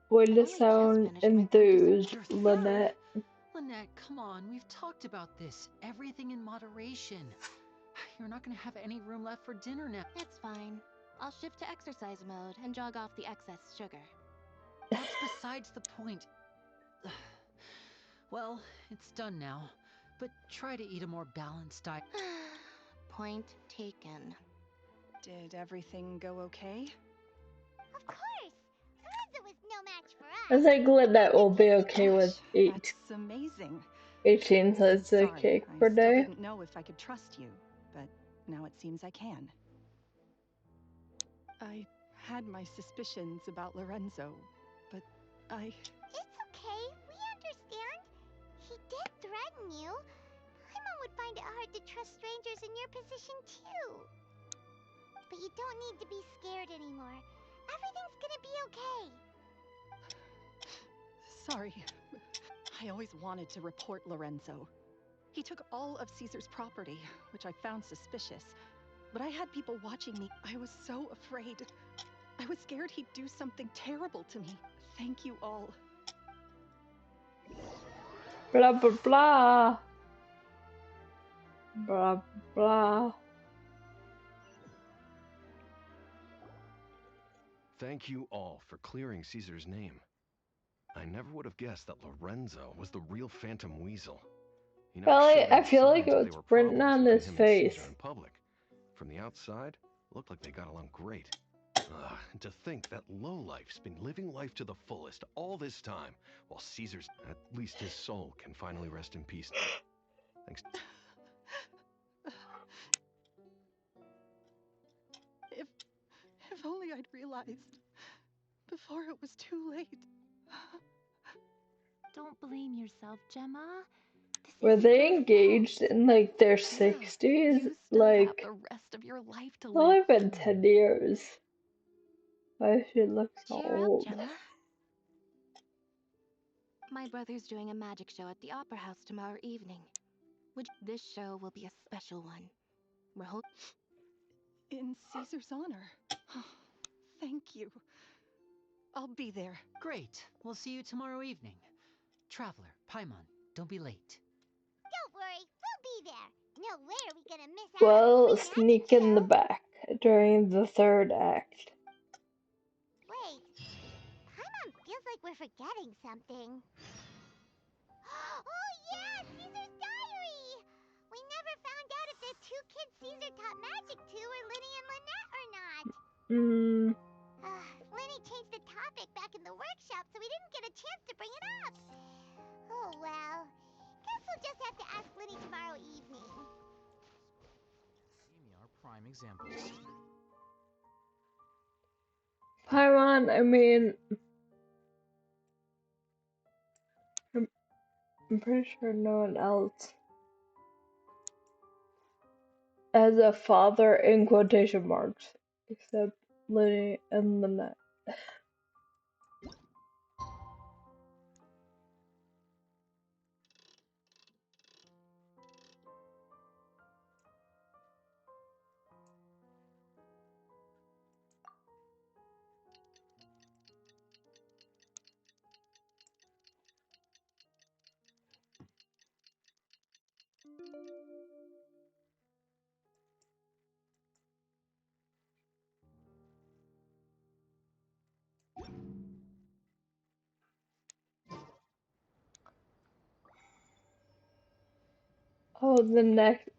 Way I've to only just sound finished my third enthused, dessert. Lynette. Lynette, come on, we've talked about this. Everything in moderation. You're not gonna have any room left for dinner now. It's fine. I'll shift to exercise mode and jog off the excess sugar. That's besides the point. Well, it's done now. But try to eat a more balanced diet. Point taken. Did everything go okay? Of course. Lorenzo was no match for I us. think Lynette will be okay with That's amazing. 18 slices of Sorry, cake I per still day. didn't know if I could trust you, but now it seems I can. I had my suspicions about Lorenzo, but I... It's okay. We understand. He did threaten you. Paimon would find it hard to trust strangers in your position, too. But you don't need to be scared anymore. Everything's gonna be okay. Sorry. I always wanted to report Lorenzo. He took all of Caesar's property, which I found suspicious. But I had people watching me. I was so afraid. I was scared he'd do something terrible to me. Thank you all. Blah blah blah. Blah blah. Thank you all for clearing Caesar's name. I never would have guessed that Lorenzo was the real Phantom Weasel. He never Well, showed I any feel like signs it that was they were written problems on between his him and face. Caesar in public. From the outside, it looked like they got along great. And to think that lowlife's been living life to the fullest all this time, while Caesar's... At least his soul can finally rest in peace. Thanks. If only I'd realized before it was too late. Don't blame yourself, Gemma. Were they engaged in like their 60s? You still have Like, the rest of your life to it's only live. been 10 years. Why she looks so Cheer up, old? Gemma. My brother's doing a magic show at the Opera House tomorrow evening. This show will be a special one. We're hoping... In Caesar's honor. Thank you. I'll be there. Great. We'll see you tomorrow evening. Traveler, Paimon, don't be late. Don't worry, we'll be there. No way are we gonna miss out Well, on the free sneak magic in the show. back during the third act. Wait, Paimon feels like we're forgetting something. Oh yeah, Caesar's diary! We never found out if the two kids Caesar taught magic to were Lyney and Lynette or not. Lyney changed the topic back in the workshop, so we didn't get a chance to bring it up. Oh well. Guess we'll just have to ask Lyney tomorrow evening. examples. Paimon, I mean, I'm pretty sure no one else has a father in quotation marks except Lyney and Lynette. Oh, the next.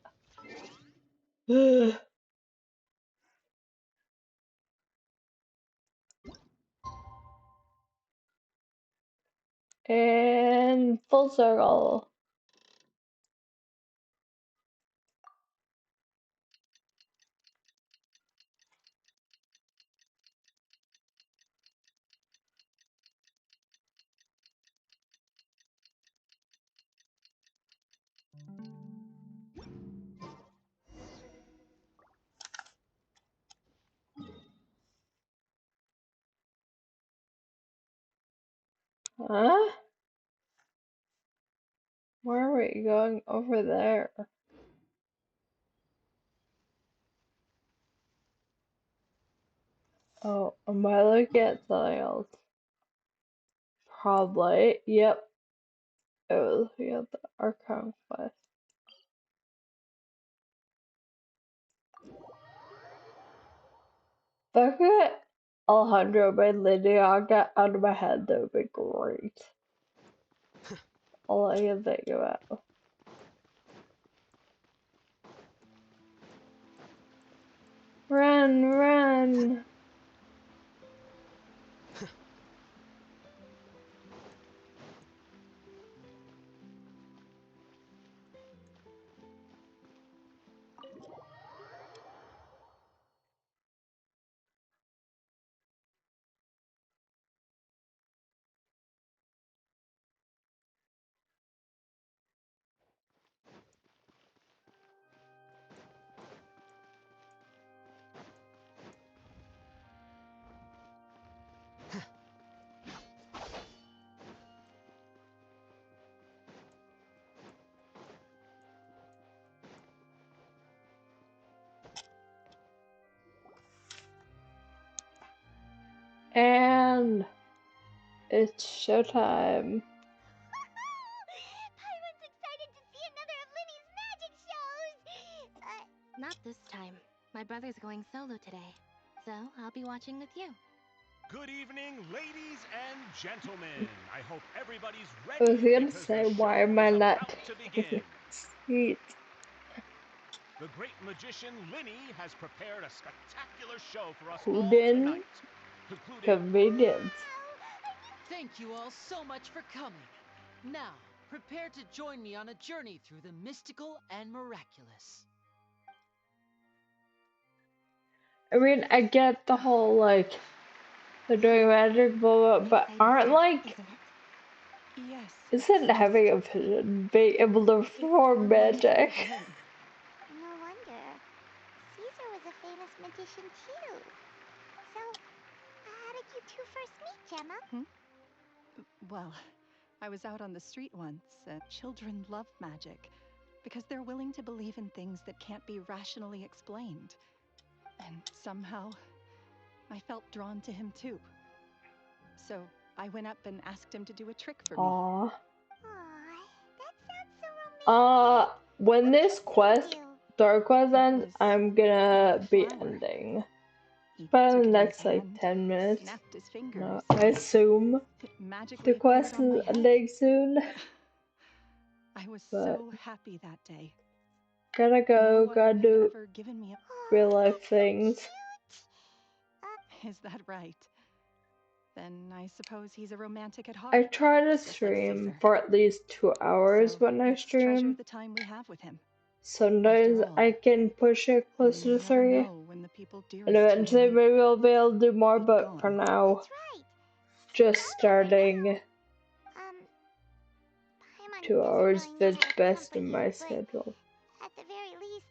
And full circle. Huh? Where are we going over there? Oh, am I looking at something else? Probably. Yep. It was looking at the Archon quest. If I could get Alejandro by Lydia get out of my head, that would be great. All I can think about. Run, run! And it's showtime. Paimon's excited to see another of Lyney's magic shows! Not this time. My brother's going solo today, so I'll be watching with you. Good evening, ladies and gentlemen. I hope everybody's I was ready gonna because say, the why show am I is not about to taking begin. seat? The great magician Lyney has prepared a spectacular show for us Who all didn't? tonight, including Convenience. Thank you all so much for coming. Now, prepare to join me on a journey through the mystical and miraculous. I mean, I get the whole, like, they're doing magic, blah, blah, but aren't, like, Yes. isn't having a vision being able to perform magic? No wonder. Caesar was a famous magician too. So, how did you two first meet, Gemma? Well, I was out on the street once, and children love magic because they're willing to believe in things that can't be rationally explained. And somehow, I felt drawn to him too. So I went up and asked him to do a trick for me. Aww. That sounds so romantic. When this quest, third quest ends, I'm gonna be ending. But in the next, like, 10 minutes. No, I assume the quest is ending soon. I was But so happy that day. gotta go, gotta do real life things. Is that right? Then I suppose he's a romantic at heart. I try to just like stream Caesar. for at least 2 hours So when I let's treasure stream. the time we have with him. Sometimes After all, I can push it you closer to never 3. know when the people And dearest to eventually you maybe I'll be able to do more, be but gone. for now, That's right. just starting Paimon 2 doesn't hours really know fits how to best comfort in you, my but schedule. at the very least,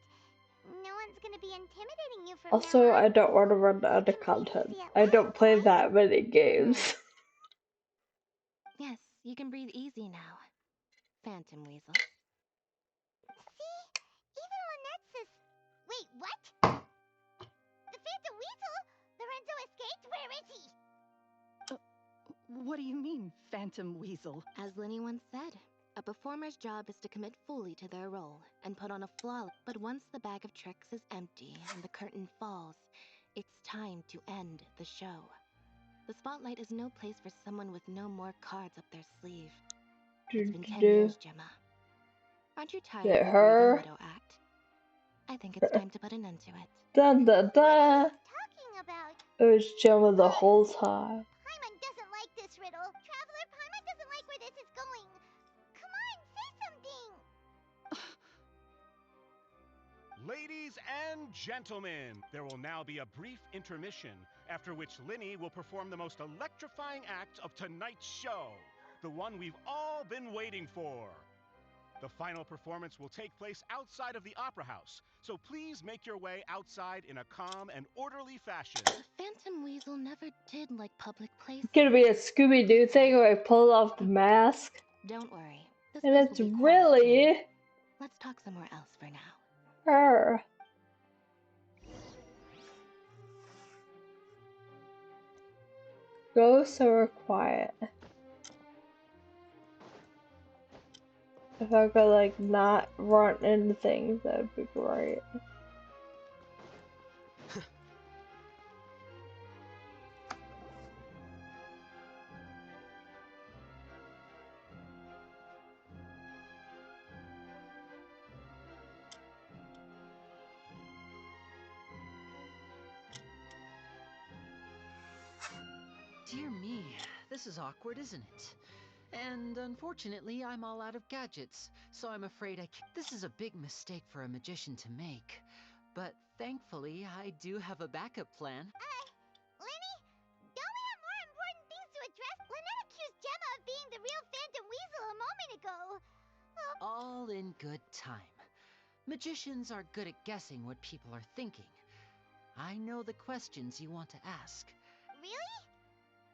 no one's gonna be intimidating you from Also, now on. I don't want to run out of content. I don't play that many games. Right. Yes, you can breathe easy now, Phantom Weasel. See? Even Lynette says... Wait, what? The Phantom Weasel? Lorenzo escaped? Where is he? What do you mean, Phantom Weasel? As Lyney once said, a performer's job is to commit fully to their role and put on a flawless. But once the bag of tricks is empty and the curtain falls, it's time to end the show. The spotlight is no place for someone with no more cards up their sleeve. It's been 10 years, Gemma. Aren't you tired Is it of the grieving her? widow act? I think it's time to put an end to it. Dun dun dun! Talking about... It was Gemma the whole time. Paimon doesn't like this riddle. Traveler, Paimon doesn't like where this is going. Come on, say something. Ladies and gentlemen, there will now be a brief intermission, after which Lyney will perform the most electrifying act of tonight's show, the one we've all been waiting for. The final performance will take place outside of the Opera House, so please make your way outside in a calm and orderly fashion. The Phantom Weasel never did like public places. It's gonna be a Scooby-Doo thing where I pull off the mask. Don't worry. This And place it's will be quiet really soon. Let's talk somewhere else for now. her. Go somewhere quiet. If I could like not run into things, that'd be great. Dear me, this is awkward, isn't it? And unfortunately, I'm all out of gadgets, so I'm afraid I can't. This is a big mistake for a magician to make. But thankfully, I do have a backup plan. Lyney, don't we have more important things to address? Lynette accused Gemma of being the real Phantom Weasel a moment ago. All in good time. Magicians are good at guessing what people are thinking. I know the questions you want to ask. Really?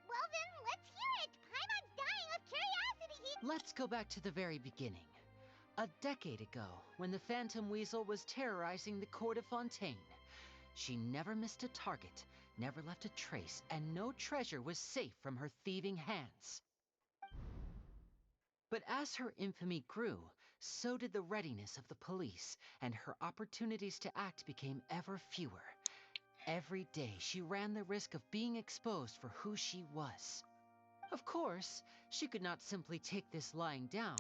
Well then, let's hear it. Paimon's dying of curiosity. Let's go back to the very beginning. A decade ago, when the Phantom Weasel was terrorizing the court of Fontaine. She never missed a target, never left a trace, and no treasure was safe from her thieving hands. But as her infamy grew, so did the readiness of the police, and her opportunities to act became ever fewer. Every day, she ran the risk of being exposed for who she was. Of course, she could not simply take this lying down,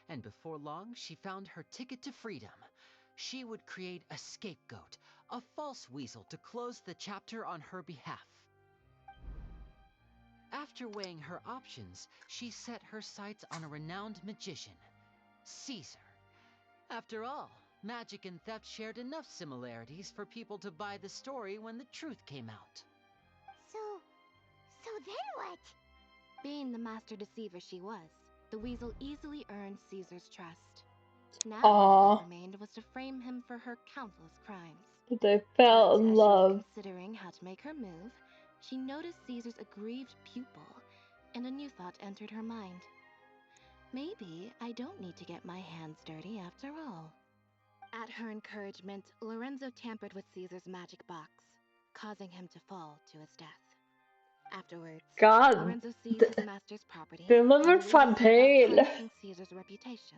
and before long, she found her ticket to freedom. She would create a scapegoat, a false weasel to close the chapter on her behalf. After weighing her options, she set her sights on a renowned magician, Caesar. After all, magic and theft shared enough similarities for people to buy the story when the truth came out. So then what? Being the master deceiver she was, the weasel easily earned Caesar's trust. Now, all that remained was to frame him for her countless crimes. But they fell But in as she love. was considering how to make her move, she noticed Caesar's aggrieved pupil, and a new thought entered her mind. Maybe I don't need to get my hands dirty after all. At her encouragement, Lorenzo tampered with Caesar's magic box, causing him to fall to his death. Afterwards, God, Lorenzo seized his master's property they live and in the weasel set about Fontaine. tarnishing Caesar's reputation.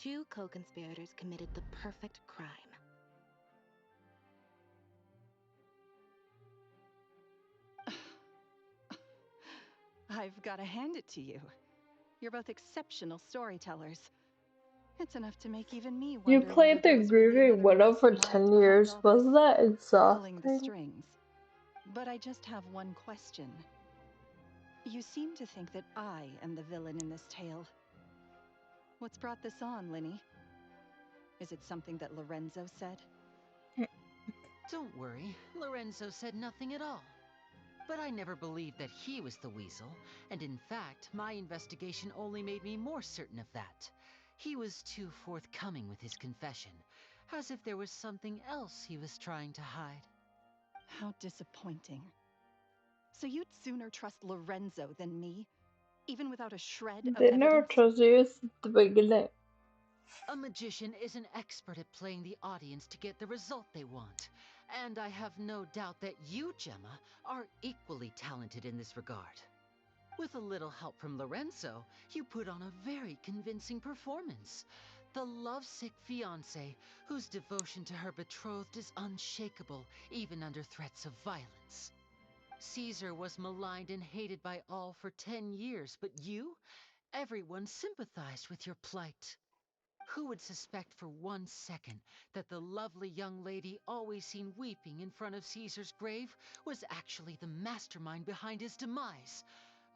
Two co-conspirators committed the perfect crime. I've got to hand it to you. You're both exceptional storytellers. It's enough to make even me wonder You whether played there the was really Grieving another Widow for reason 10 behind years. all Wasn't that pulling the exhausting? strings. But I just have one question. You seem to think that I am the villain in this tale. What's brought this on, Lyney? Is it something that Lorenzo said? Don't worry, Lorenzo said nothing at all. But I never believed that he was the weasel, and in fact, my investigation only made me more certain of that. He was too forthcoming with his confession, as if there was something else he was trying to hide. How disappointing. So you'd sooner trust Lorenzo than me? Even without a shred of They never evidence? trust you at the beginning. A magician is an expert at playing the audience to get the result they want. And I have no doubt that you, Gemma, are equally talented in this regard. With a little help from Lorenzo, you put on a very convincing performance. The lovesick fiancé, whose devotion to her betrothed is unshakable, even under threats of violence. Caesar was maligned and hated by all for 10 years, but you? Everyone sympathized with your plight. Who would suspect for 1 second that the lovely young lady always seen weeping in front of Caesar's grave was actually the mastermind behind his demise?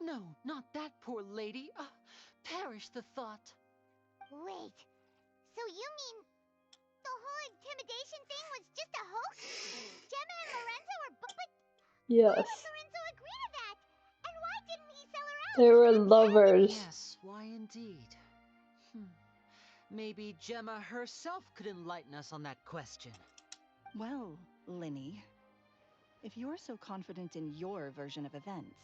No, not that poor lady. Perish the thought. Wait, so you mean the whole intimidation thing was just a hoax? Gemma and Lorenzo were but why Yes. would Lorenzo agree to that? And why didn't he sell her out? They were lovers. Yes, why indeed? Maybe Gemma herself could enlighten us on that question. Well, Lyney, if you're so confident in your version of events,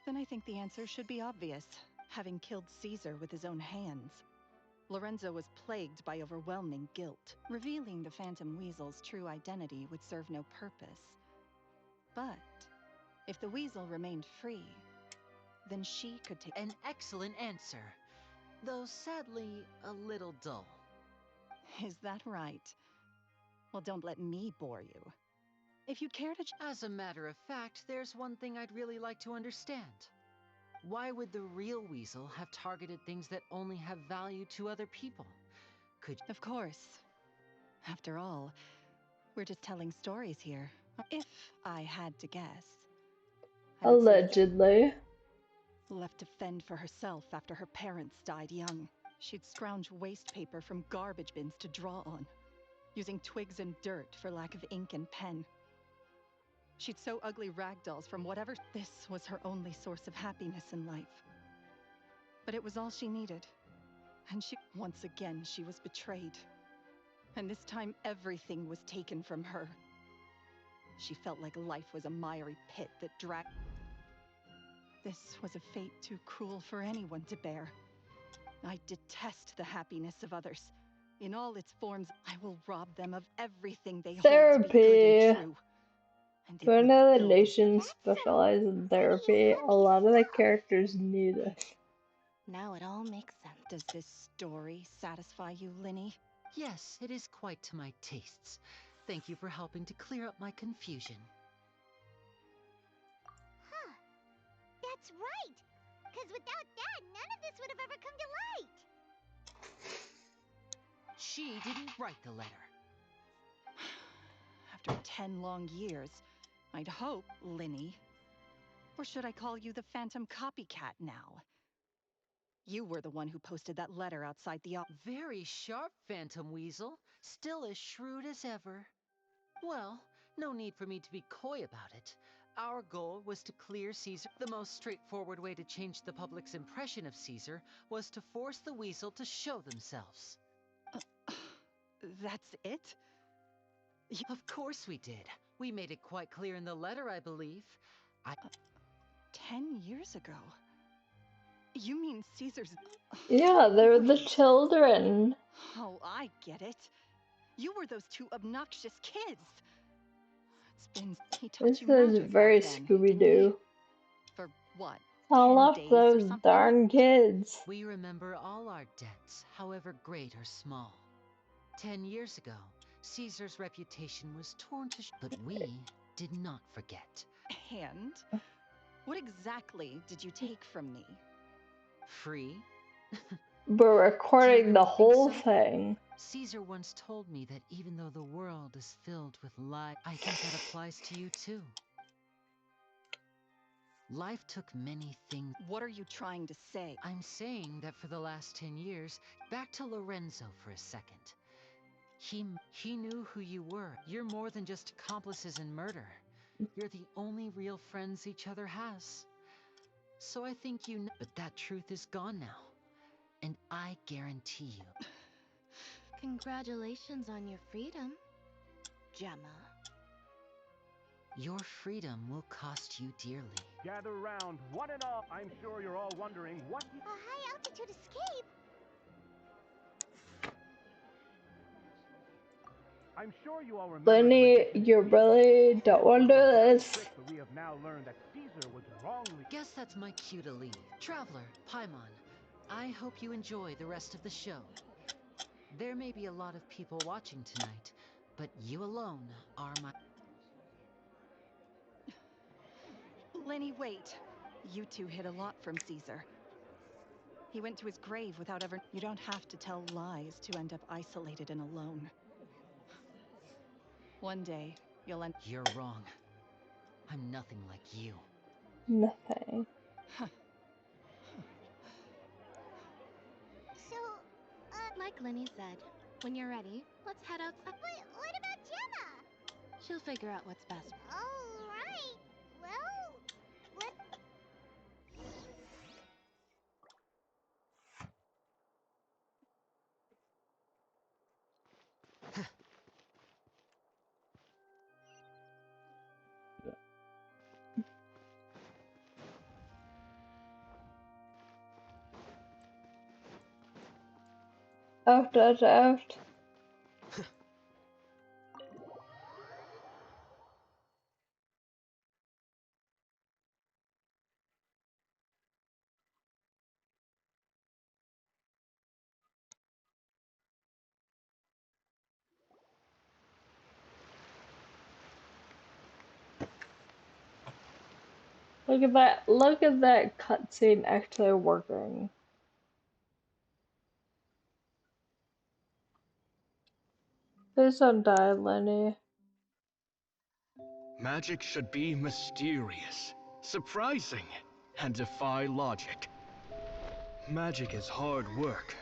then I think the answer should be obvious. Having killed Caesar with his own hands, Lorenzo was plagued by overwhelming guilt. Revealing the Phantom Weasel's true identity would serve no purpose. But if the Weasel remained free, then she could take... An excellent answer, though sadly a little dull. Is that right? Well, don't let me bore you. If you'd care to... As a matter of fact, there's one thing I'd really like to understand. Why would the real weasel have targeted things that only have value to other people? Of course. After all, we're just telling stories here. If I had to guess, I would say Allegedly. left to fend for herself after her parents died young. She'd scrounge waste paper from garbage bins to draw on, using twigs and dirt for lack of ink and pen. She'd sew ugly rag dolls from whatever... This was her only source of happiness in life. But it was all she needed. And once again, she was betrayed. And this time, everything was taken from her. She felt like life was a miry pit that dragged... This was a fate too cruel for anyone to bear. I detest the happiness of others. In all its forms, I will rob them of everything they hold to be good and true. To another nation specialized in therapy, a lot of the characters need it. Now it all makes sense. Does this story satisfy you, Lyney? Yes, it is quite to my tastes. Thank you for helping to clear up my confusion. Huh. That's right. Because without that, none of this would have ever come to light. She didn't write the letter. After 10 long years, I'd hope, Lyney. Or should I call you the Phantom Copycat now? You were the one who posted that letter outside the office. Very sharp, Phantom Weasel. Still as shrewd as ever. Well, no need for me to be coy about it. Our goal was to clear Caesar. The most straightforward way to change the public's impression of Caesar was to force the Weasel to show themselves. That's it? Of course we did. We made it quite clear in the letter, I believe. 10 years ago? You mean Caesar's... Yeah, they're the children. Oh, I get it. You were those two obnoxious kids. It's been... He taught This you magic is very back then, Scooby-Doo. For what? Tell 10 off days those or something? darn kids. We remember all our debts, however great or small. 10 years ago, Caesar's reputation was torn to but we did not forget. And? What exactly did you take from me? Free? We're recording the whole thing. Caesar once told me that even though the world is filled with lies, I think that applies to you too. Life took many things. What are you trying to say? I'm saying that for the last 10 years, back to Lorenzo for a second. He knew who you were. You're more than just accomplices in murder. You're the only real friends each other has. So I think you know, but that truth is gone now. And I guarantee you. Congratulations on your freedom, Gemma. Your freedom will cost you dearly. Gather round, one and all. I'm sure you're all wondering what... A high-altitude escape? I'm sure you all remember... Lyney, you really don't want to do this. But we have now learned that Caesar was wrongly... Guess that's my cue to leave. Traveler, Paimon, I hope you enjoy the rest of the show. There may be a lot of people watching tonight, but you alone are my... Lyney, wait. You two hid a lot from Caesar. He went to his grave without ever... You don't have to tell lies to end up isolated and alone. One day, you'll end... You're wrong. I'm nothing like you. Nothing. So, like Lyney said, when you're ready, let's head outside. But what about Gemma? She'll figure out what's best. All right. Well, let's... Out. Look at that. Look at that cutscene actually working. Please don't die, Lyney. Magic should be mysterious, surprising, and defy logic. Magic is hard work.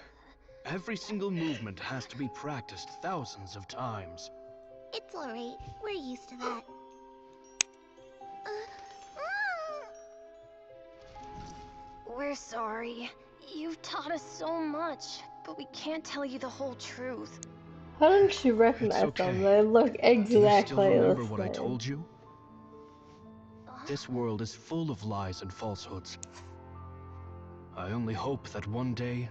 Every single movement has to be practiced thousands of times. It's alright. We're used to that. We're sorry. You've taught us so much, but we can't tell you the whole truth. How didn't she recognize them? They look Do you still exactly remember the what I same. told you? This world is full of lies and falsehoods. I only hope that one day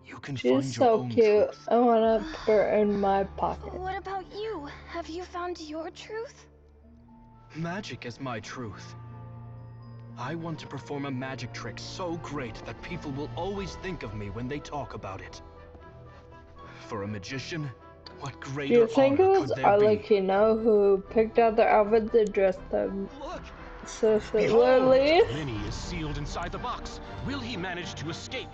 you can find She's your so own cute. truth. I wanna put her in my pocket. What about you? Have you found your truth? Magic is my truth. I want to perform a magic trick so great that people will always think of me when they talk about it. For a magician, what Do greater you think it honor was could there be? Arlecchino who picked out their outfits and dressed them so Behold! similarly? Lyney is sealed inside the box. Will he manage to escape?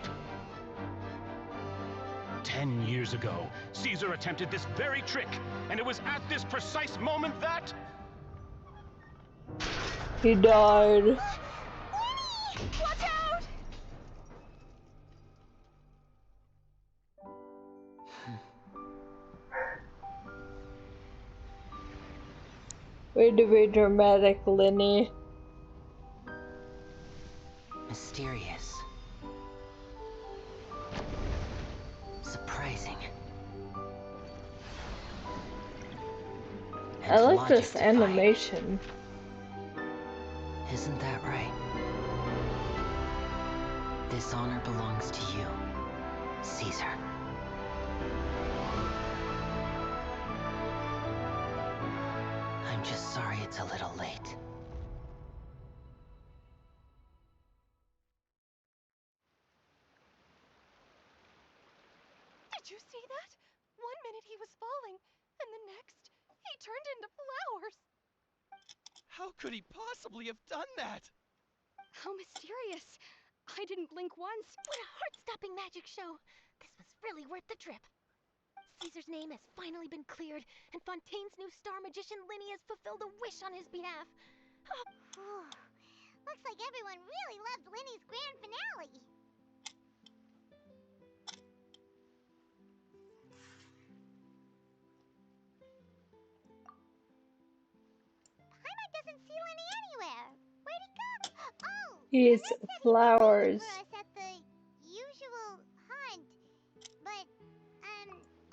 10 years ago, Caesar attempted this very trick, and it was at this precise moment that... He died. Watch out! Way to be dramatic, Lyney. Mysterious. Surprising. I And like this logic-defying. animation. Isn't that right? This honor belongs to you, Caesar. I'm just sorry it's a little late. Did you see that? One minute he was falling, and the next, he turned into flowers. How could he possibly have done that? How mysterious. I didn't blink once. What a heart-stopping magic show. This was really worth the trip. Caesar's name has finally been cleared, and Fontaine's new star magician Lyney has fulfilled a wish on his behalf. Looks like everyone really loved Lyney's grand finale. These flowers. For us at the usual hunt, but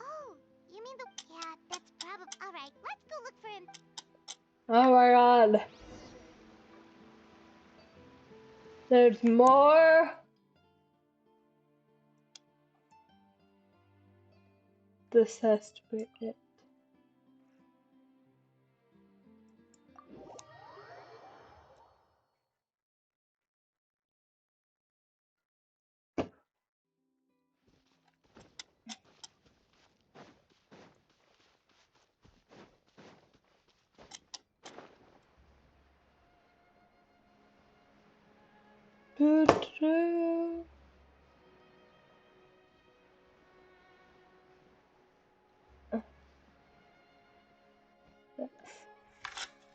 oh, you mean the? Yeah, that's probably all right. Let's go look for him. Oh my god. There's more. This has to be it.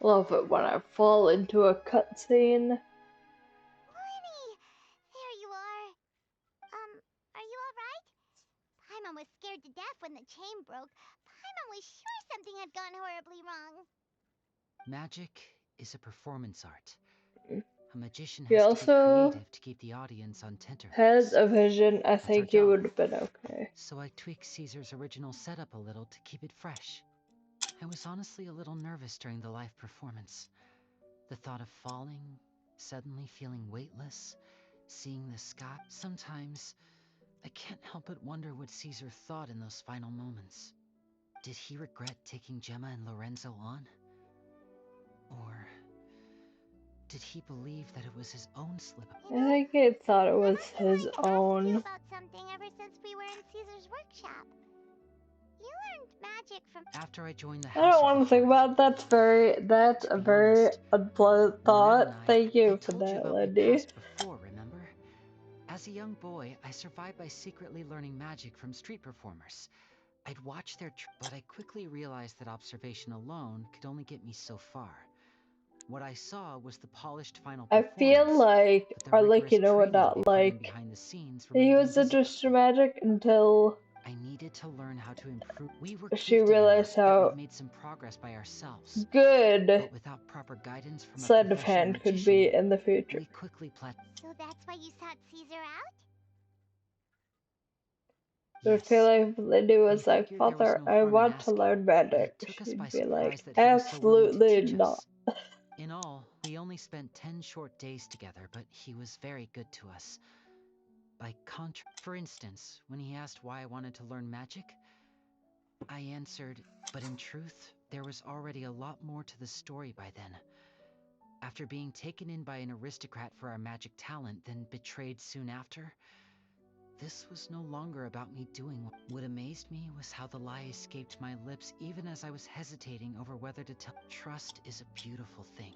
Love it when I fall into a cutscene. Lyney, there you are. Are you all right? Paimon was scared to death when the chain broke. Paimon was sure something had gone horribly wrong. Magic is a performance art. A magician He has to be also creative to keep the audience on has tenterhooks. a vision. I That's our think he job. would have been okay. So I tweaked Caesar's original setup a little to keep it fresh. I was honestly a little nervous during the live performance. The thought of falling, suddenly feeling weightless, seeing the sky. Sometimes I can't help but wonder what Caesar thought in those final moments. Did he regret taking Gemma and Lorenzo on? Or did he believe that it was his own slip-up? I think he thought it was his Asked you own. about something ever since we were in Caesar's workshop. You learned magic from. After I joined the I don't House of want the to think Hearth, that's a be very honest, unpleasant Lynette thought. and I Thank you for told you that, about my Lindy. past before, remember? As a young boy, I survived by secretly learning magic from street performers. I'd watch but I quickly realized that observation alone could only get me so far. What I saw was the polished final I feel performance, like, but the or like, rigorous you know, what training not they put in like, behind the scenes he remained was invisible. introduced to magic until I needed to learn how to improve. We were she gifted enough realized that how we'd made some progress by ourselves. good But without proper guidance from a sleight of professional hand could magician, be in the future. we quickly So that's why you sought Caesar out? But I feel like if Lindy was like, figured there was Father, no I harm in want to asking, learn and magic, it took us by she'd be like, surprise that he was so willing to absolutely teach not. us. In all, we only spent 10 short days together, but he was very good to us. For instance, when he asked why I wanted to learn magic, I answered, but in truth, there was already a lot more to the story by then. After being taken in by an aristocrat for our magic talent, then betrayed soon after, this was no longer about me doing what amazed me was how the lie escaped my lips even as I was hesitating over whether to tell. Trust is a beautiful thing.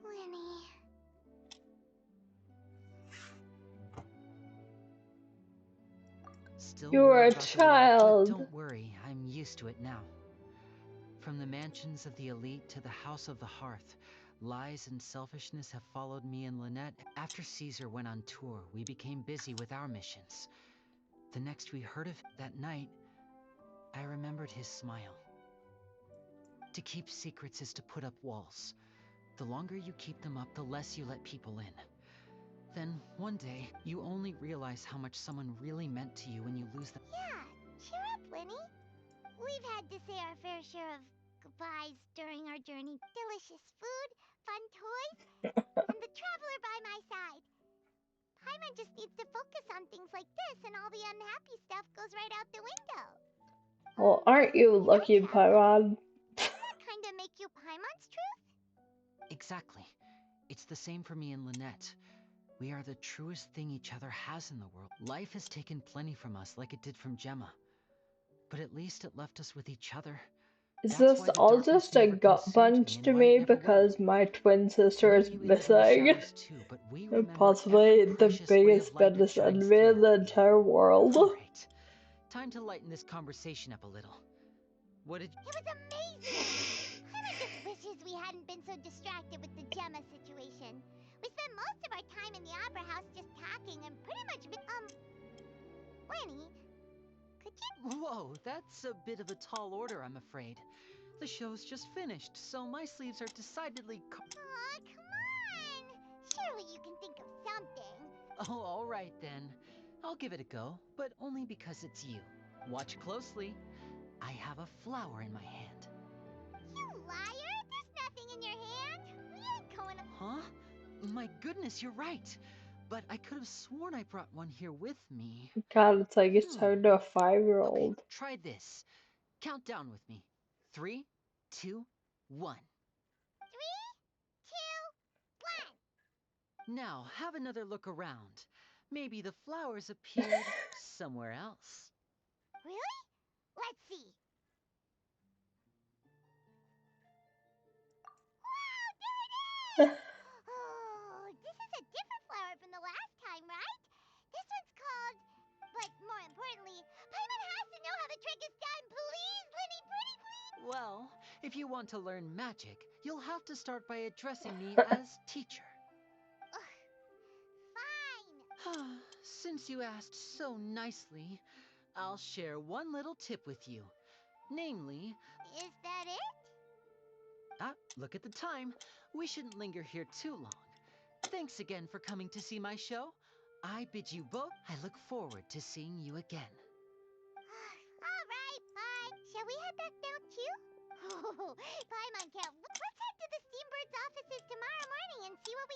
Lyney. Still You were worried a about the way but child. don't worry, I'm used to it now. From the mansions of the elite to the House of the Hearth, lies and selfishness have followed me and Lynette. After Caesar went on tour, we became busy with our missions. The next we heard of that night, I remembered his smile. To keep secrets is to put up walls. The longer you keep them up, the less you let people in. Then, one day, you only realize how much someone really meant to you when you lose them. Yeah, cheer up, Lyney. We've had to say our fair share of goodbyes during our journey. Delicious food, fun toys, and the traveler by my side. Paimon just needs to focus on things like this, and all the unhappy stuff goes right out the window. Well, aren't you lucky, Paimon? Doesn't that kind of make you Paimon's truth? Exactly. It's the same for me and Lynette. We are the truest thing each other has in the world. Life has taken plenty from us, like it did from Gemma. But at least it left us with each other. Is That's this why the all darkness just a never gut consumed me punch and to why it me never will. because my twin sister is Maybe we live in the missing? shadows too, but we And remember possibly every the precious ray biggest, of light that baddest shines enemy in through. the entire world. All right, time to lighten this conversation up a little. What did? It was amazing! Paimon just wishes we hadn't been so distracted with the Gemma situation. We spent most of our time in the opera house just talking and pretty much Lyney, could you? Whoa, that's a bit of a tall order, I'm afraid. The show's just finished, so my sleeves are decidedly. Aw, come on! Surely you can think of something. Oh, all right then. I'll give it a go, but only because it's you. Watch closely. I have a flower in my hand. You liar! There's nothing in your hand. We ain't going to... Huh? My goodness, you're right. But I could have sworn I brought one here with me. God, it's like it's talking to a 5-year-old. Okay, try this. Count down with me. 3, 2, 1. 3, 2, 1. Now, have another look around. Maybe the flowers appeared somewhere else. Really? Let's see. Wow, there it is! Oh, this is a different flower from the last time, right? This one's called... But more importantly, Paimon has to know how the trick is done. Please, Lyney, pretty please. Well, if you want to learn magic, you'll have to start by addressing me as teacher. Fine. Since you asked so nicely, I'll share one little tip with you. Namely... Is that it? Look at the time. We shouldn't linger here too long. Thanks again for coming to see my show. I bid you both. I look forward to seeing you again. All right, bye. Shall we head back now, too? Paimon can't... Let's head to the Steambird's offices tomorrow morning and see what we...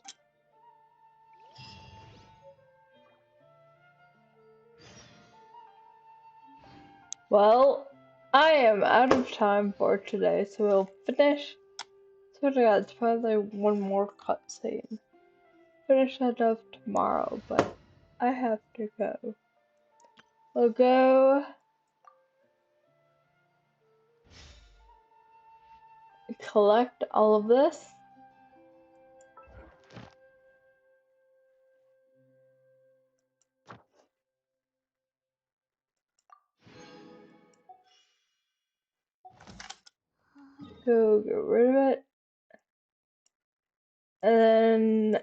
Well, I am out of time for today, so we'll finish. So I got it's probably one more cutscene. Finish that up tomorrow, but I have to go. We'll go collect all of this. Go get rid of it. And then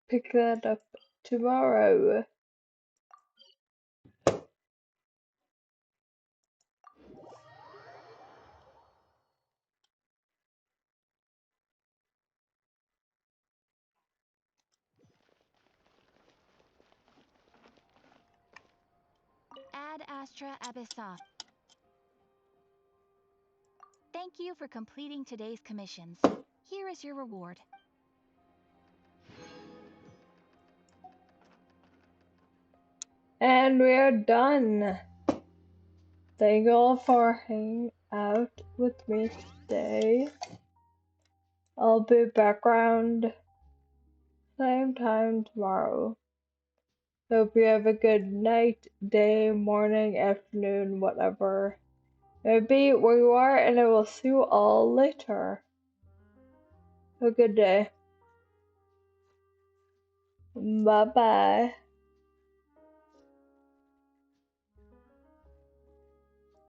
pick that up tomorrow. Ad Astra Abyssa. Thank you for completing today's commissions. Here is your reward. And we are done. Thank you all for hanging out with me today. I'll be back around same time tomorrow. Hope you have a good night, day, morning, afternoon, whatever it be where you are, and I will see you all later. Have a good day. Bye bye.